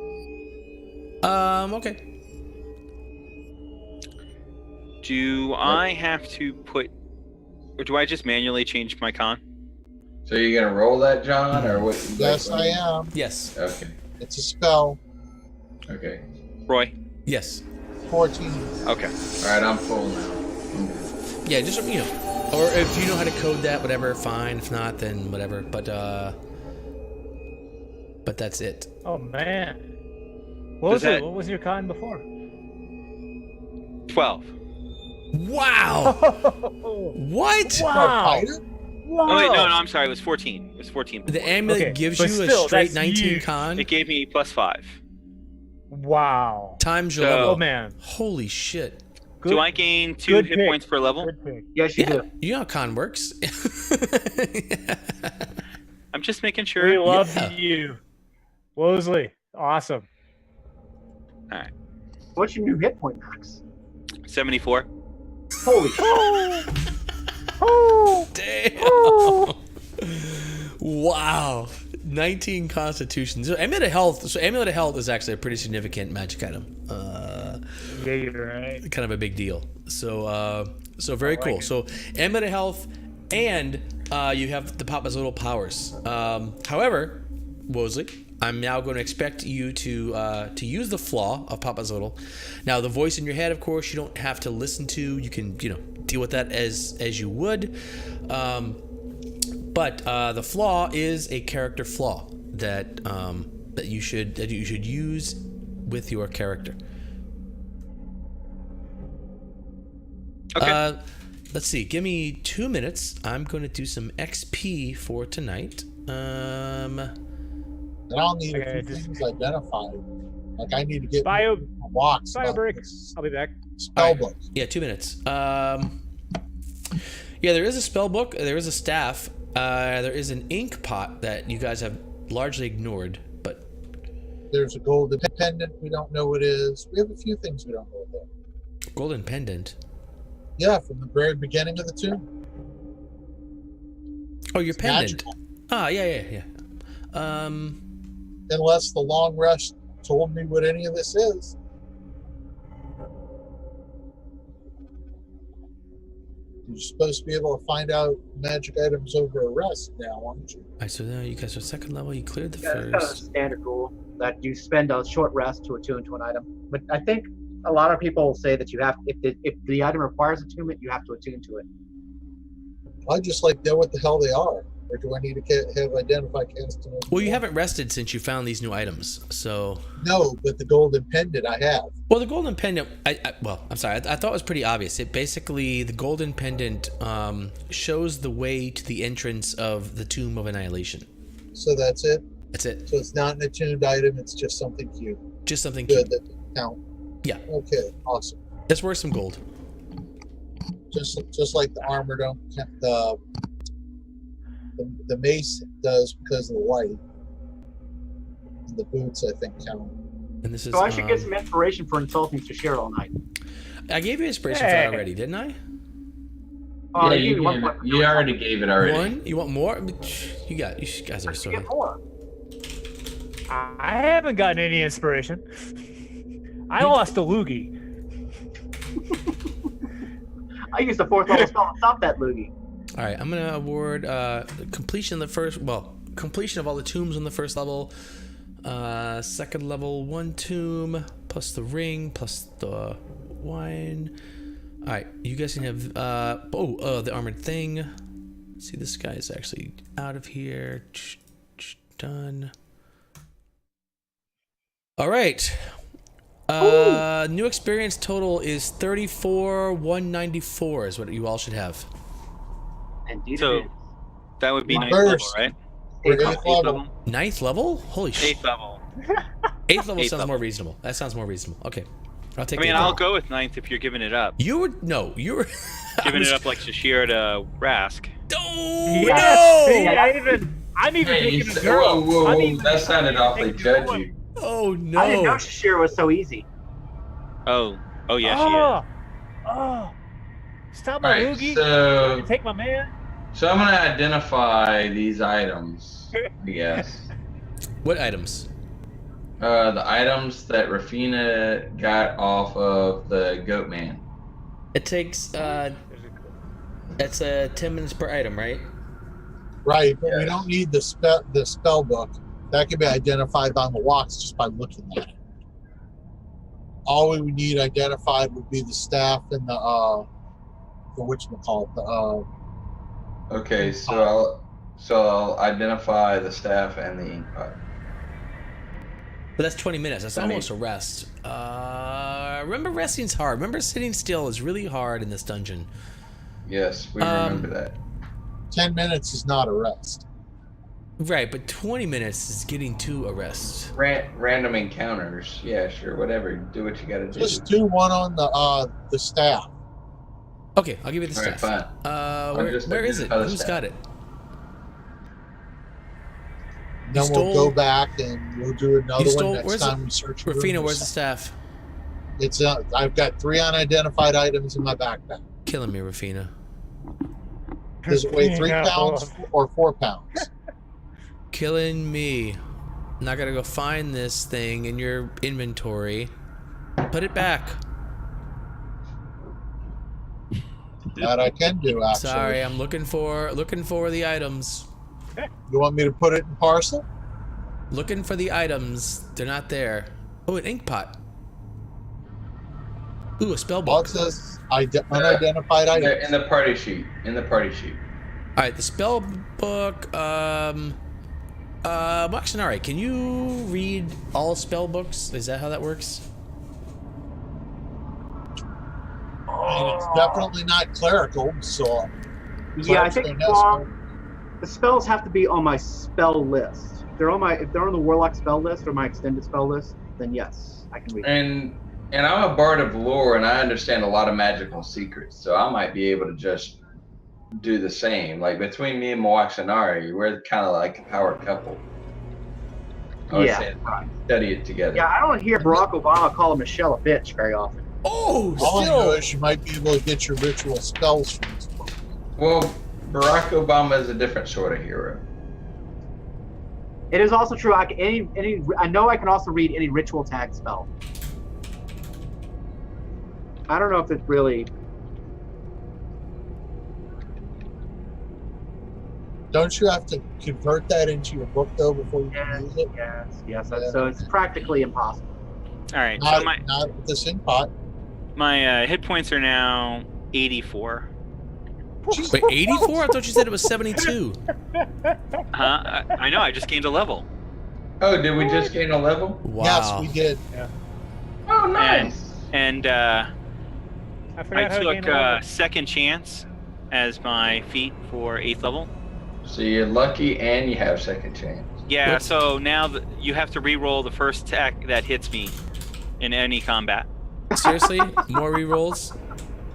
Okay. Do I have to put, or do I just manually change my con? So you're gonna roll that, John, or what? Yes, I am. Yes. Okay. It's a spell. Okay. Roy? Yes. 14. Okay. All right, I'm full now. I'm good. Yeah, just or if you know how to code that, whatever, fine. If not, then whatever. But that's it. Oh man. What Does was that- it? What was your con before? 12. Wow. What? Wow. Fighter? Oh, wait, no, I'm sorry. It was 14. It was 14. The amulet Okay, gives but you a still, straight that's 19 huge. con It gave me +5. Wow. times your So- level. Oh man. Holy shit. Good, Do I gain 2 good hit pick. points per level? Good pick. Yes, you Yeah, do. you know how con works. I'm just making We sure. love Yeah. you, Wosley. Awesome. What's your new hit point max? 74. Holy shit. Damn. Wow. 19 constitution. So amulet of health is actually a pretty significant magic item. Yeah, you're right. Kind of a big deal. So very cool. So amulet of health, and you have the Papa's little powers. However, Wosley, I'm now going to expect you to use the flaw of Papa's little. Now, the voice in your head, of course, you don't have to listen to. You can deal with that as you would. But the flaw is a character flaw that you should use with your character. Okay. Let's see. Give me 2 minutes. I'm going to do some XP for tonight. And I'll need a Okay, few just- things identified. Like I need to get Bio a box. about break. this I'll be back. Spell Alright. book. Yeah, 2 minutes. Yeah, there is a spell book. There is a staff. There is an ink pot that you guys have largely ignored, but There's a golden pendant. We don't know what it is. We have a few things we don't know what they are. golden pendant. Yeah, from the very beginning of the tomb. Oh, your pendant. Magical. Ah, yeah. unless the long rest told me what any of this is. You're supposed to be able to find out magic items over a rest now, aren't you? All right, so now you guys are second level. You cleared the Yeah, it's kind of a first. standard rule that you spend a short rest to attune to an item. But I think a lot of people say that you have, if the item requires attunement, you have to attune to it. I just like know what the hell they are. Or do I need to have identified cast? Well, you haven't rested since you found these new items, so. No, but the golden pendant I have. Well, the golden pendant. I'm sorry. I thought it was pretty obvious. It basically the golden pendant shows the way to the entrance of the Tomb of Annihilation. So that's it. That's it. So it's not an attuned item. It's just something cute. Just something Good cute. that count. Yeah. Okay. Awesome. It's worth some gold. Just like the armor don't count, the mace does because of the light. And the boots I think count. And this is. So I should get some inspiration for insulting Shashir all night. I gave you inspiration for that already, didn't I? Oh, Yeah, you, you already gave it already. One? You want more? You guys are so. Get more. I haven't gotten any inspiration. I lost a loogie. I used the 4th level spell to stop that loogie. All right, I'm gonna award completion of the first. Well, completion of all the tombs on the first level. Second level, 1 tomb plus the ring plus the wine. All right, you guys can have the armored thing. See, this guy is actually out of here. Done. All right. New experience total is 34,194 is what you all should have. Indeed. So that would be My 9th level, first. right? We're Eighth eighth level. level. 9th level? Holy shit. 8th level. 8th level Eighth sounds level. more reasonable. That sounds more reasonable. Okay. I'll take I mean, the I'll level. go with 9th if you're giving it up. You were Giving it up like Shashir to Rask. Oh, Yeah, see, no! I'm even Hey, thinking a girl. whoa, I'm even that sounded awfully thinking a boy. judgy. Oh no! I didn't know Shashir was so easy. Oh yeah, she is. Oh, stop All my right, loogie. Take my man. so I'm gonna identify these items, I guess. What items? The items that Rafina got off of the Goat Man. It takes that's 10 minutes per item, right? Right, but we Yes. don't need the spell book. That can be identified on the walks just by looking at it. All we would need identified would be the staff and the whatchamacallit, Okay, so I'll identify the staff and the ink pot. But that's 20 minutes. That's I mean- almost a rest. Remember, resting's hard. Remember, sitting still is really hard in this dungeon. Yes, we remember that. 10 minutes is not a rest. Right, but 20 minutes is getting to a rest. Random encounters. Yeah, sure, whatever. Do what you gotta do. Just do one on the staff. Okay, I'll give you the All right, staff. fine. Where is it? identify the Who's staff. got it? Then stole- we'll go back and we'll do another stole- one next where's time we search. Rafina, rooms. where's the staff? It's I've got 3 unidentified items in my backpack. Killing me, Rafina. Does it weigh 3 Yeah, pounds or 4 pounds? Killing me. Now I gotta go find this thing in your inventory. Put it back. That I can do, actually. Sorry, I'm looking for the items. You want me to put it in parcel? Looking for the items. They're not there. Oh, an ink pot. Ooh, a spell All book. it says unidentified items. In the party sheet. In the party sheet. All right, the spell book. Maxinari, can you read all spell books? Is that how that works? And it's definitely not clerical, so. Yeah, I think so the spells have to be on my spell list. If they're on the Warlock spell list or my extended spell list, then yes, I can read it. And I'm a bard of lore, and I understand a lot of magical secrets, so I might be able to just do the same. Like between me and Moaxanari, we're kind of like a power couple. I would say study it together. Yeah, I don't hear Barack Obama call Michelle a bitch very often. Oh, all I know still. is you might be able to get your ritual spells from this book. Well, Barack Obama is a different sort of hero. It is also true. I know I can also read any ritual tag spell. I don't know if it really. Don't you have to convert that into your book though before you can use it? Yes. Yeah. So it's practically impossible. All right. Not, So not with this ink pot. my hit points are now 84. Wait, 84? I thought you said it was 72. I know. I just gained a level. Oh, did we just gain a level? Wow. Yes, we did. Oh, nice. And I I forgot how to gain took a level. second chance as my feat for 8th level. So you're lucky and you have second chance. Yeah. Whoops. So now you have to re-roll the first attack that hits me in any combat. Seriously? More rerolls?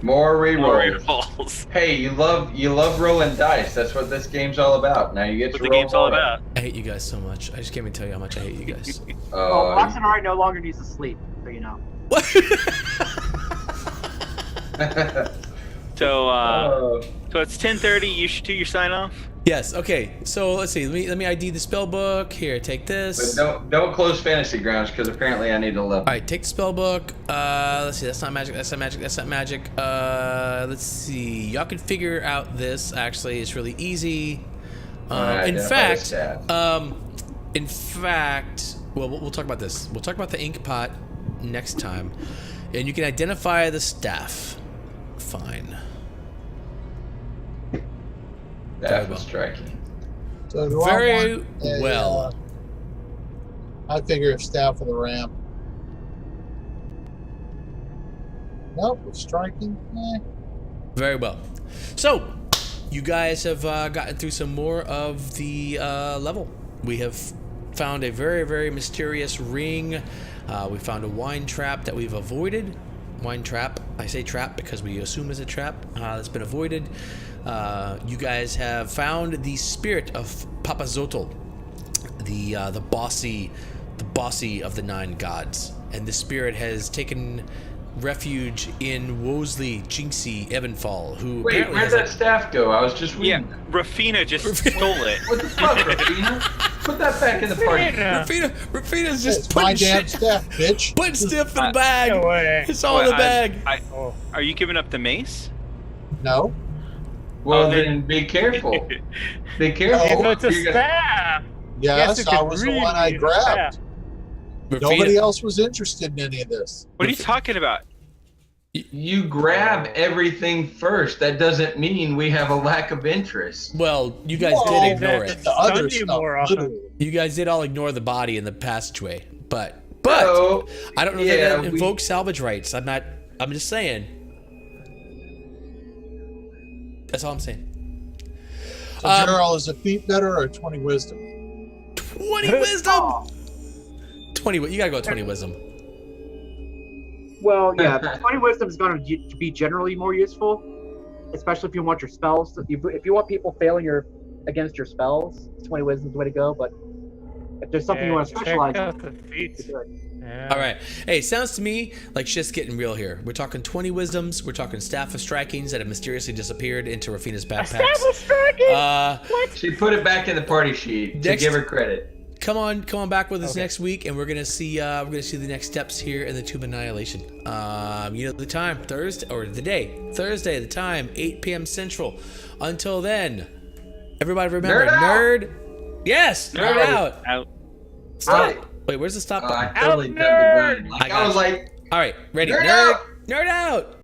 More More rerolls. re-rolls. Hey, you love rolling dice. That's what this game's all about. Now you get What to the roll game's all more. about. I hate you guys so much. I just can't even tell you how much I hate you guys. Oh, Watson no longer needs to sleep, so you know. What? So so it's 10:30. You should do your sign off. Yes. Okay. So let's see. Let me ID the spell book. Here, take But this. don't close fantasy grounds because apparently I need a level. All right, take the spell book. Let's see. That's not magic. That's not magic. That's not magic. Let's see. Y'all can figure out this. Actually, it's really easy. In fact, well, we'll talk about this. We'll talk about the ink pot next time, and you can identify the staff. Fine. That was striking. So do Very I want a, well. I figure staff of the ramp. Nope, it's striking. Very well. So, you guys have gotten through some more of the level. We have found a very, very mysterious ring. We found a wine trap that we've avoided. Wine trap. I say trap because we assume it's a trap that's been avoided. You guys have found the spirit of Papa Zotl, the bossy of the 9 gods, and the spirit has taken refuge in Wosley, Jinxie, Evanfall, who Wait, apparently where'd has that staff go? I was just Yeah, reading. Rafina just stole it. What the fuck, Rafina? Put that back in the party. Rafina's It's just my putting damn shit, staff, bitch. putting stuff in the bag. No way. It's all in the bag. Oh. Are you giving up the mace? No. Well, Oh, then be careful. Be careful. Oh, It's a You're gonna- staff. Yes, Yes, I was the one I grabbed. Nobody else was interested in any of this. What are you talking about? You grab everything first. That doesn't mean we have a lack of interest. Well, you guys Well, did ignore it. The other Stun you stuff, more often. literally. You guys did all ignore the body in the passageway, but So, I don't know yeah, that invokes salvage rights. I'm just saying. That's all I'm saying. So, Gerald, is a feet better or 20 wisdom? 20 wisdom. 20. You gotta go 20 wisdom. Well, yeah, 20 wisdom is going to be generally more useful, especially if you want your spells. If you want people failing against your spells, 20 wisdom is the way to go. But if there's something you want to specialize Check out in, the feats. do it. Yeah. All right. Hey, sounds to me like shit's getting real here. We're talking 20 wisdoms. We're talking staff of strikings that have mysteriously disappeared into Rafina's backpacks. she put it back in the party sheet to Next- give her credit. Come on back with us next week, and we're gonna see the next steps here in the Tomb of Annihilation. You know the time, Thursday, the time, 8 p.m. Central. Until then, everybody remember, Nerd yes, nerd out. Out. Stop. Right. Wait, where's the stop I button? totally dug the ground. Like, I got I was you. like, All right, ready? Nerd out! Nerd out.